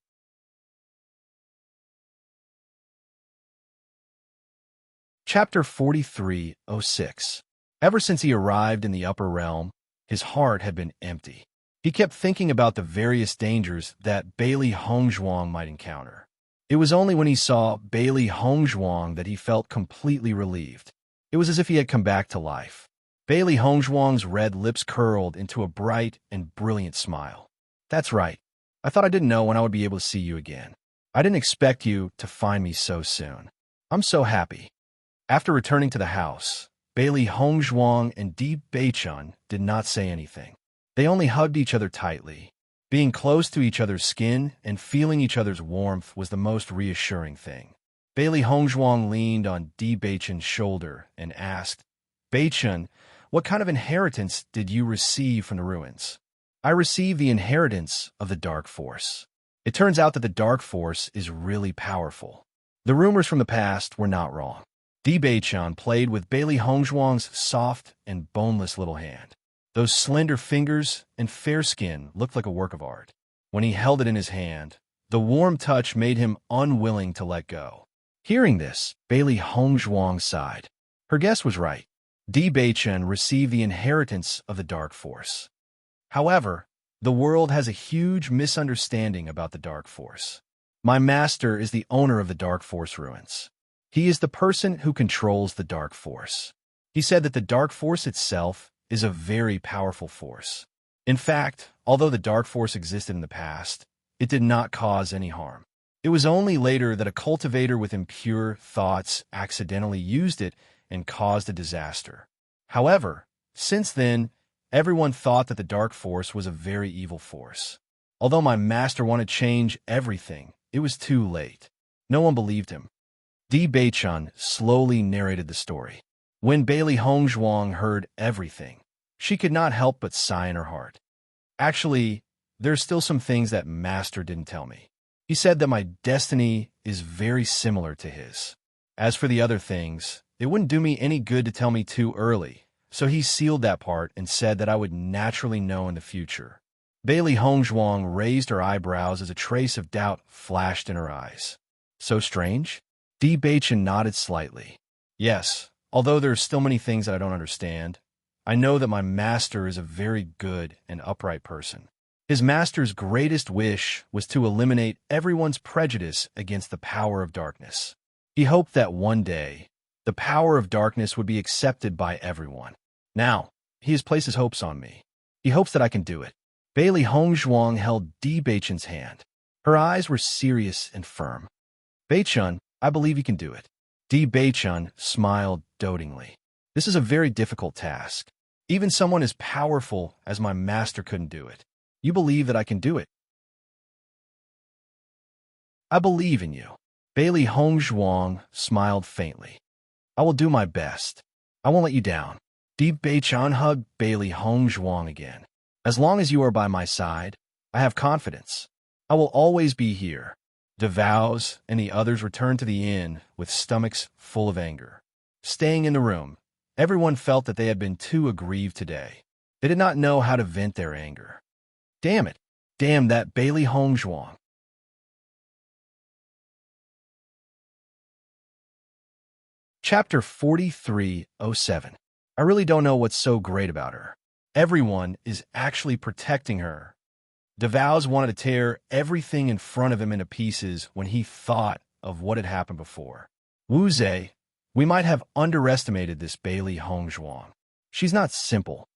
Chapter 43:06. Ever since he arrived in the upper realm, his heart had been empty. He kept thinking about the various dangers that Bailey Hongzhuang might encounter. It was only when he saw Bailey Hongzhuang that he felt completely relieved. It was as if he had come back to life. Bailey Hongzhuang's red lips curled into a bright and brilliant smile. That's right. I thought I didn't know when I would be able to see you again. I didn't expect you to find me so soon. I'm so happy. After returning to the house, Bailey Hongzhuang and Di Beichun did not say anything. They only hugged each other tightly. Being close to each other's skin and feeling each other's warmth was the most reassuring thing. Bailey Hongzhuang leaned on Di Beichun's shoulder and asked, Beichun, What kind of inheritance did you receive from the ruins? I received the inheritance of the Dark Force. It turns out that the Dark Force is really powerful. The rumors from the past were not wrong. Di Beichon played with Bailey Hongzhuang's soft and boneless little hand. Those slender fingers and fair skin looked like a work of art. When he held it in his hand, the warm touch made him unwilling to let go. Hearing this, Bailey Hongzhuang sighed. Her guess was right. Di Beichon received the inheritance of the Dark Force. However, the world has a huge misunderstanding about the Dark Force. My master is the owner of the Dark Force ruins. He is the person who controls the Dark Force. He said that the Dark Force itself is a very powerful force. In fact, although the Dark Force existed in the past, it did not cause any harm. It was only later that a cultivator with impure thoughts accidentally used it and caused a disaster. However, since then, everyone thought that the Dark Force was a very evil force. Although my master wanted to change everything, it was too late. No one believed him. Di Beichon slowly narrated the story. When Bailey Hongzhuang heard everything, she could not help but sigh in her heart. Actually, there's still some things that master didn't tell me. He said that my destiny is very similar to his. As for the other things, it wouldn't do me any good to tell me too early, so he sealed that part and said that I would naturally know in the future. Bailey Hongzhuang raised her eyebrows as a trace of doubt flashed in her eyes. So strange? Di Beichon nodded slightly. Yes, although there are still many things that I don't understand, I know that my master is a very good and upright person. His master's greatest wish was to eliminate everyone's prejudice against the power of darkness. He hoped that one day, the power of darkness would be accepted by everyone. Now, he has placed his hopes on me. He hopes that I can do it. Bailey Hongzhuang held Di Beichon's hand. Her eyes were serious and firm. Beichon, I believe you can do it. Di Beichon smiled dotingly. This is a very difficult task. Even someone as powerful as my master couldn't do it. You believe that I can do it? I believe in you. Bailey Hongzhuang smiled faintly. I will do my best. I won't let you down. Di Beichon hugged Bailey Hongzhuang again. As long as you are by my side, I have confidence. I will always be here. DeVows and the others returned to the inn with stomachs full of anger. Staying in the room, everyone felt that they had been too aggrieved today. They did not know how to vent their anger. Damn it. Damn that Bailey Hongzhuang. Chapter 4307. I really don't know what's so great about her. Everyone is actually protecting her. DeVows wanted to tear everything in front of him into pieces when he thought of what had happened before. Wu Zhe, we might have underestimated this Bailey Hongzhuang. She's not simple.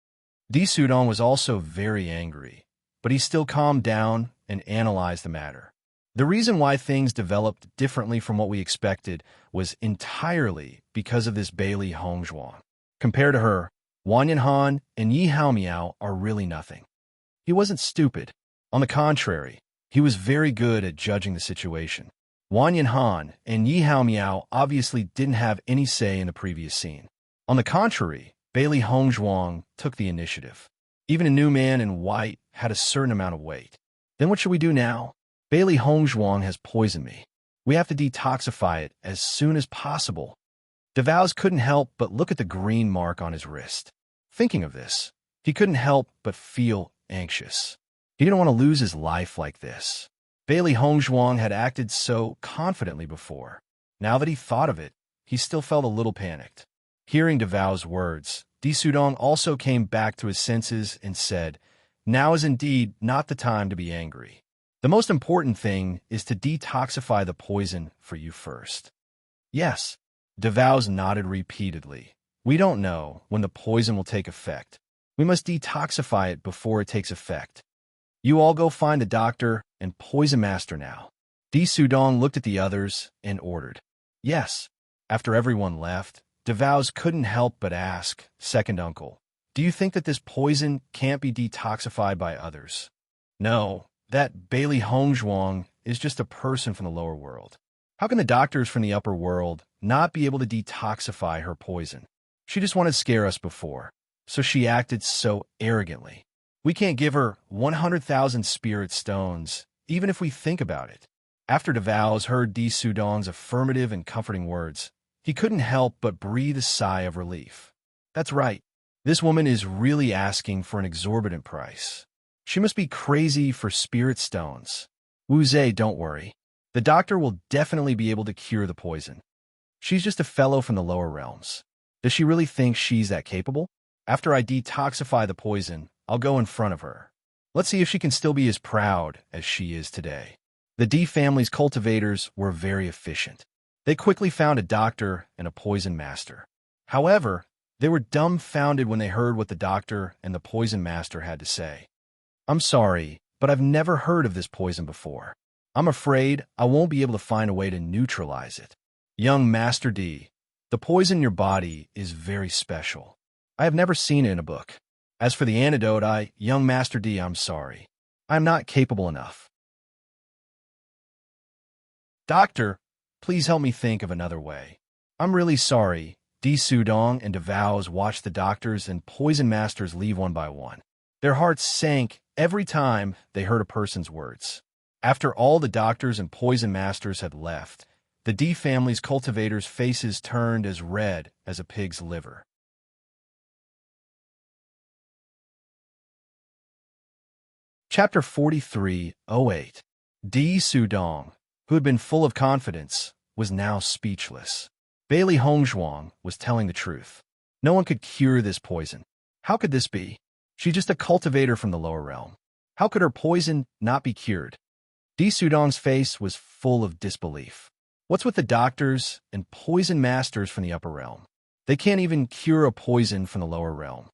Di Sudong was also very angry, but he still calmed down and analyzed the matter. The reason why things developed differently from what we expected was entirely because of this Bailey Hongzhuang. Compared to her, Wang Yanhan and Yi Haomiao are really nothing. He wasn't stupid. On the contrary, he was very good at judging the situation. Wang Yanhan and Yi Haomiao obviously didn't have any say in the previous scene. On the contrary, Bailey Hongzhuang took the initiative. Even a new man in white had a certain amount of weight. Then what should we do now? Bailey Hongzhuang has poisoned me. We have to detoxify it as soon as possible. DeVows couldn't help but look at the green mark on his wrist. Thinking of this, he couldn't help but feel anxious. He didn't want to lose his life like this. Bailey Hongzhuang had acted so confidently before. Now that he thought of it, he still felt a little panicked. Hearing DeVows' words, Di Sudong also came back to his senses and said, "Now is indeed not the time to be angry. The most important thing is to detoxify the poison for you first." Yes, DeVows nodded repeatedly. We don't know when the poison will take effect. We must detoxify it before it takes effect. You all go find the doctor and poison master now. Di Sudong looked at the others and ordered. Yes. After everyone left, DeVows couldn't help but ask, "Second uncle, do you think that this poison can't be detoxified by others?" No, that Bailey Hongzhuang is just a person from the lower world. How can the doctors from the upper world not be able to detoxify her poison? She just wanted to scare us before. so she acted so arrogantly. We can't give her 100,000 spirit stones, even if we think about it. After DeVos heard Di Sudong's affirmative and comforting words, he couldn't help but breathe a sigh of relief. That's right. This woman is really asking for an exorbitant price. She must be crazy for spirit stones. Wu Zhe, don't worry. The doctor will definitely be able to cure the poison. She's just a fellow from the lower realms. Does she really think she's that capable? After I detoxify the poison, I'll go in front of her. Let's see if she can still be as proud as she is today. The D family's cultivators were very efficient. They quickly found a doctor and a poison master. However, they were dumbfounded when they heard what the doctor and the poison master had to say. I'm sorry, but I've never heard of this poison before. I'm afraid I won't be able to find a way to neutralize it. Young Master D, the poison in your body is very special. I have never seen it in a book. As for the antidote, young Master D, I'm sorry. I'm not capable enough. Doctor, please help me think of another way. I'm really sorry. Di Sudong and DeVos watched the doctors and poison masters leave one by one. Their hearts sank every time they heard a person's words. After all the doctors and poison masters had left, the D family's cultivators' faces turned as red as a pig's liver. Chapter 43:08. Di Sudong, who had been full of confidence, was now speechless. Bailey Hongzhuang was telling the truth. No one could cure this poison. How could this be? She's just a cultivator from the lower realm. How could her poison not be cured? Di Sudong's face was full of disbelief. What's with the doctors and poison masters from the upper realm? They can't even cure a poison from the lower realm.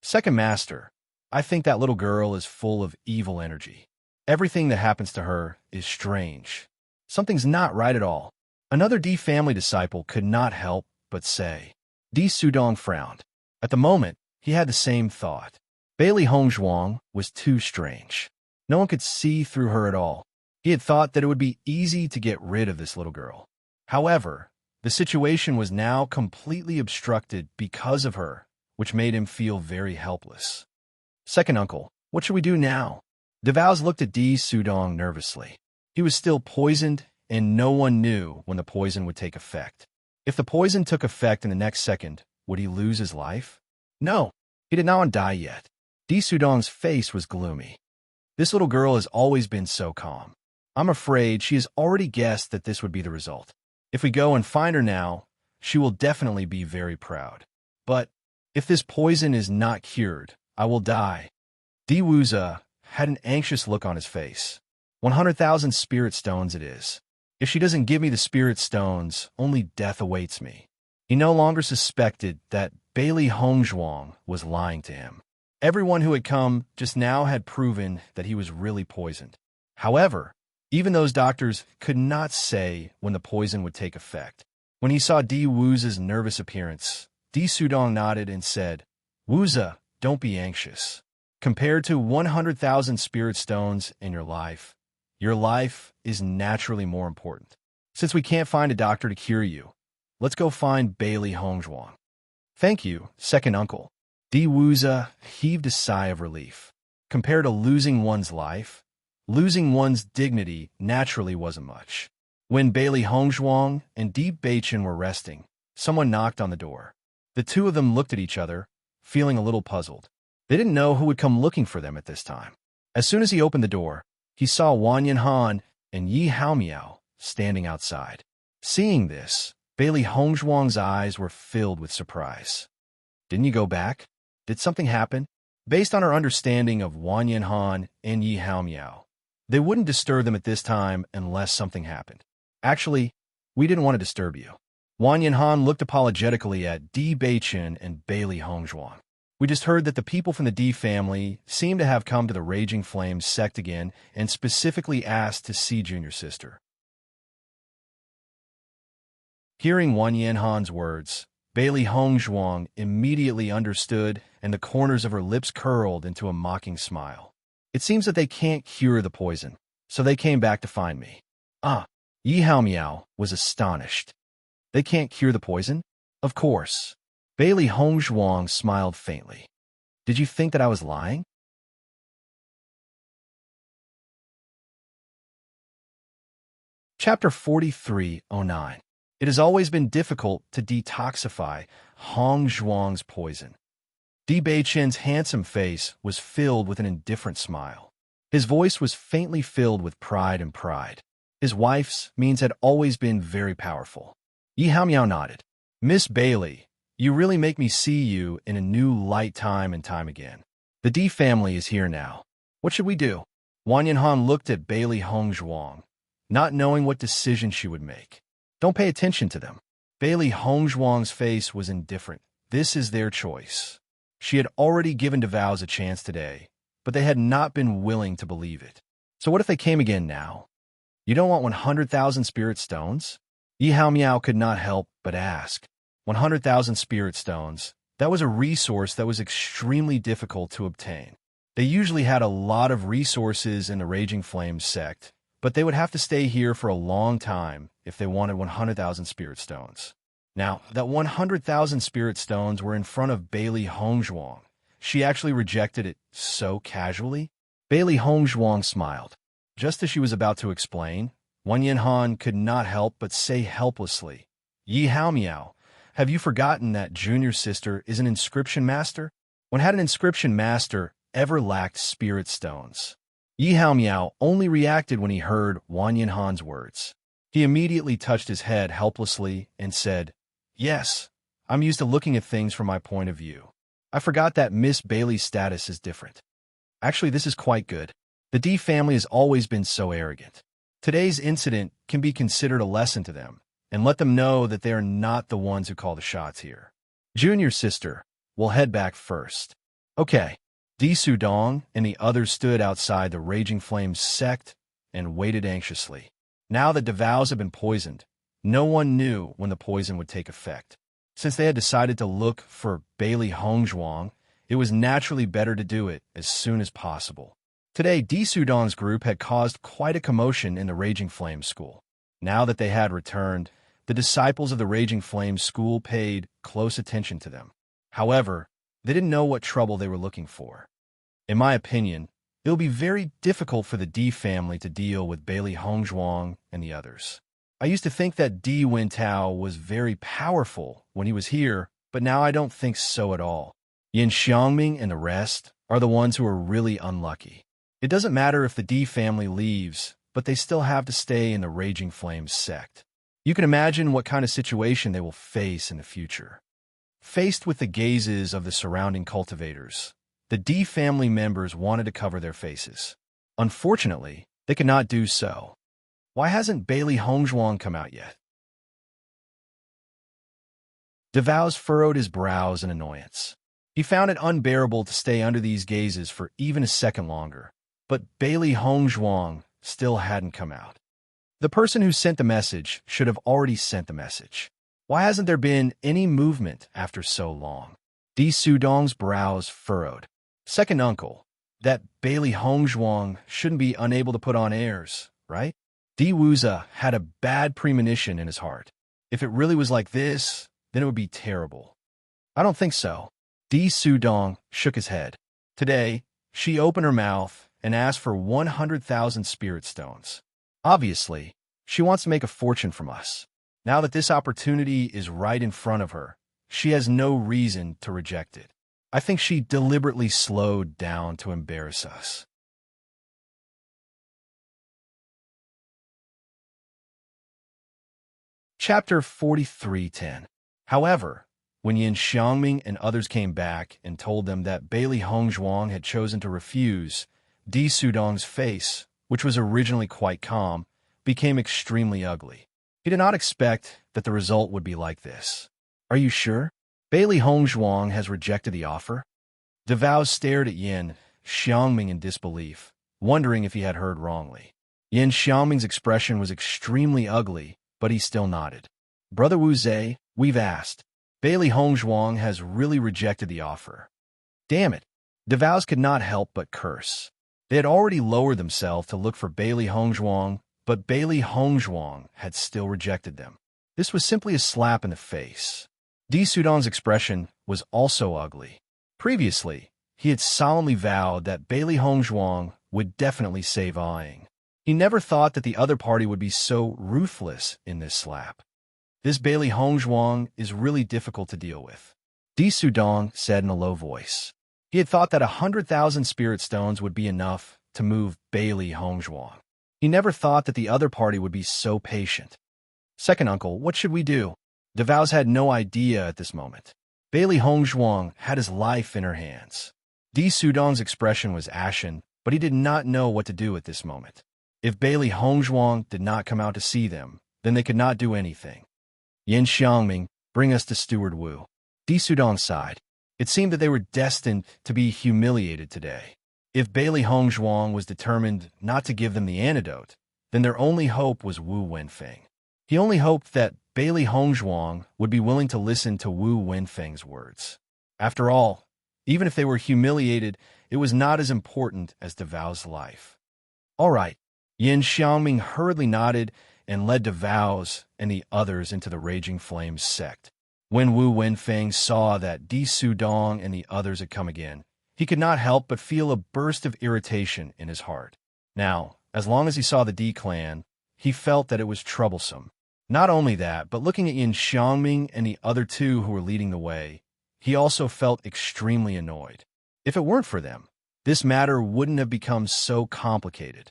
Second master, I think that little girl is full of evil energy. Everything that happens to her is strange. Something's not right at all. Another D family disciple could not help but say. Di Sudong frowned. At the moment, he had the same thought. Bailey Hongzhuang was too strange. No one could see through her at all. He had thought that it would be easy to get rid of this little girl. However, the situation was now completely obstructed because of her, which made him feel very helpless. Second uncle, what should we do now? DeVos looked at Di Sudong nervously. He was still poisoned, and no one knew when the poison would take effect. If the poison took effect in the next second, would he lose his life? No, he did not die yet. Di Sudong's face was gloomy. This little girl has always been so calm. I'm afraid she has already guessed that this would be the result. If we go and find her now, she will definitely be very proud. But if this poison is not cured, I will die. Di Wuza had an anxious look on his face. 100,000 spirit stones it is. If she doesn't give me the spirit stones, only death awaits me. He no longer suspected that Bailey Hongzhuang was lying to him. Everyone who had come just now had proven that he was really poisoned. However, even those doctors could not say when the poison would take effect. When he saw Di Wuza's nervous appearance, Di Sudong nodded and said, Wuza, don't be anxious. Compared to 100,000 spirit stones in your life is naturally more important. Since we can't find a doctor to cure you, let's go find Bailey Hongzhuang. Thank you, second uncle. Di Wuza heaved a sigh of relief. Compared to losing one's life, losing one's dignity naturally wasn't much. When Bailey Hongzhuang and Di Beichen were resting, someone knocked on the door. The two of them looked at each other, feeling a little puzzled. They didn't know who would come looking for them at this time. As soon as he opened the door, he saw Wang Yanhan and Yi Haomiao standing outside. Seeing this, Bailey Hongzhuang's eyes were filled with surprise. Didn't you go back? Did something happen? Based on our understanding of Wang Yanhan and Yi Haomiao, they wouldn't disturb them at this time unless something happened. Actually, we didn't want to disturb you. Wang Yanhan looked apologetically at Di Beichen and Bailey Hongzhuang. We just heard that the people from the D family seem to have come to the Raging Flames sect again and specifically asked to see Junior Sister. Hearing Wang Yanhan's words, Bailey Hongzhuang immediately understood and the corners of her lips curled into a mocking smile. It seems that they can't cure the poison, so they came back to find me. Yi Haomiao was astonished. They can't cure the poison? Of course. Bailey Hongzhuang smiled faintly. Did you think that I was lying? Chapter 4309. It has always been difficult to detoxify Hong Zhuang's poison. Di Beichen's handsome face was filled with an indifferent smile. His voice was faintly filled with pride and pride. His wife's means had always been very powerful. Yi Haomiao nodded. Miss Bailey, you really make me see you in a new light time and time again. The Di family is here now. What should we do? Wang Yanhan looked at Bailey Hongzhuang, not knowing what decision she would make. Don't pay attention to them. Bailey Hongzhuang's face was indifferent. This is their choice. She had already given DeVows a chance today, but they had not been willing to believe it. So what if they came again now? You don't want 100,000 spirit stones? Yi Haomiao could not help but ask. 100,000 spirit stones, that was a resource that was extremely difficult to obtain. They usually had a lot of resources in the Raging Flames sect, but they would have to stay here for a long time if they wanted 100,000 spirit stones. Now, that 100,000 spirit stones were in front of Bailey Hongzhuang. She actually rejected it so casually. Bailey Hongzhuang smiled. Just as she was about to explain, Wang Yanhan could not help but say helplessly, Yi Haomiao, have you forgotten that junior sister is an inscription master? When had an inscription master ever lacked spirit stones? Yi Haomiao only reacted when he heard Wang Yanhan's words. He immediately touched his head helplessly and said, Yes, I'm used to looking at things from my point of view. I forgot that Miss Bailey's status is different. Actually, this is quite good. The Di family has always been so arrogant. Today's incident can be considered a lesson to them, and let them know that they are not the ones who call the shots here. Junior sister, we'll head back first. Okay. Di Sudong and the others stood outside the Raging Flames sect and waited anxiously. Now that DeVows had been poisoned, no one knew when the poison would take effect. Since they had decided to look for Bailey Hongzhuang, it was naturally better to do it as soon as possible. Today, Di Sudong's group had caused quite a commotion in the Raging Flames school. Now that they had returned, the disciples of the Raging Flames school paid close attention to them. However, they didn't know what trouble they were looking for. In my opinion, it will be very difficult for the Di family to deal with Bailey Hongzhuang and the others. I used to think that Di Wintao was very powerful when he was here, but now I don't think so at all. Yin Xiangming and the rest are the ones who are really unlucky. It doesn't matter if the Di family leaves, but they still have to stay in the Raging Flames sect. You can imagine what kind of situation they will face in the future. Faced with the gazes of the surrounding cultivators, the Di family members wanted to cover their faces. Unfortunately, they could not do so. Why hasn't Bailey Hongzhuang come out yet? DeVows furrowed his brows in annoyance. He found it unbearable to stay under these gazes for even a second longer, but Bailey Hongzhuang still hadn't come out. The person who sent the message should have already sent the message. Why hasn't there been any movement after so long? Di Sudong's brows furrowed. Second uncle, that Bailey Hongzhuang shouldn't be unable to put on airs, right? Di Wuza had a bad premonition in his heart. If it really was like this, then it would be terrible. I don't think so. Di Sudong shook his head. Today, she opened her mouth and asked for 100,000 spirit stones. Obviously, she wants to make a fortune from us. Now that this opportunity is right in front of her, she has no reason to reject it. I think she deliberately slowed down to embarrass us. Chapter 4310. However, when Yin Xiangming and others came back and told them that Bailey Hongzhuang had chosen to refuse, Di Sudong's face, which was originally quite calm, became extremely ugly. He did not expect that the result would be like this. Are you sure? Bailey Hongzhuang has rejected the offer? DeVows stared at Yin Xiangming in disbelief, wondering if he had heard wrongly. Yin Xiangming's expression was extremely ugly, but he still nodded. Brother Wu Zhe, we've asked. Bailey Hongzhuang has really rejected the offer. Damn it. DeVows could not help but curse. They had already lowered themselves to look for Bailey Hongzhuang, but Bailey Hongzhuang had still rejected them. This was simply a slap in the face. Di Sudong's expression was also ugly. Previously, he had solemnly vowed that Bailey Hongzhuang would definitely save Aang. He never thought that the other party would be so ruthless in this slap. This Bailey Hongzhuang is really difficult to deal with, Di Sudong said in a low voice. He had thought that 100,000 spirit stones would be enough to move Bailey Hongzhuang. He never thought that the other party would be so patient. Second uncle, what should we do? DeVows had no idea at this moment. Bailey Hongzhuang had his life in her hands. Di Sudong's expression was ashen, but he did not know what to do at this moment. If Bailey Hongzhuang did not come out to see them, then they could not do anything. Yin Xiangming, bring us to Steward Wu. Di Sudong sighed. It seemed that they were destined to be humiliated today. If Bailey Hongzhuang was determined not to give them the antidote, then their only hope was Wu Wenfeng. He only hoped that Bailey Hongzhuang would be willing to listen to Wu Wenfeng's words. After all, even if they were humiliated, it was not as important as DeVows' life. All right. Yin Xiangming hurriedly nodded and led DeVows and the others into the Raging Flames sect. When Wu Wenfeng saw that Di Sudong and the others had come again, he could not help but feel a burst of irritation in his heart. Now, as long as he saw the Di clan, he felt that it was troublesome. Not only that, but looking at Yin Xiangming and the other two who were leading the way, he also felt extremely annoyed. If it weren't for them, this matter wouldn't have become so complicated.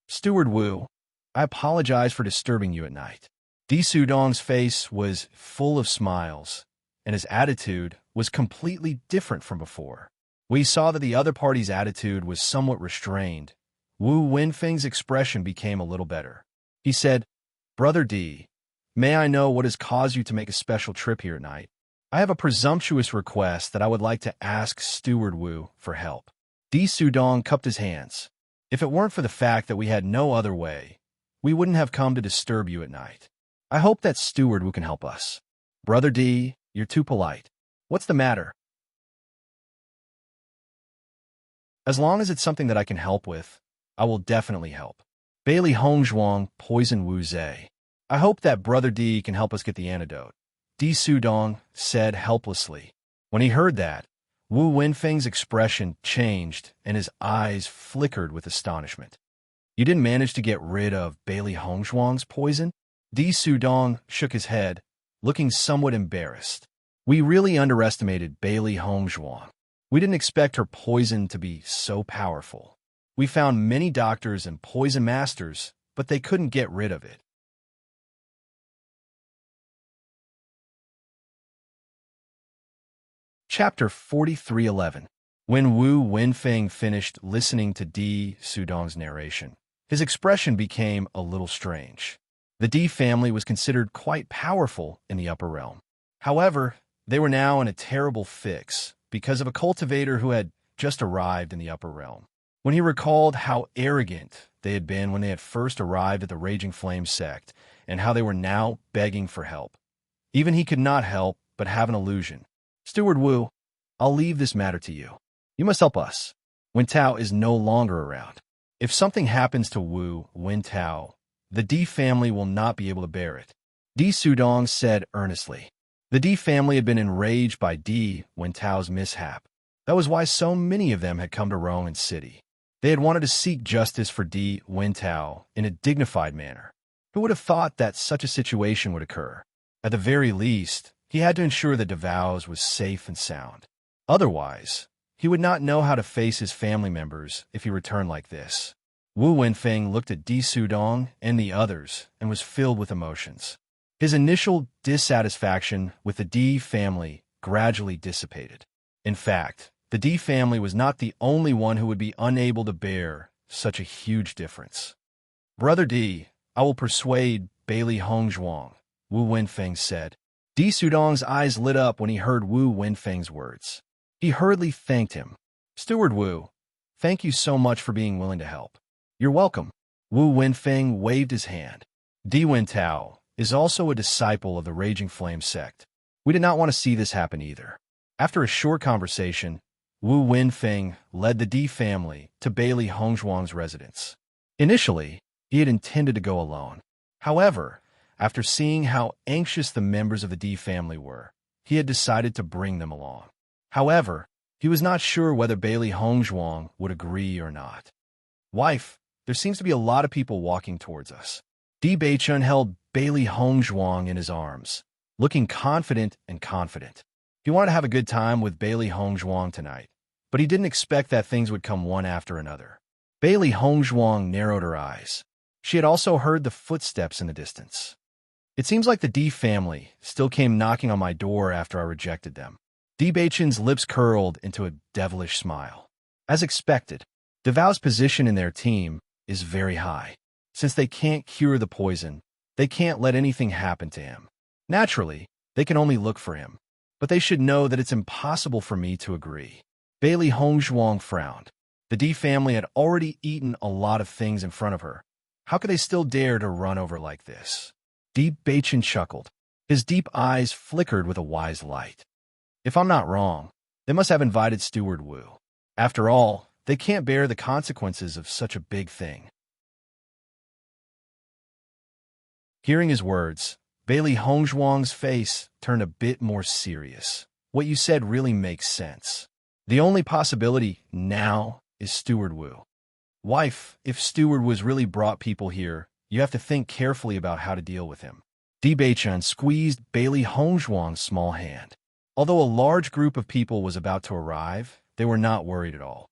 Steward Wu, I apologize for disturbing you at night. Di Sudong's face was full of smiles, and his attitude was completely different from before. We saw that the other party's attitude was somewhat restrained. Wu Wenfeng's expression became a little better. He said, Brother Di, may I know what has caused you to make a special trip here at night? I have a presumptuous request that I would like to ask Steward Wu for help. Di Sudong cupped his hands. If it weren't for the fact that we had no other way, we wouldn't have come to disturb you at night. I hope that Steward Wu can help us. Brother Di, you're too polite. What's the matter? As long as it's something that I can help with, I will definitely help. Bailey Hongzhuang poisoned Wu Zhe. I hope that Brother Di can help us get the antidote, Di Sudong said helplessly. When he heard that, Wu Wenfeng's expression changed and his eyes flickered with astonishment. You didn't manage to get rid of Bailey Hongzhuang's poison? Di Sudong shook his head, looking somewhat embarrassed. We really underestimated Bailey Hongzhuang. We didn't expect her poison to be so powerful. We found many doctors and poison masters, but they couldn't get rid of it. Chapter 4311. When Wu Wenfeng finished listening to Di Sudong's narration, his expression became a little strange. The Di family was considered quite powerful in the upper realm. However, they were now in a terrible fix because of a cultivator who had just arrived in the upper realm. When he recalled how arrogant they had been when they had first arrived at the Raging Flame sect and how they were now begging for help, even he could not help but have an illusion. Steward Wu, I'll leave this matter to you. You must help us. Wen Tao is no longer around. If something happens to Wu Wen Tao, the Di family will not be able to bear it, Di Sudong said earnestly. The Di family had been enraged by Di Wen Tao's mishap. That was why so many of them had come to Rowan City. They had wanted to seek justice for Di Wen Tao in a dignified manner. Who would have thought that such a situation would occur? At the very least, he had to ensure that DeVows was safe and sound. Otherwise, he would not know how to face his family members if he returned like this. Wu Wenfeng looked at Di Sudong and the others and was filled with emotions. His initial dissatisfaction with the Di family gradually dissipated. In fact, the Di family was not the only one who would be unable to bear such a huge difference. Brother Di, I will persuade Bailey Hongzhuang, Wu Wenfeng said. Di Sudong's eyes lit up when he heard Wu Wenfeng's words. He hurriedly thanked him. Steward Wu, thank you so much for being willing to help. You're welcome. Wu Wenfeng waved his hand. Di Wen Tao is also a disciple of the Raging Flame sect. We did not want to see this happen either. After a short conversation, Wu Wenfeng led the Di family to Bailey Hongzhuang's residence. Initially, he had intended to go alone. However, after seeing how anxious the members of the Di family were, he had decided to bring them along. However, he was not sure whether Bailey Hongzhuang would agree or not. Wife, there seems to be a lot of people walking towards us. Di Beichun held Bailey Hongzhuang in his arms, looking confident and confident. He wanted to have a good time with Bailey Hongzhuang tonight, but he didn't expect that things would come one after another. Bailey Hongzhuang narrowed her eyes. She had also heard the footsteps in the distance. It seems like the Di family still came knocking on my door after I rejected them. Di Beichun's lips curled into a devilish smile. As expected, Devao's position in their team is very high. Since they can't cure the poison, they can't let anything happen to him. Naturally, they can only look for him, but they should know that it's impossible for me to agree. Bailey Hongzhuang frowned. The Di family had already eaten a lot of things in front of her. How could they still dare to run over like this? Di Beichun chuckled. His deep eyes flickered with a wise light. If I'm not wrong, they must have invited Steward Wu. After all, they can't bear the consequences of such a big thing. Hearing his words, Bailey Hongzhuang's face turned a bit more serious. What you said really makes sense. The only possibility now is Steward Wu. Wife, if Steward Wu's really brought people here, you have to think carefully about how to deal with him. Di Beichun squeezed Bailey Hongzhuang's small hand. Although a large group of people was about to arrive, they were not worried at all.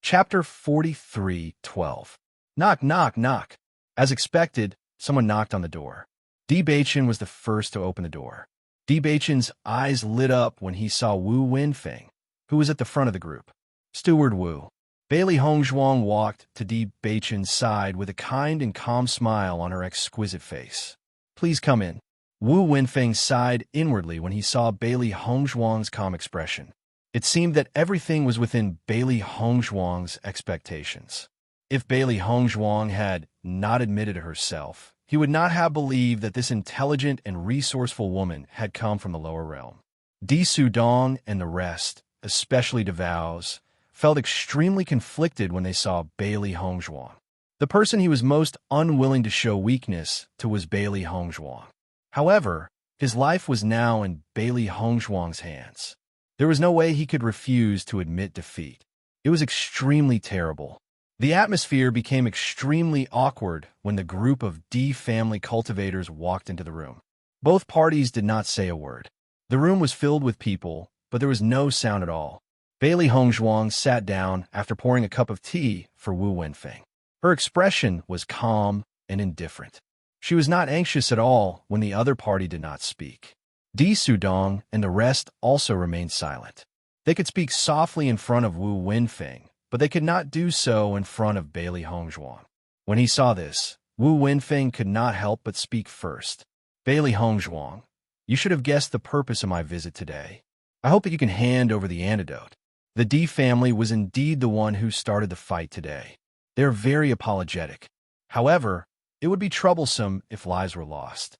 Chapter 43:12. Knock, knock, knock. As expected, someone knocked on the door. Di Beichun was the first to open the door. Di Beichun's eyes lit up when he saw Wu Wenfeng, who was at the front of the group. Steward Wu. Bailey Hongzhuang walked to Di Beichun's side with a kind and calm smile on her exquisite face. Please come in. Wu Wenfeng sighed inwardly when he saw Bailey Hongzhuang's calm expression. It seemed that everything was within Bailey Hongzhuang's expectations. If Bailey Hongzhuang had not admitted it herself, he would not have believed that this intelligent and resourceful woman had come from the lower realm. Di Sudong and the rest, especially Devao's, felt extremely conflicted when they saw Bailey Hongzhuang. The person he was most unwilling to show weakness to was Bailey Hongzhuang. However, his life was now in Bailey Hongzhuang's hands. There was no way he could refuse to admit defeat. It was extremely terrible. The atmosphere became extremely awkward when the group of Di family cultivators walked into the room. Both parties did not say a word. The room was filled with people, but there was no sound at all. Bailey Hongzhuang sat down after pouring a cup of tea for Wu Wenfeng. Her expression was calm and indifferent. She was not anxious at all when the other party did not speak. Di Sudong and the rest also remained silent. They could speak softly in front of Wu Wenfeng, but they could not do so in front of Bailey Hongzhuang. When he saw this, Wu Wenfeng could not help but speak first. Bailey Hongzhuang, you should have guessed the purpose of my visit today. I hope that you can hand over the antidote. The Di family was indeed the one who started the fight today. They are very apologetic. However, it would be troublesome if lives were lost.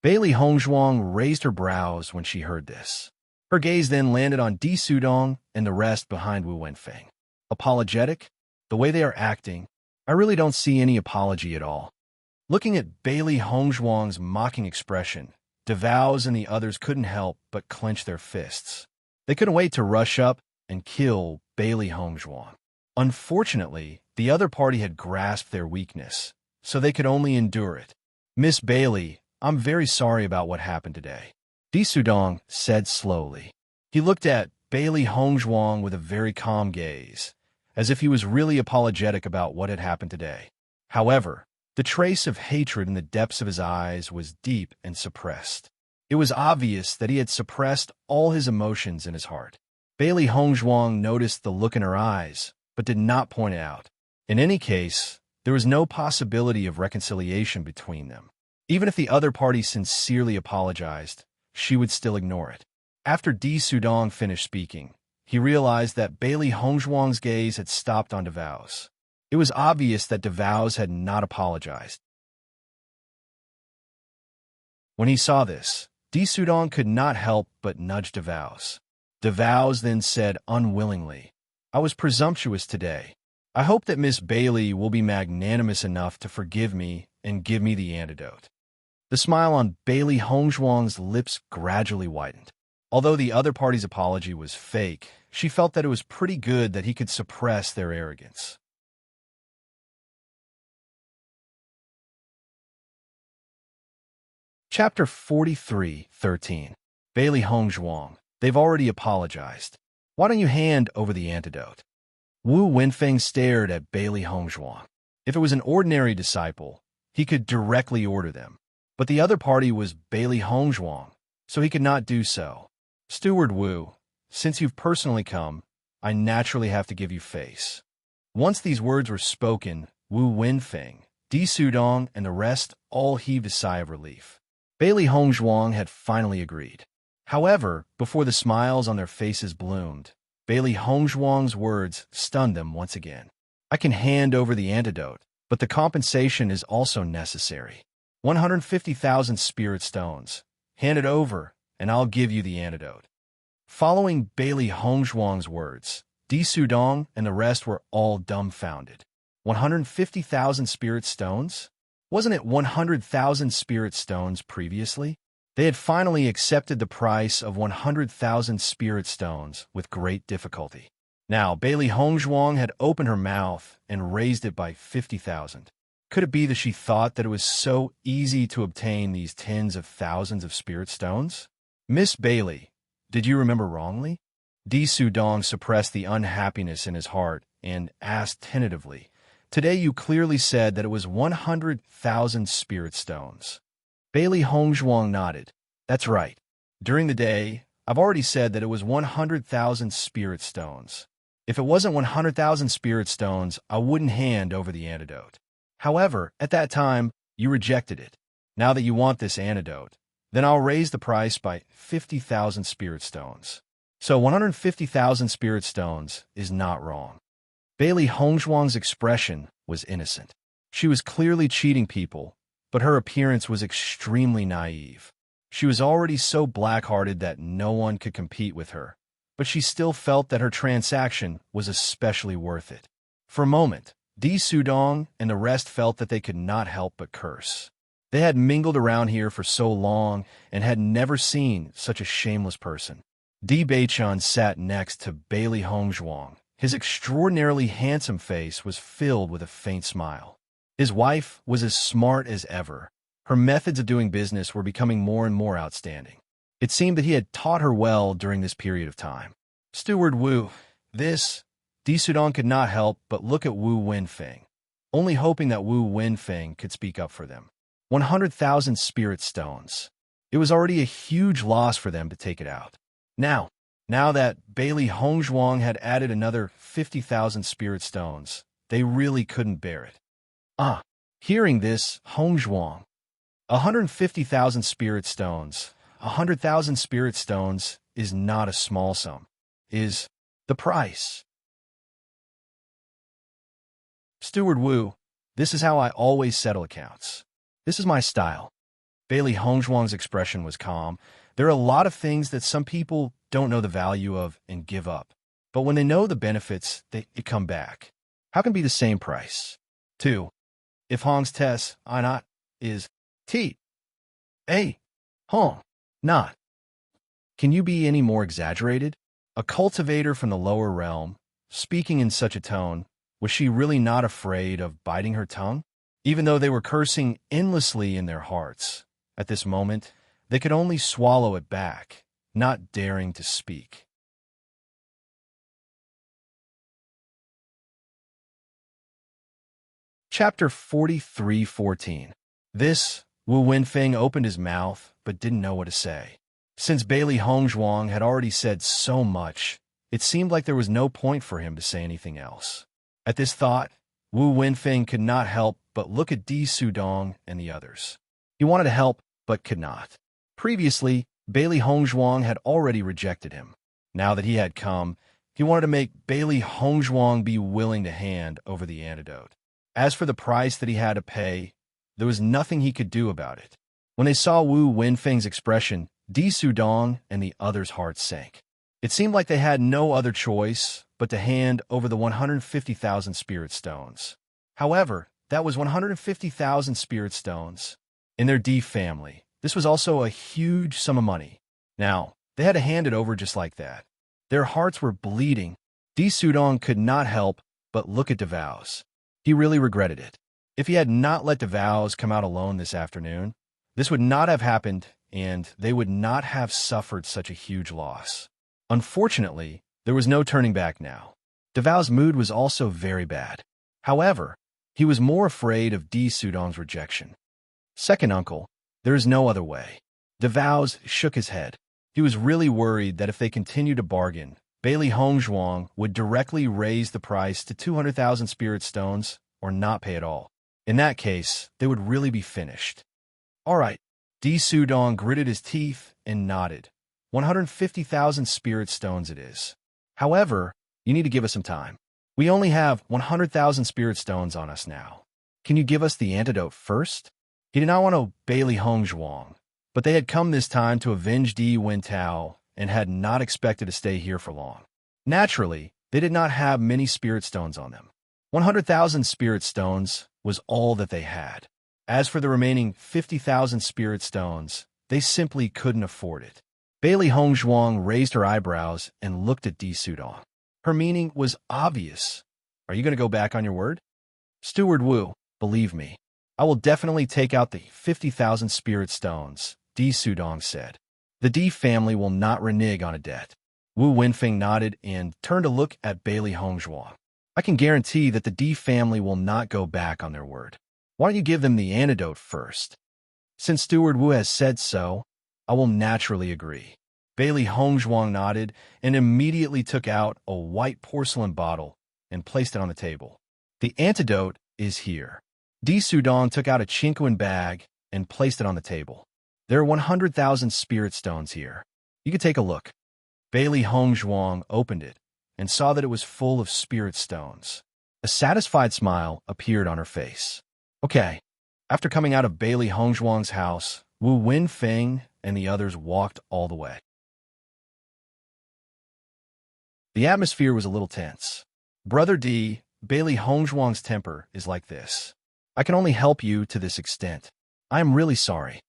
Bailey Hongzhuang raised her brows when she heard this. Her gaze then landed on Di Sudong and the rest behind Wu Wenfeng. Apologetic? The way they are acting, I really don't see any apology at all. Looking at Bailey Hongzhuang's mocking expression, Devao's and the others couldn't help but clench their fists. They couldn't wait to rush up and kill Bailey Hongzhuang. Unfortunately, the other party had grasped their weakness, so they could only endure it. Miss Bailey, I'm very sorry about what happened today, Di Sudong said slowly. He looked at Bailey Hongzhuang with a very calm gaze, as if he was really apologetic about what had happened today. However, the trace of hatred in the depths of his eyes was deep and suppressed. It was obvious that he had suppressed all his emotions in his heart. Bailey Hongzhuang noticed the look in her eyes, but did not point it out. In any case, there was no possibility of reconciliation between them. Even if the other party sincerely apologized, she would still ignore it. After Di Sudong finished speaking, he realized that Bailey Hongzhuang's gaze had stopped on Devao's. It was obvious that Devao's had not apologized. When he saw this, Di Sudong could not help but nudge Devao's. Devao's then said unwillingly, I was presumptuous today. I hope that Miss Bailey will be magnanimous enough to forgive me and give me the antidote. The smile on Bailey Hongzhuang's lips gradually widened. Although the other party's apology was fake, she felt that it was pretty good that he could suppress their arrogance. Chapter 43:13. Bailey Hongzhuang. They've already apologized. Why don't you hand over the antidote? Wu Wenfeng stared at Bailey Hongzhuang. If it was an ordinary disciple, he could directly order them. But the other party was Bailey Hongzhuang, so he could not do so. Steward Wu, since you've personally come, I naturally have to give you face. Once these words were spoken, Wu Wenfeng, Di Sudong, and the rest all heaved a sigh of relief. Bailey Hongzhuang had finally agreed. However, before the smiles on their faces bloomed, Bailey Hongzhuang's words stunned them once again. I can hand over the antidote, but the compensation is also necessary. 150,000 spirit stones. Hand it over, and I'll give you the antidote. Following Bailey Hongzhuang's words, Di Sudong and the rest were all dumbfounded. 150,000 spirit stones? Wasn't it 100,000 spirit stones previously? They had finally accepted the price of 100,000 spirit stones with great difficulty. Now, Bailey Hongzhuang had opened her mouth and raised it by 50,000. Could it be that she thought that it was so easy to obtain these tens of thousands of spirit stones? Miss Bailey, did you remember wrongly? Di Sudong suppressed the unhappiness in his heart and asked tentatively, Today you clearly said that it was 100,000 spirit stones. Bailey Hongzhuang nodded. That's right. During the day, I've already said that it was 100,000 spirit stones. If it wasn't 100,000 spirit stones, I wouldn't hand over the antidote. However, at that time, you rejected it. Now that you want this antidote, then I'll raise the price by 50,000 spirit stones. So 150,000 spirit stones is not wrong. Bailey Hongzhuang's expression was innocent. She was clearly cheating people, but her appearance was extremely naive. She was already so black-hearted that no one could compete with her, but she still felt that her transaction was especially worth it. For a moment, Di Sudong and the rest felt that they could not help but curse. They had mingled around here for so long and had never seen such a shameless person. Di Beichun sat next to Bailey Hongzhuang. His extraordinarily handsome face was filled with a faint smile. His wife was as smart as ever. Her methods of doing business were becoming more and more outstanding. It seemed that he had taught her well during this period of time. Steward Wu, Di Sudong could not help but look at Wu Wenfeng, only hoping that Wu Wenfeng could speak up for them. 100,000 spirit stones. It was already a huge loss for them to take it out. Now that Bailey Hongzhuang had added another 50,000 spirit stones, they really couldn't bear it. Hearing this, Hongzhuang, 150,000 spirit stones, 100,000 spirit stones is not a small sum, is the price. Steward Wu, this is how I always settle accounts. This is my style. Bailey Hongzhuang's expression was calm. There are a lot of things that some people don't know the value of and give up. But when they know the benefits, they come back. How can it be the same price? 2. If Hong's test, I not, is T. A. Hong, not. Can you be any more exaggerated? A cultivator from the lower realm, speaking in such a tone, was she really not afraid of biting her tongue? Even though they were cursing endlessly in their hearts, at this moment, they could only swallow it back, not daring to speak. Chapter 43:14. Wu Wenfeng opened his mouth, but didn't know what to say. Since Bailey Hongzhuang had already said so much, it seemed like there was no point for him to say anything else. At this thought, Wu Wenfeng could not help but look at Di Sudong and the others. He wanted to help, but could not. Previously, Bailey Hongzhuang had already rejected him. Now that he had come, he wanted to make Bailey Hongzhuang be willing to hand over the antidote. As for the price that he had to pay, there was nothing he could do about it. When they saw Wu Wenfeng's expression, Di Sudong and the others' hearts sank. It seemed like they had no other choice but to hand over the 150,000 spirit stones. However, That was 150,000 spirit stones. In their D family, this was also a huge sum of money. Now, they had to hand it over just like that. Their hearts were bleeding. D Sudong could not help but look at DeVows. He really regretted it. If he had not let DeVows come out alone this afternoon, this would not have happened, and they would not have suffered such a huge loss. Unfortunately, there was no turning back now. DeVows' mood was also very bad. However, he was more afraid of D Sudong's rejection. Second uncle, there is no other way. DeVows shook his head. He was really worried that if they continued to bargain, Bailey Hongzhuang would directly raise the price to 200,000 spirit stones or not pay at all. In that case, they would really be finished. All right, D Sudong gritted his teeth and nodded. 150,000 spirit stones it is. However, you need to give us some time. We only have 100,000 spirit stones on us now. Can you give us the antidote first? He did not want to Bailey Hongzhuang, but they had come this time to avenge Di Wentao and had not expected to stay here for long. Naturally, they did not have many spirit stones on them. 100,000 spirit stones was all that they had. As for the remaining 50,000 spirit stones, they simply couldn't afford it. Bailey Hongzhuang raised her eyebrows and looked at Di Sudong. Her meaning was obvious. Are you going to go back on your word? Steward Wu, believe me, I will definitely take out the 50,000 spirit stones, Di Sudong said. The Di family will not renege on a debt. Wu Wenfeng nodded and turned to look at Bailey Hongzhuang. I can guarantee that the Di family will not go back on their word. Why don't you give them the antidote first? Since Steward Wu has said so, I will naturally agree. Bailey Hongzhuang nodded and immediately took out a white porcelain bottle and placed it on the table. The antidote is here. Di Sudong took out a chinquan bag and placed it on the table. There are 100,000 spirit stones here. You could take a look. Bailey Hongzhuang opened it and saw that it was full of spirit stones. A satisfied smile appeared on her face. Okay. After coming out of Bailey Hongzhuang's house, Wu Wenfeng and the others walked all the way. The atmosphere was a little tense. Brother D, Bailey Hongzhuang's temper is like this. I can only help you to this extent. I am really sorry.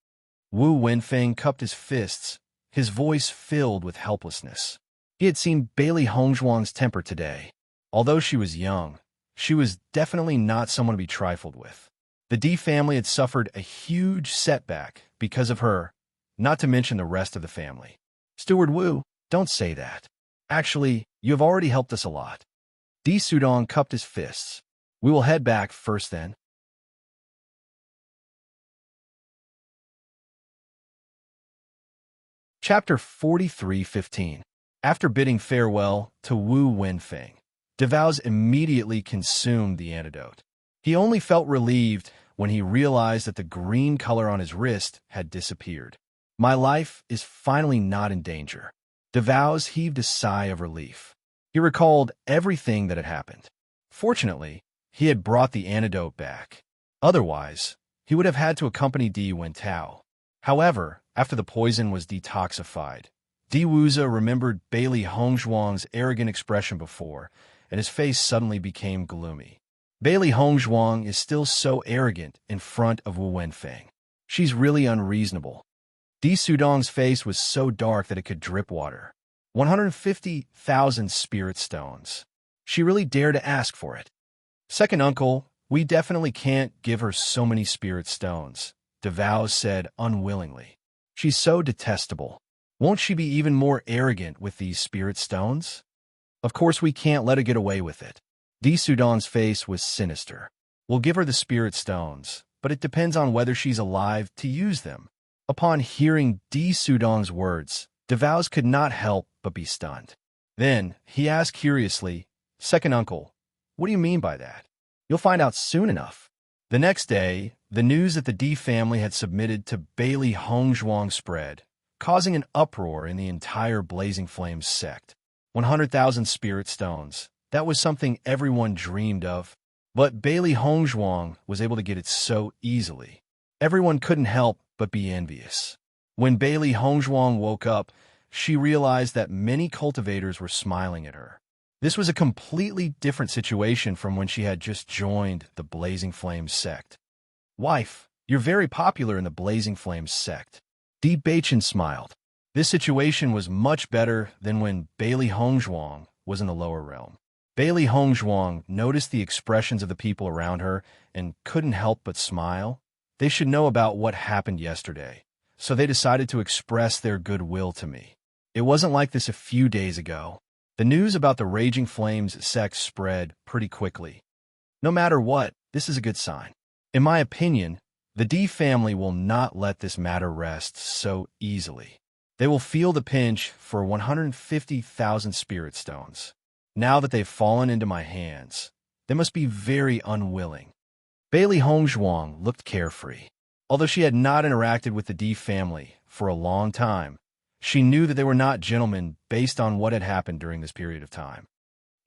Wu Wenfeng cupped his fists, his voice filled with helplessness. He had seen Bailey Hongzhuang's temper today. Although she was young, she was definitely not someone to be trifled with. The D family had suffered a huge setback because of her, not to mention the rest of the family. Steward Wu, don't say that. Actually, you have already helped us a lot. Di Sudong cupped his fists. We will head back first then. Chapter 43:15. After bidding farewell to Wu Wenfeng, DeVows immediately consumed the antidote. He only felt relieved when he realized that the green color on his wrist had disappeared. My life is finally not in danger. DeVows heaved a sigh of relief. He recalled everything that had happened. Fortunately, he had brought the antidote back. Otherwise, he would have had to accompany Di Wentao. However, after the poison was detoxified, Di Wuza remembered Bailey Hongzhuang's arrogant expression before, and his face suddenly became gloomy. Bailey Hongzhuang is still so arrogant in front of Wu Wenfeng. She's really unreasonable. Di Sudong's face was so dark that it could drip water. 150,000 spirit stones. She really dared to ask for it. Second uncle, we definitely can't give her so many spirit stones, DeVows said unwillingly. She's so detestable. Won't she be even more arrogant with these spirit stones? Of course we can't let her get away with it. Di Sudong's face was sinister. We'll give her the spirit stones, but it depends on whether she's alive to use them. Upon hearing Di Sudong's words, DeVows could not help but be stunned. Then he asked curiously, Second uncle, what do you mean by that? You'll find out soon enough. The next day, the news that the Di family had submitted to Bailey Hongzhuang spread, causing an uproar in the entire Blazing Flames sect. 100,000 spirit stones. That was something everyone dreamed of. But Bailey Hongzhuang was able to get it so easily. Everyone couldn't help but be envious. When Bailey Hongzhuang woke up, she realized that many cultivators were smiling at her. This was a completely different situation from when she had just joined the Blazing Flames sect. Wife, you're very popular in the Blazing Flames sect. Di Beichen smiled. This situation was much better than when Bailey Hongzhuang was in the lower realm. Bailey Hongzhuang noticed the expressions of the people around her and couldn't help but smile. They should know about what happened yesterday, so they decided to express their goodwill to me. It wasn't like this a few days ago. The news about the Raging Flames sect spread pretty quickly. No matter what, this is a good sign. In my opinion, the D family will not let this matter rest so easily. They will feel the pinch for 150,000 spirit stones. Now that they've fallen into my hands, they must be very unwilling. Bailey Hongzhuang looked carefree. Although she had not interacted with the D family for a long time, she knew that they were not gentlemen based on what had happened during this period of time.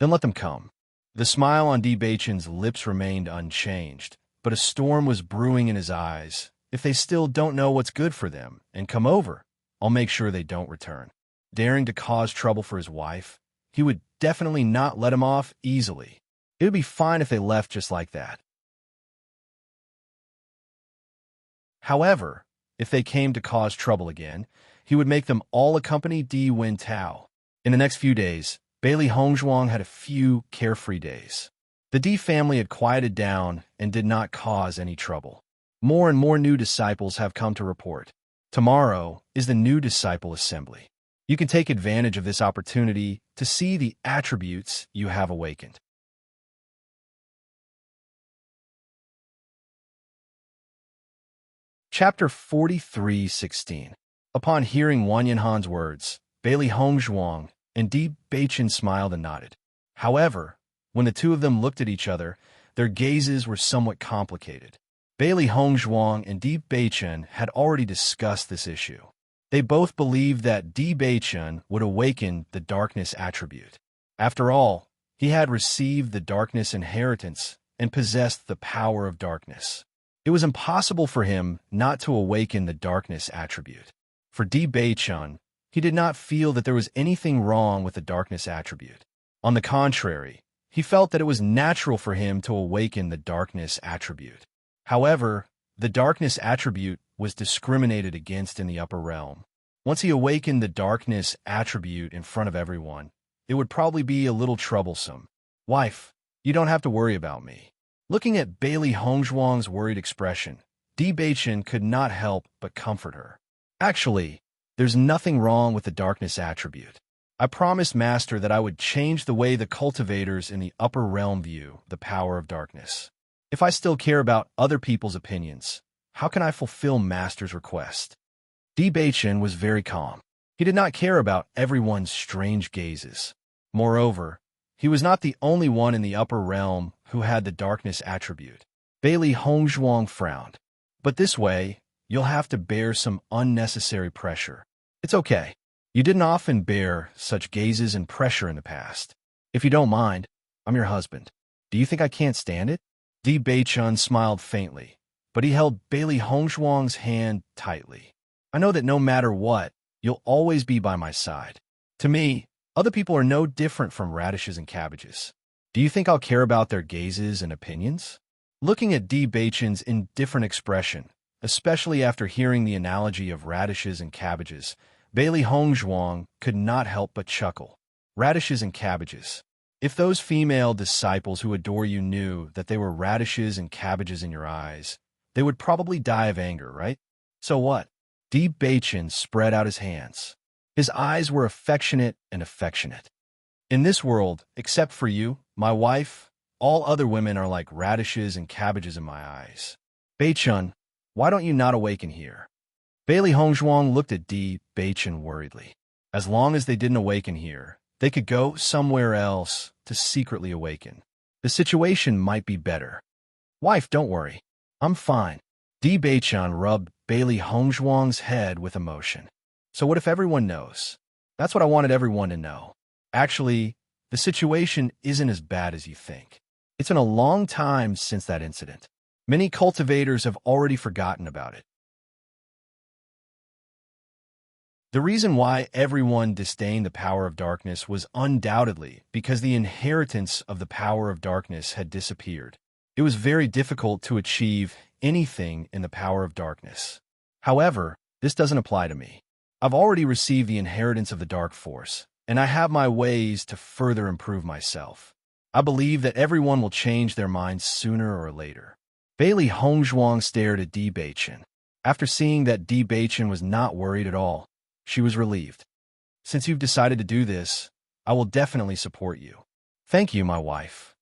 Then let them come. The smile on Di Beichen's lips remained unchanged, but a storm was brewing in his eyes. If they still don't know what's good for them and come over, I'll make sure they don't return. Daring to cause trouble for his wife, he would definitely not let him off easily. It would be fine if they left just like that. However, if they came to cause trouble again, he would make them all accompany Di Wen Tao. In the next few days, Bailey Hongzhuang had a few carefree days. The Di family had quieted down and did not cause any trouble. More and more new disciples have come to report. Tomorrow is the new disciple assembly. You can take advantage of this opportunity to see the attributes you have awakened. Chapter 43:16. Upon hearing Wang Yanhan's words, Bailey Hongzhuang and Di Beichen smiled and nodded. However, when the two of them looked at each other, their gazes were somewhat complicated. Bailey Hongzhuang and Di Beichen had already discussed this issue. They both believed that Di Beichen would awaken the darkness attribute. After all, he had received the darkness inheritance and possessed the power of darkness. It was impossible for him not to awaken the darkness attribute. For Di Beichen, he did not feel that there was anything wrong with the darkness attribute. On the contrary, he felt that it was natural for him to awaken the darkness attribute. However, the darkness attribute was discriminated against in the upper realm. Once he awakened the darkness attribute in front of everyone, it would probably be a little troublesome. Wife, you don't have to worry about me. Looking at Bailey Hongzhuang's worried expression, Di Beichen could not help but comfort her. Actually, there's nothing wrong with the darkness attribute. I promised Master that I would change the way the cultivators in the upper realm view the power of darkness. If I still care about other people's opinions, how can I fulfill Master's request? Di Beichen was very calm. He did not care about everyone's strange gazes. Moreover, he was not the only one in the upper realm who had the darkness attribute. Bailey Hongzhuang frowned. But this way, you'll have to bear some unnecessary pressure. It's okay. You didn't often bear such gazes and pressure in the past. If you don't mind, I'm your husband. Do you think I can't stand it? Di Beichen smiled faintly, but he held Bailey Hongzhuang's hand tightly. I know that no matter what, you'll always be by my side. To me, other people are no different from radishes and cabbages. Do you think I'll care about their gazes and opinions? Looking at Di Beichen's indifferent expression, especially after hearing the analogy of radishes and cabbages, Bailey Hongzhuang could not help but chuckle. Radishes and cabbages. If those female disciples who adore you knew that they were radishes and cabbages in your eyes, they would probably die of anger, right? So what? Di Beichen spread out his hands. His eyes were affectionate and affectionate. In this world, except for you, my wife, all other women are like radishes and cabbages in my eyes. Beichen, why don't you not awaken here? Bailey Hongzhuang looked at Di Beichen worriedly. As long as they didn't awaken here, they could go somewhere else to secretly awaken. The situation might be better. Wife, don't worry. I'm fine. Di Beichen rubbed Bailey Hongzhuang's head with emotion. So what if everyone knows? That's what I wanted everyone to know. Actually, the situation isn't as bad as you think. It's been a long time since that incident. Many cultivators have already forgotten about it. The reason why everyone disdained the power of darkness was undoubtedly because the inheritance of the power of darkness had disappeared. It was very difficult to achieve anything in the power of darkness. However, this doesn't apply to me. I've already received the inheritance of the dark force, and I have my ways to further improve myself. I believe that everyone will change their minds sooner or later. Bailey Hongzhuang stared at Di Beichen. After seeing that Di Beichen was not worried at all, she was relieved. Since you've decided to do this, I will definitely support you. Thank you, my wife.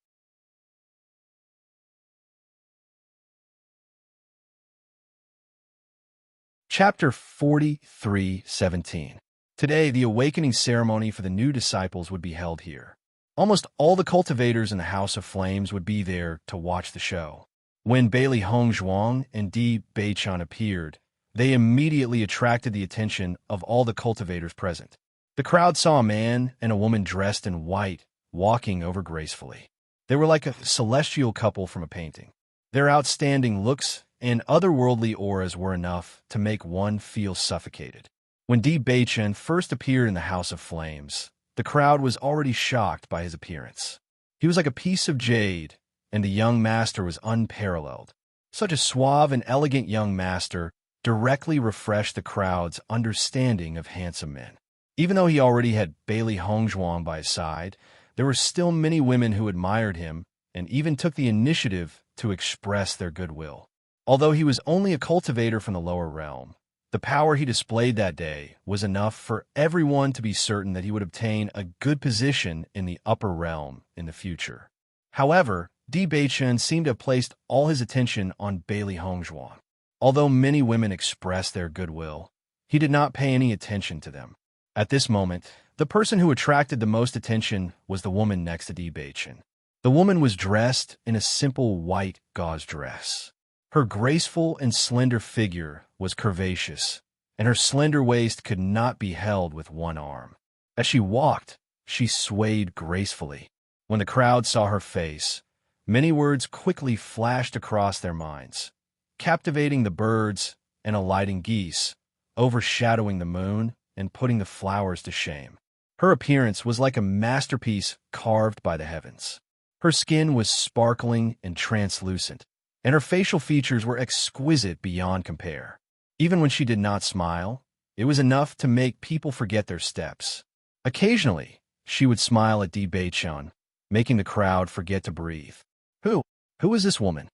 Chapter 43:17. Today, the awakening ceremony for the new disciples would be held here. Almost all the cultivators in the House of Flames would be there to watch the show. When Bailey Hongzhuang and Di Beichen appeared, they immediately attracted the attention of all the cultivators present. The crowd saw a man and a woman dressed in white, walking over gracefully. They were like a celestial couple from a painting. Their outstanding looks and otherworldly auras were enough to make one feel suffocated. When Di Beichen first appeared in the House of Flames, the crowd was already shocked by his appearance. He was like a piece of jade, and the young master was unparalleled. Such a suave and elegant young master directly refreshed the crowd's understanding of handsome men. Even though he already had Bailey Hongzhuang by his side, there were still many women who admired him and even took the initiative to express their goodwill. Although he was only a cultivator from the lower realm, the power he displayed that day was enough for everyone to be certain that he would obtain a good position in the upper realm in the future. However, Di Beichen seemed to have placed all his attention on Bailey Hongzhuang. Although many women expressed their goodwill, he did not pay any attention to them. At this moment, the person who attracted the most attention was the woman next to Di Beichen. The woman was dressed in a simple white gauze dress. Her graceful and slender figure was curvaceous, and her slender waist could not be held with one arm. As she walked, she swayed gracefully. When the crowd saw her face, many words quickly flashed across their minds, captivating the birds and alighting geese, overshadowing the moon and putting the flowers to shame. Her appearance was like a masterpiece carved by the heavens. Her skin was sparkling and translucent, and her facial features were exquisite beyond compare. Even when she did not smile, it was enough to make people forget their steps. Occasionally, she would smile at Di Beichen, making the crowd forget to breathe. Who is this woman?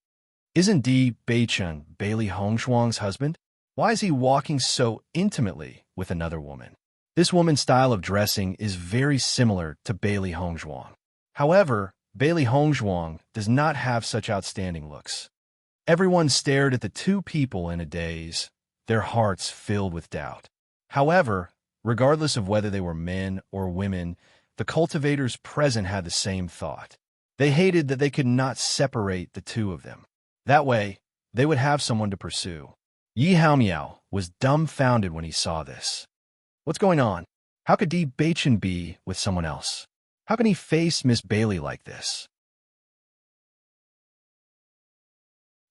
Isn't Di Beichen Bailey Hongzhuang's husband? Why is he walking so intimately with another woman? This woman's style of dressing is very similar to Bailey Hongzhuang. However, Bailey Hongzhuang does not have such outstanding looks. Everyone stared at the two people in a daze, their hearts filled with doubt. However, regardless of whether they were men or women, the cultivators present had the same thought. They hated that they could not separate the two of them. That way, they would have someone to pursue. Yi Haomiao was dumbfounded when he saw this. What's going on? How could Di Beichen be with someone else? How can he face Miss Bailey like this?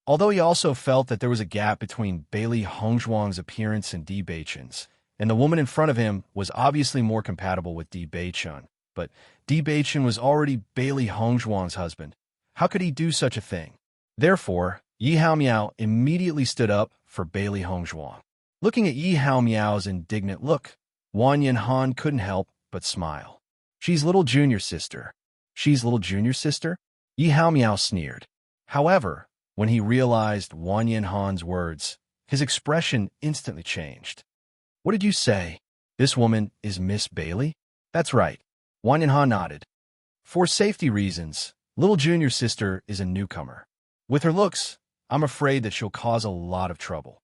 Although he also felt that there was a gap between Bailey Hongzhuang's appearance and Di Beichen's, and the woman in front of him was obviously more compatible with Di Beichen, but Di Beichen was already Bailey Hongzhuang's husband. How could he do such a thing? Therefore, Yi Haomiao immediately stood up for Bailey Hongzhuang. Looking at Yi Haomiao's indignant look, Wang Yanhan couldn't help but smile. She's little junior sister. She's little junior sister? Yi Haomiao sneered. However, when he realized Wang Yanhan's words, his expression instantly changed. What did you say? This woman is Miss Bailey? That's right. Wang Yanhan nodded. For safety reasons, little junior sister is a newcomer. With her looks, I'm afraid that she'll cause a lot of trouble.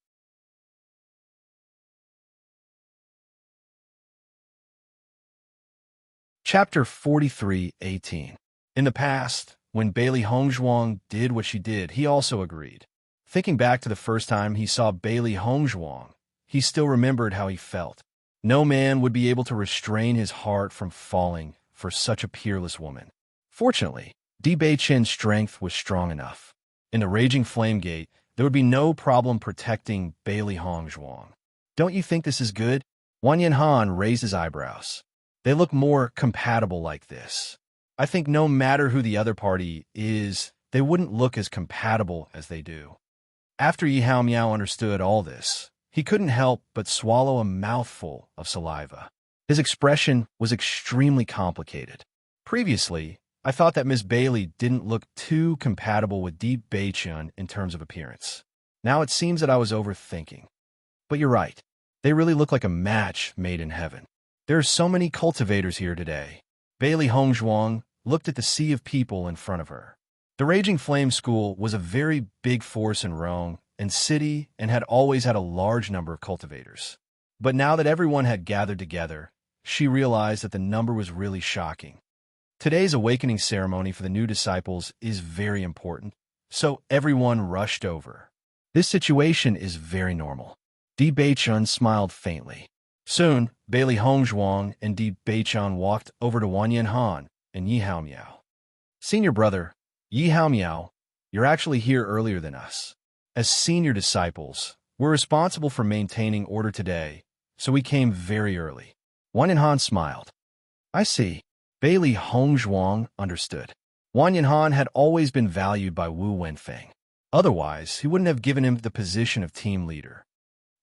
Chapter 43:18. In the past, when Bailey Hongzhuang did what she did, he also agreed. Thinking back to the first time he saw Bailey Hongzhuang, he still remembered how he felt. No man would be able to restrain his heart from falling for such a peerless woman. Fortunately, Di Beichen's strength was strong enough. In the raging flame gate, there would be no problem protecting Bailey Hongzhuang. Don't you think this is good? Wang Yanhan raised his eyebrows. They look more compatible like this. I think no matter who the other party is, they wouldn't look as compatible as they do. After Yi Hao Miao understood all this, he couldn't help but swallow a mouthful of saliva. His expression was extremely complicated. Previously, I thought that Miss Bailey didn't look too compatible with Di Beichun in terms of appearance. Now it seems that I was overthinking. But you're right. They really look like a match made in heaven. There are so many cultivators here today. Bailey Hongzhuang looked at the sea of people in front of her. The Raging Flame School was a very big force in Rome and city and had always had a large number of cultivators. But now that everyone had gathered together, she realized that the number was really shocking. Today's awakening ceremony for the new disciples is very important, so everyone rushed over. This situation is very normal. Di Beichun smiled faintly. Soon, Bailey Hongzhuang and Di Beichun walked over to Wang Yanhan and Yi Hao Miao. Senior brother, Yi Hao Miao, you're actually here earlier than us. As senior disciples, we're responsible for maintaining order today, so we came very early. Wang Yanhan smiled. I see. Bailey Hongzhuang understood. Wang Yanhan had always been valued by Wu Wenfeng. Otherwise, he wouldn't have given him the position of team leader.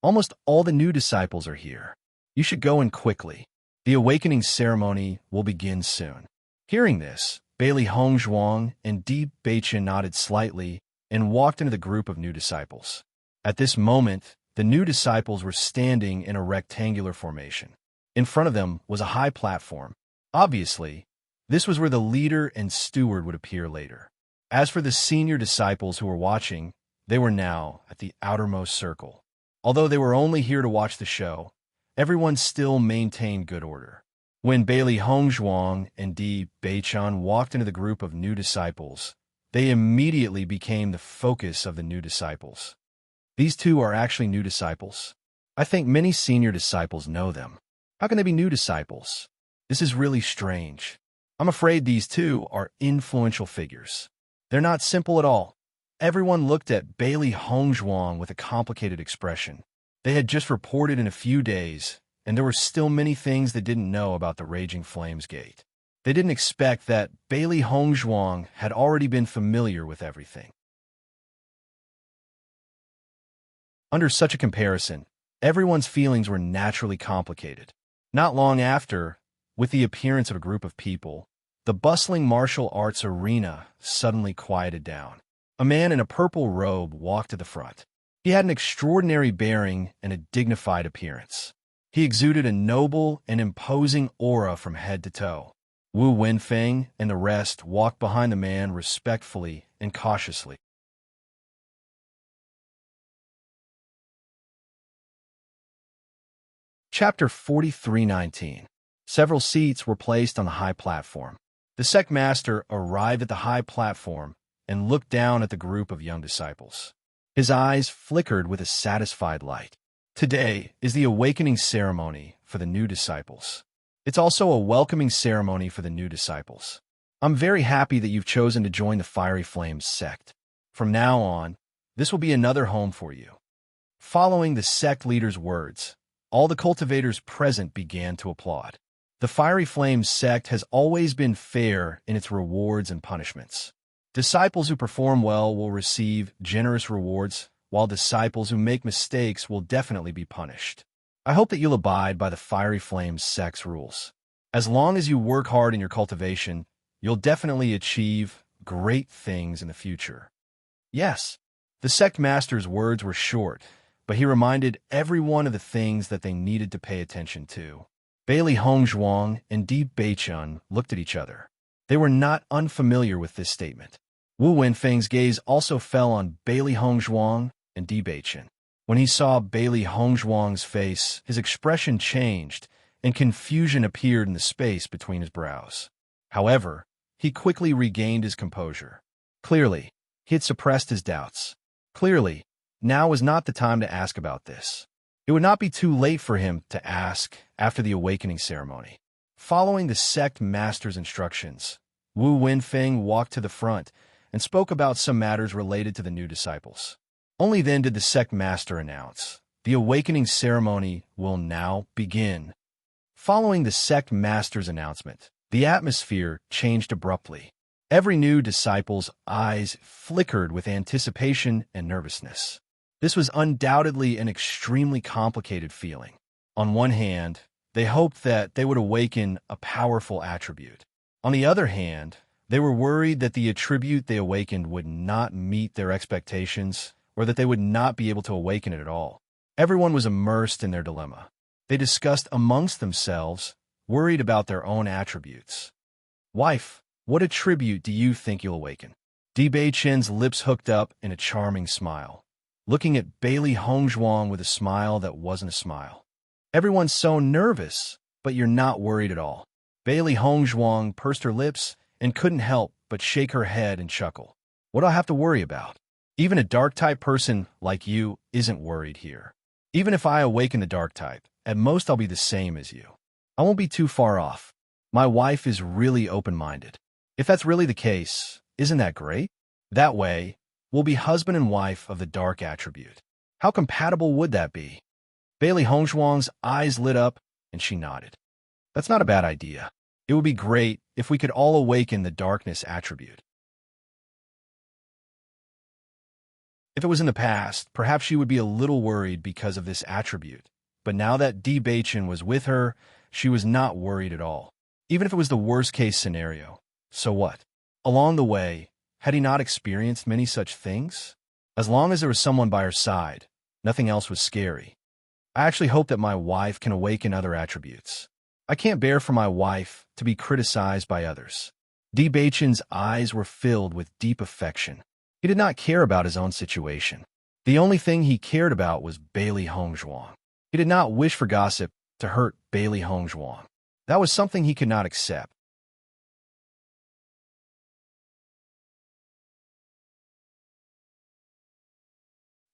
Almost all the new disciples are here. You should go in quickly. The awakening ceremony will begin soon. Hearing this, Bailey Hongzhuang and Di Beichun nodded slightly and walked into the group of new disciples. At this moment, the new disciples were standing in a rectangular formation. In front of them was a high platform. Obviously, this was where the leader and steward would appear later. As for the senior disciples who were watching, they were now at the outermost circle. Although they were only here to watch the show, everyone still maintained good order. When Bailey Hongzhuang and Di Beichun walked into the group of new disciples, they immediately became the focus of the new disciples. These two are actually new disciples. I think many senior disciples know them. How can they be new disciples? This is really strange. I'm afraid these two are influential figures. They're not simple at all. Everyone looked at Bailey Hongzhuang with a complicated expression. They had just reported in a few days, and there were still many things they didn't know about the Raging Flames Gate. They didn't expect that Bailey Hongzhuang had already been familiar with everything. Under such a comparison, everyone's feelings were naturally complicated. Not long after, with the appearance of a group of people, the bustling martial arts arena suddenly quieted down. A man in a purple robe walked to the front. He had an extraordinary bearing and a dignified appearance. He exuded a noble and imposing aura from head to toe. Wu Wenfeng and the rest walked behind the man respectfully and cautiously. Chapter 43:19. Several seats were placed on the high platform. The sect master arrived at the high platform and looked down at the group of young disciples. His eyes flickered with a satisfied light. Today is the awakening ceremony for the new disciples. It's also a welcoming ceremony for the new disciples. I'm very happy that you've chosen to join the Fiery Flames sect. From now on, this will be another home for you. Following the sect leader's words, all the cultivators present began to applaud. The Fiery Flames sect has always been fair in its rewards and punishments. Disciples who perform well will receive generous rewards, while disciples who make mistakes will definitely be punished. I hope that you'll abide by the Fiery Flames sect's rules. As long as you work hard in your cultivation, you'll definitely achieve great things in the future. Yes, the sect master's words were short, but he reminded everyone of the things that they needed to pay attention to. Bailey Hongzhuang and Di Beichun looked at each other. They were not unfamiliar with this statement. Wu Wenfeng's gaze also fell on Bailey Hongzhuang and Di Beichun. When he saw Bailey Hongzhuang's face, his expression changed, and confusion appeared in the space between his brows. However, he quickly regained his composure. Clearly, he had suppressed his doubts. Clearly, now was not the time to ask about this. It would not be too late for him to ask after the awakening ceremony. Following the sect master's instructions, Wu Wenfeng walked to the front and spoke about some matters related to the new disciples. Only then did the sect master announce, The awakening ceremony will now begin. Following the sect master's announcement, the atmosphere changed abruptly. Every new disciple's eyes flickered with anticipation and nervousness. This was undoubtedly an extremely complicated feeling. On one hand, they hoped that they would awaken a powerful attribute. On the other hand, they were worried that the attribute they awakened would not meet their expectations, or that they would not be able to awaken it at all. Everyone was immersed in their dilemma. They discussed amongst themselves, worried about their own attributes. Wife, what attribute do you think you'll awaken? Di Beichen's lips hooked up in a charming smile, looking at Bailey Hongzhuang with a smile that wasn't a smile. Everyone's so nervous, but you're not worried at all. Bailey Hongzhuang pursed her lips and couldn't help but shake her head and chuckle. What do I have to worry about? Even a dark-type person like you isn't worried here. Even if I awaken the dark type, at most I'll be the same as you. I won't be too far off. My wife is really open-minded. If that's really the case, isn't that great? That way, we'll be husband and wife of the dark attribute. How compatible would that be? Bailey Hongzhuang's eyes lit up, and she nodded. That's not a bad idea. It would be great if we could all awaken the darkness attribute. If it was in the past, perhaps she would be a little worried because of this attribute. But now that Di Beichen was with her, she was not worried at all. Even if it was the worst-case scenario. So what? Along the way, had he not experienced many such things? As long as there was someone by her side, nothing else was scary. I actually hope that my wife can awaken other attributes. I can't bear for my wife to be criticized by others. Di Beichen's eyes were filled with deep affection. He did not care about his own situation. The only thing he cared about was Bailey Hongzhuang. He did not wish for gossip to hurt Bailey Hongzhuang. That was something he could not accept.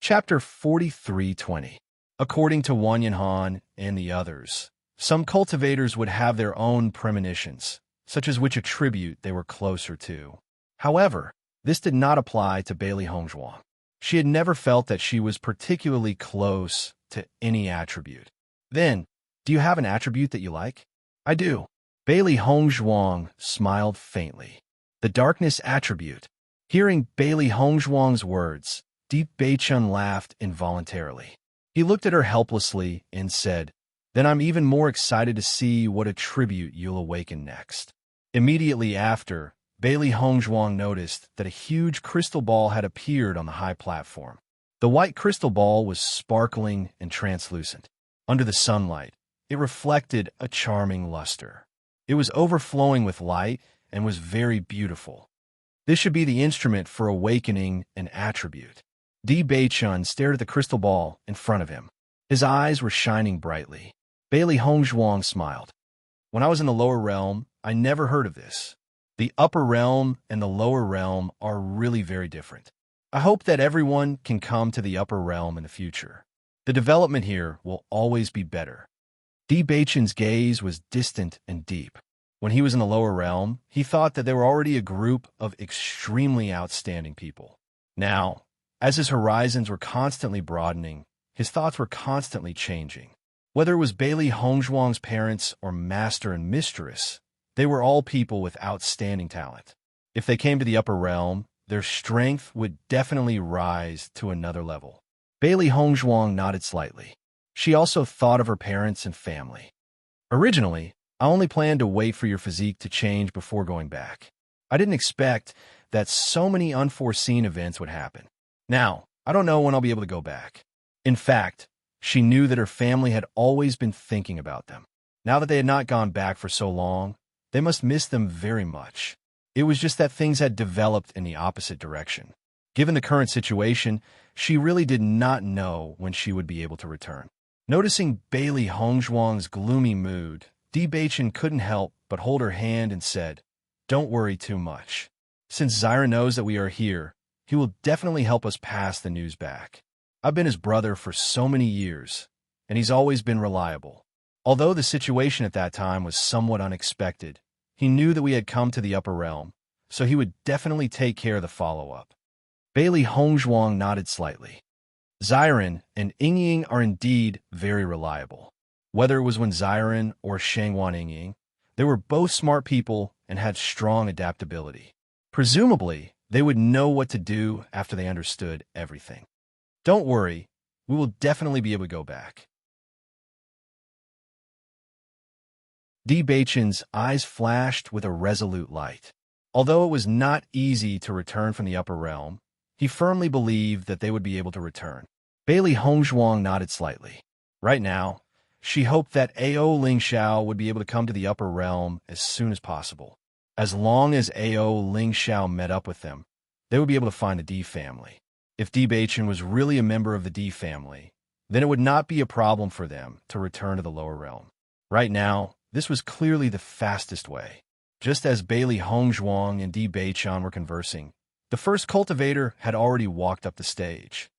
Chapter 43:20. According to Wang Yanhan and the others, some cultivators would have their own premonitions, such as which attribute they were closer to. However, this did not apply to Bailey Hongzhuang. She had never felt that she was particularly close to any attribute. Then, do you have an attribute that you like? I do. Bailey Hongzhuang smiled faintly. The darkness attribute. Hearing Bailey Hongzhuang's words, Di Beichen laughed involuntarily. He looked at her helplessly and said, "Then I'm even more excited to see what attribute you'll awaken next." Immediately after, Bailey Hongzhuang noticed that a huge crystal ball had appeared on the high platform. The white crystal ball was sparkling and translucent. Under the sunlight, it reflected a charming luster. It was overflowing with light and was very beautiful. This should be the instrument for awakening an attribute. Di Beichen stared at the crystal ball in front of him. His eyes were shining brightly. Bailey Hongzhuang smiled. When I was in the lower realm, I never heard of this. The upper realm and the lower realm are really very different. I hope that everyone can come to the upper realm in the future. The development here will always be better. Di Beichen's gaze was distant and deep. When he was in the lower realm, he thought that they were already a group of extremely outstanding people. Now, as his horizons were constantly broadening, his thoughts were constantly changing. Whether it was Bailey Hongzhuang's parents or master and mistress, they were all people with outstanding talent. If they came to the upper realm, their strength would definitely rise to another level. Bailey Hongzhuang nodded slightly. She also thought of her parents and family. Originally, I only planned to wait for your physique to change before going back. I didn't expect that so many unforeseen events would happen. Now, I don't know when I'll be able to go back. In fact, she knew that her family had always been thinking about them. Now that they had not gone back for so long, they must miss them very much. It was just that things had developed in the opposite direction. Given the current situation, she really did not know when she would be able to return. Noticing Bailey Hongzhuang's gloomy mood, Di Beichen couldn't help but hold her hand and said, "Don't worry too much. Since Zyra knows that we are here, he will definitely help us pass the news back. I've been his brother for so many years, and he's always been reliable." Although the situation at that time was somewhat unexpected, he knew that we had come to the upper realm, so he would definitely take care of the follow-up. Bailey Hongzhuang nodded slightly. Xiren and Yingying are indeed very reliable. Whether it was when Xiren or Shangwan Yingying, they were both smart people and had strong adaptability. Presumably, they would know what to do after they understood everything. Don't worry, we will definitely be able to go back. Di Beichen's eyes flashed with a resolute light. Although it was not easy to return from the upper realm, he firmly believed that they would be able to return. Bailey Hongzhuang nodded slightly. Right now, she hoped that Ao Lingxiao would be able to come to the upper realm as soon as possible. As long as Ao Lingxiao met up with them, they would be able to find the Di family. If Di Beichen was really a member of the Di family, then it would not be a problem for them to return to the lower realm. Right now, this was clearly the fastest way. Just as Bailey Hongzhuang and Di Beichen were conversing, the first cultivator had already walked up the stage.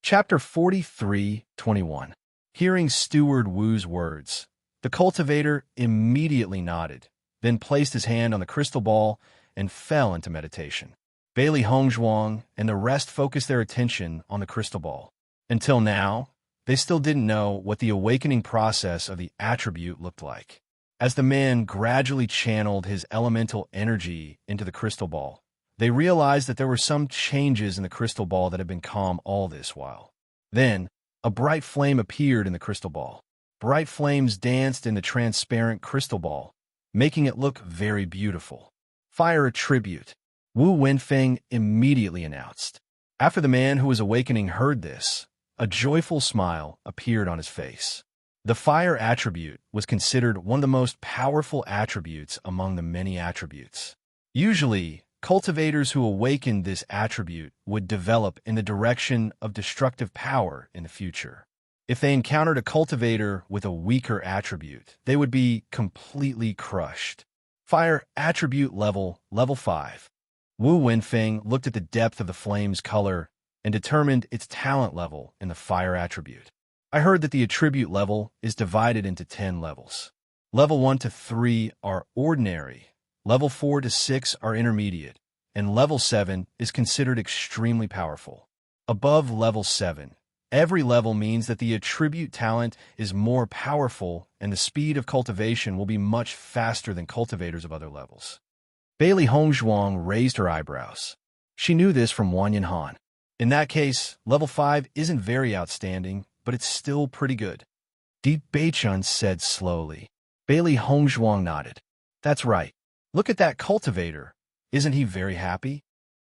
Chapter 43:21. Hearing Steward Wu's words, the cultivator immediately nodded, then placed his hand on the crystal ball and fell into meditation. Bailey Hongzhuang and the rest focused their attention on the crystal ball. Until now, they still didn't know what the awakening process of the attribute looked like. As the man gradually channeled his elemental energy into the crystal ball, they realized that there were some changes in the crystal ball that had been calm all this while. Then, a bright flame appeared in the crystal ball. Bright flames danced in the transparent crystal ball, making it look very beautiful. Fire attribute, Wu Wenfeng immediately announced. After the man who was awakening heard this, a joyful smile appeared on his face. The fire attribute was considered one of the most powerful attributes among the many attributes. Usually, cultivators who awakened this attribute would develop in the direction of destructive power in the future. If they encountered a cultivator with a weaker attribute, they would be completely crushed. Fire attribute level 5. Wu Wenfeng looked at the depth of the flame's color and determined its talent level in the fire attribute. I heard that the attribute level is divided into 10 levels. Level 1 to 3 are ordinary, level 4 to 6 are intermediate, and level 7 is considered extremely powerful. Above level 7, every level means that the attribute talent is more powerful and the speed of cultivation will be much faster than cultivators of other levels. Bailey Hongzhuang raised her eyebrows. She knew this from Wang Yanhan. In that case, level 5 isn't very outstanding, but it's still pretty good. Di Beichun said slowly. Bailey Hongzhuang nodded. That's right. Look at that cultivator. Isn't he very happy?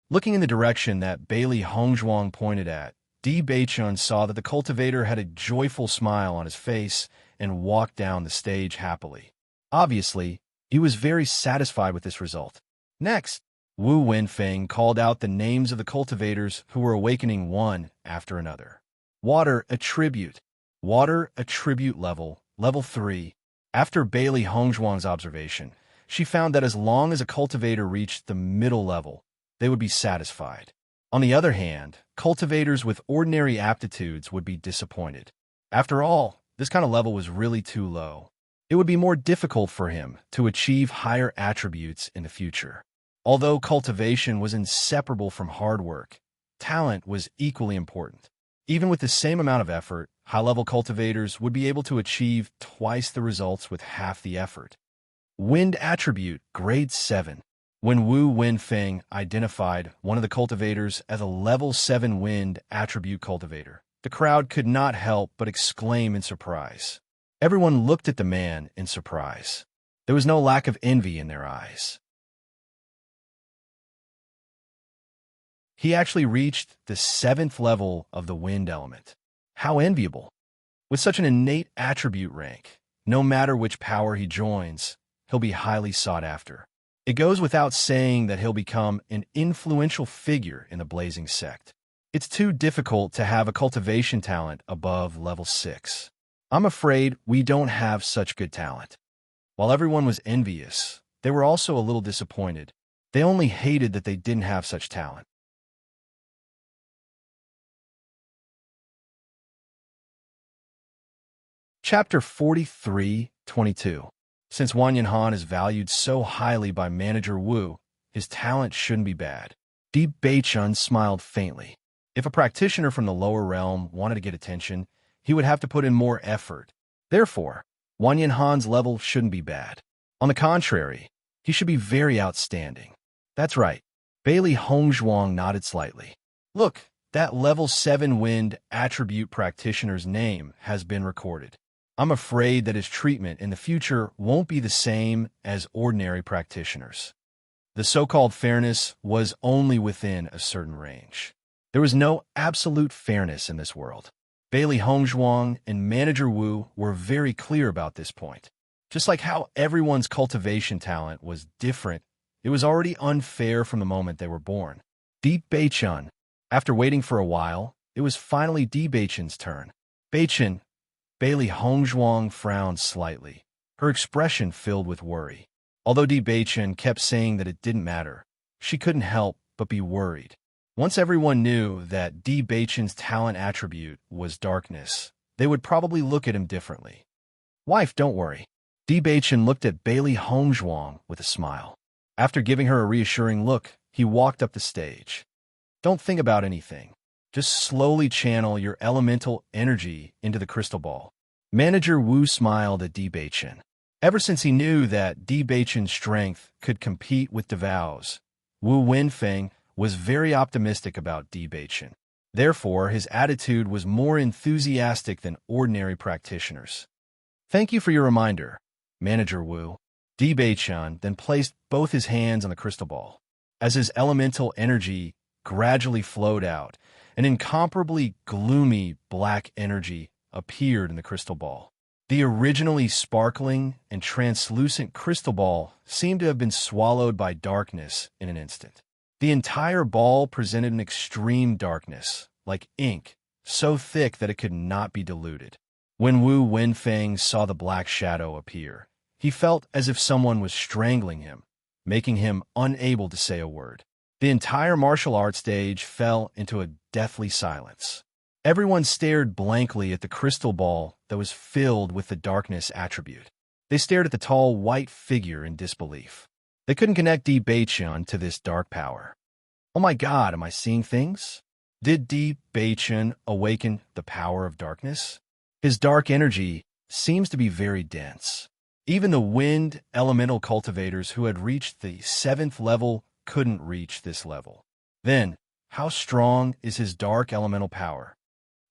Looking in the direction that Bailey Hongzhuang pointed at, Di Beichun saw that the cultivator had a joyful smile on his face and walked down the stage happily. Obviously, he was very satisfied with this result. Next, Wu Wenfeng called out the names of the cultivators who were awakening one after another. Water attribute. Water attribute level 3. After Bailey Hongzhuang's observation, she found that as long as a cultivator reached the middle level, they would be satisfied. On the other hand, cultivators with ordinary aptitudes would be disappointed. After all, this kind of level was really too low. It would be more difficult for him to achieve higher attributes in the future. Although cultivation was inseparable from hard work, talent was equally important. Even with the same amount of effort, high-level cultivators would be able to achieve twice the results with half the effort. Wind attribute, grade 7. When Wu Wenfeng identified one of the cultivators as a level 7 wind attribute cultivator, the crowd could not help but exclaim in surprise. Everyone looked at the man in surprise. There was no lack of envy in their eyes. He actually reached the 7th level of the wind element. How enviable! With such an innate attribute rank, no matter which power he joins, he'll be highly sought after. It goes without saying that he'll become an influential figure in the Blazing Sect. It's too difficult to have a cultivation talent above level 6. I'm afraid we don't have such good talent. While everyone was envious, they were also a little disappointed. They only hated that they didn't have such talent. Chapter 43:22. Since Wan Yanhan is valued so highly by Manager Wu, his talent shouldn't be bad. Di Beichun smiled faintly. If a practitioner from the lower realm wanted to get attention, he would have to put in more effort. Therefore, Wan Yanhan's level shouldn't be bad. On the contrary, he should be very outstanding. That's right. Bailey Hongzhuang nodded slightly. Look, that level 7 wind attribute practitioner's name has been recorded. I'm afraid that his treatment in the future won't be the same as ordinary practitioners. The so-called fairness was only within a certain range. There was no absolute fairness in this world. Bailey Hongzhuang and Manager Wu were very clear about this point. Just like how everyone's cultivation talent was different, it was already unfair from the moment they were born. Di Beichun. After waiting for a while, it was finally Di Beichun's turn. Beichun. Bailey Hongzhuang frowned slightly, her expression filled with worry. Although Di Beichun kept saying that it didn't matter, she couldn't help but be worried. Once everyone knew that Di Beichun's talent attribute was darkness, they would probably look at him differently. Wife, don't worry. Di Beichun looked at Bailey Hongzhuang with a smile. After giving her a reassuring look, he walked up the stage. Don't think about anything. Just slowly channel your elemental energy into the crystal ball. Manager Wu smiled at Di Beichun. Ever since he knew that Di Beichun's strength could compete with DeVao's, Wu Wenfeng was very optimistic about Di Beichun. Therefore, his attitude was more enthusiastic than ordinary practitioners. Thank you for your reminder, Manager Wu. Di Beichun then placed both his hands on the crystal ball. As his elemental energy gradually flowed out, an incomparably gloomy black energy appeared in the crystal ball. The originally sparkling and translucent crystal ball seemed to have been swallowed by darkness in an instant. The entire ball presented an extreme darkness, like ink, so thick that it could not be diluted. When Wu Wenfeng saw the black shadow appear, he felt as if someone was strangling him, making him unable to say a word. The entire martial arts stage fell into a deathly silence. Everyone stared blankly at the crystal ball that was filled with the darkness attribute. They stared at the tall white figure in disbelief. They couldn't connect Di Beichun to this dark power. Oh my God, am I seeing things? Did Di Beichun awaken the power of darkness? His dark energy seems to be very dense. Even the wind elemental cultivators who had reached the 7th level couldn't reach this level. Then, how strong is his dark elemental power?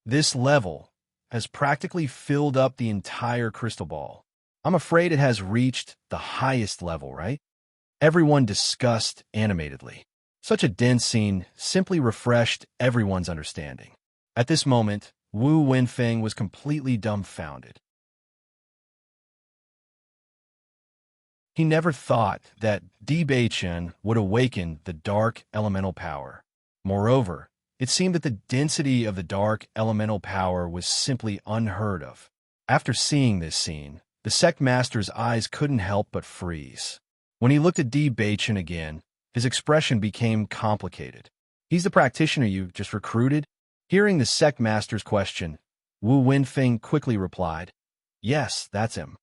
This level has practically filled up the entire crystal ball. I'm afraid it has reached the highest level, right? Everyone discussed animatedly. Such a dense scene simply refreshed everyone's understanding. At this moment, Wu Wenfeng was completely dumbfounded. He never thought that Di Beichun would awaken the dark elemental power. Moreover, it seemed that the density of the dark elemental power was simply unheard of. After seeing this scene, the sect master's eyes couldn't help but freeze. When he looked at Di Beichun again, his expression became complicated. He's the practitioner you just recruited? Hearing the sect master's question, Wu Wenfeng quickly replied, Yes, that's him.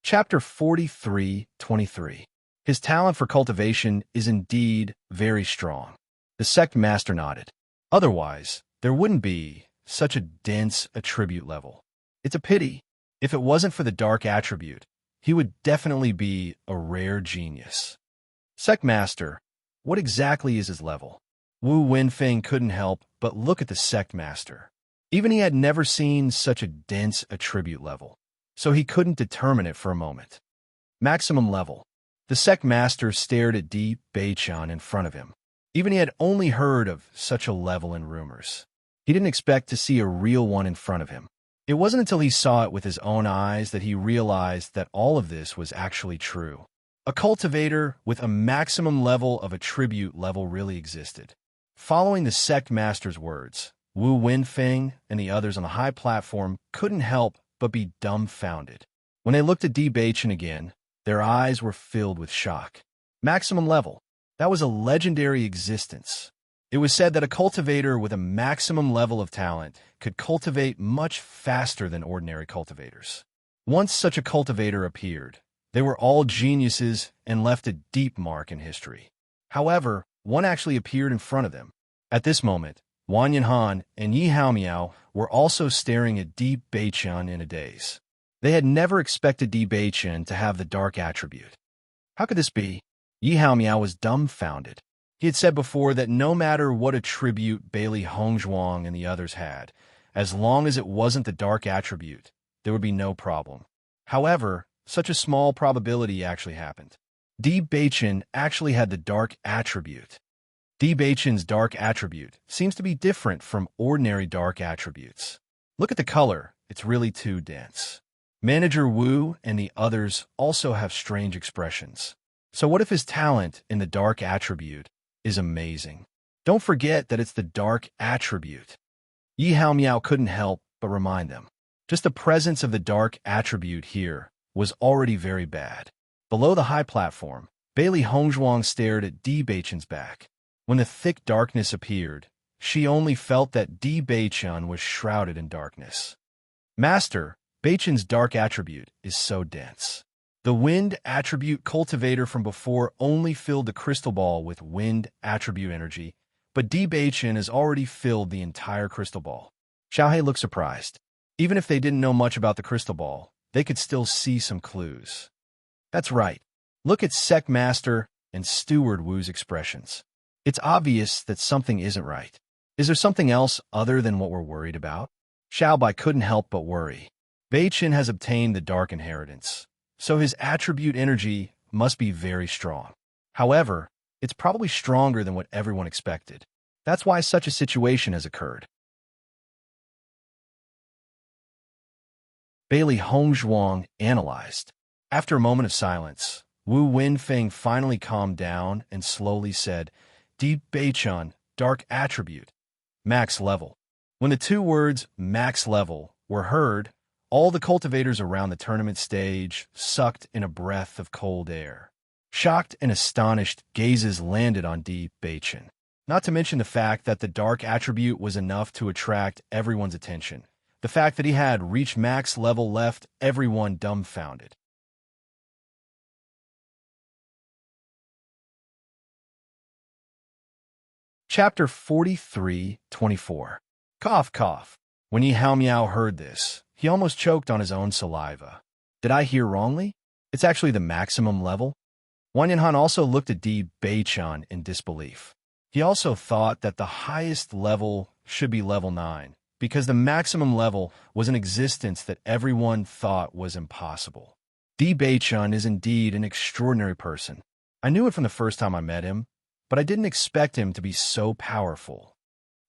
Chapter 43:23. His talent for cultivation is indeed very strong. The sect master nodded. Otherwise, there wouldn't be such a dense attribute level. It's a pity. If it wasn't for the dark attribute, he would definitely be a rare genius. Sect master, what exactly is his level? Wu Wenfeng couldn't help but look at the sect master. Even he had never seen such a dense attribute level, so he couldn't determine it for a moment. Maximum level. The sect master stared at Di Beichun in front of him. Even he had only heard of such a level in rumors. He didn't expect to see a real one in front of him. It wasn't until he saw it with his own eyes that he realized that all of this was actually true. A cultivator with a maximum level of attribute level really existed. Following the sect master's words, Wu Wenfeng and the others on the high platform couldn't help but be dumbfounded. When they looked at Di Beichun again, their eyes were filled with shock. Maximum level. That was a legendary existence. It was said that a cultivator with a maximum level of talent could cultivate much faster than ordinary cultivators. Once such a cultivator appeared, they were all geniuses and left a deep mark in history. However, one actually appeared in front of them. At this moment, Wang Yanhan and Yi Haomiao were also staring at Di Beiqian in a daze. They had never expected Di Beiqian to have the dark attribute. How could this be? Yi Haomiao was dumbfounded. He had said before that no matter what attribute Bailey Hongzhuang and the others had, as long as it wasn't the dark attribute, there would be no problem. However, such a small probability actually happened. Di Beiqian actually had the dark attribute. Di Beiqian's dark attribute seems to be different from ordinary dark attributes. Look at the color, it's really too dense. Manager Wu and the others also have strange expressions. So what if his talent in the dark attribute is amazing? Don't forget that it's the dark attribute. Yi Haomiao couldn't help but remind them. Just the presence of the dark attribute here was already very bad. Below the high platform, Bailey Hongzhuang stared at Di Beiqian's back. When the thick darkness appeared, she only felt that Di Beiqian was shrouded in darkness. Master, Beiqian's dark attribute is so dense. The wind attribute cultivator from before only filled the crystal ball with wind attribute energy, but Di Beiqian has already filled the entire crystal ball. Xiaohei looked surprised. Even if they didn't know much about the crystal ball, they could still see some clues. That's right. Look at Sect Master and Steward Wu's expressions. It's obvious that something isn't right. Is there something else other than what we're worried about? Xiaobai couldn't help but worry. Beiqian has obtained the dark inheritance, so his attribute energy must be very strong. However, it's probably stronger than what everyone expected. That's why such a situation has occurred. Bailey Hongzhuang analyzed. After a moment of silence, Wu Wenfeng finally calmed down and slowly said, Di Beiqian, dark attribute, max level. When the two words max level were heard, all the cultivators around the tournament stage sucked in a breath of cold air. Shocked and astonished gazes landed on Di Beiqian. Not to mention the fact that the dark attribute was enough to attract everyone's attention. The fact that he had reached max level left everyone dumbfounded. Chapter 43-24. Cough, cough. When Yi Haomiao heard this, he almost choked on his own saliva. Did I hear wrongly? It's actually the maximum level? Wang Yanhan also looked at Di Beiqian in disbelief. He also thought that the highest level should be level 9, because the maximum level was an existence that everyone thought was impossible. Di Beiqian is indeed an extraordinary person. I knew it from the first time I met him, but I didn't expect him to be so powerful.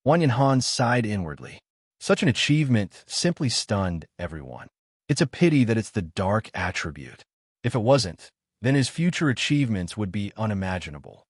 Wang Yanhan sighed inwardly. Such an achievement simply stunned everyone. It's a pity that it's the dark attribute. If it wasn't, then his future achievements would be unimaginable.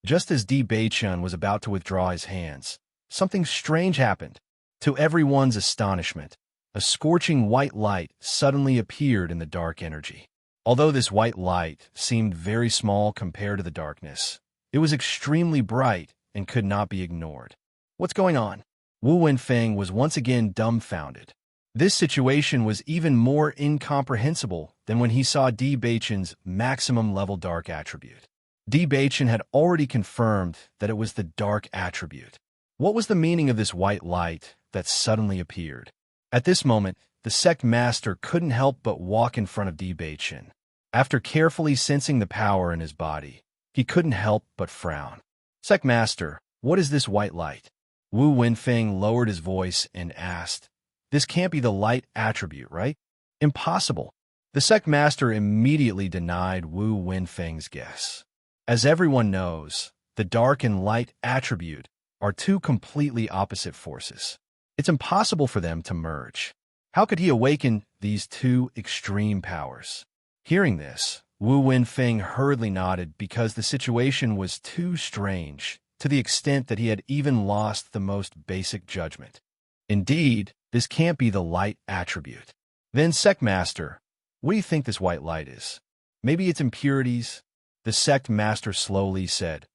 Just as Di Beiqian was about to withdraw his hands, something strange happened. To everyone's astonishment, a scorching white light suddenly appeared in the dark energy. Although this white light seemed very small compared to the darkness, it was extremely bright and could not be ignored. What's going on? Wu Wenfeng was once again dumbfounded. This situation was even more incomprehensible than when he saw Di Beiqian's maximum level dark attribute. Di Beiqian had already confirmed that it was the dark attribute. What was the meaning of this white light that suddenly appeared? At this moment, the sect master couldn't help but walk in front of Di Beiqian. After carefully sensing the power in his body, he couldn't help but frown. Sect master, what is this white light? Wu Wenfeng lowered his voice and asked, This can't be the light attribute, right? Impossible. The sect master immediately denied Wu Wenfeng's guess. As everyone knows, the dark and light attribute are two completely opposite forces. It's impossible for them to merge. How could he awaken these two extreme powers? Hearing this, Wu Wenfeng hurriedly nodded because the situation was too strange, to the extent that he had even lost the most basic judgment. Indeed, this can't be the light attribute. Then, Sect Master, what do you think this white light is? Maybe it's impurities? The Sect Master slowly said.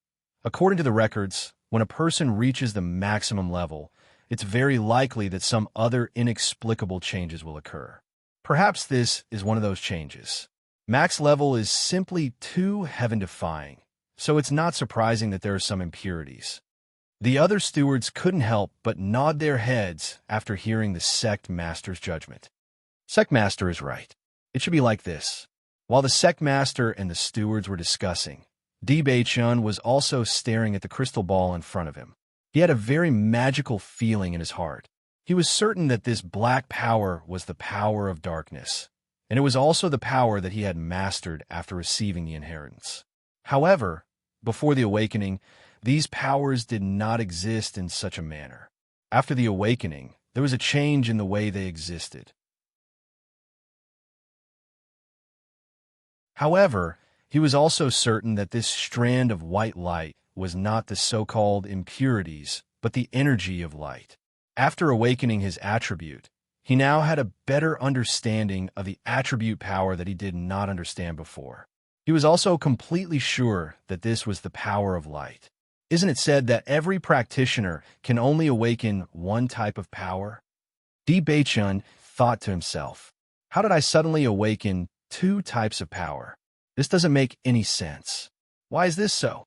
According to the records, When a person reaches the maximum level, it's very likely that some other inexplicable changes will occur. Perhaps this is one of those changes. Max level is simply too heaven-defying, so it's not surprising that there are some impurities. The other stewards couldn't help but nod their heads after hearing the sect master's judgment. Sect master is right. It should be like this. While the sect master and the stewards were discussing, Bei-chun was also staring at the crystal ball in front of him. He had a very magical feeling in his heart. He was certain that this black power was the power of darkness, and it was also the power that he had mastered after receiving the inheritance. However, before the awakening, these powers did not exist in such a manner. After the awakening, there was a change in the way they existed. However, he was also certain that this strand of white light was not the so-called impurities, but the energy of light. After awakening his attribute, he now had a better understanding of the attribute power that he did not understand before. He was also completely sure that this was the power of light. Isn't it said that every practitioner can only awaken one type of power? Bei-chun thought to himself, how did I suddenly awaken two types of power? This doesn't make any sense. Why is this so?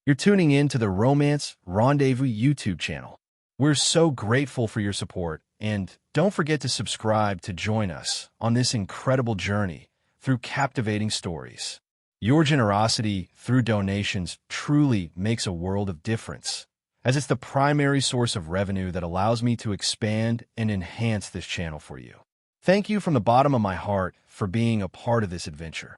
You're tuning in to the Romance Rendezvous YouTube channel. We're so grateful for your support, and don't forget to subscribe to join us on this incredible journey through captivating stories. Your generosity through donations truly makes a world of difference, as it's the primary source of revenue that allows me to expand and enhance this channel for you. Thank you from the bottom of my heart for being a part of this adventure.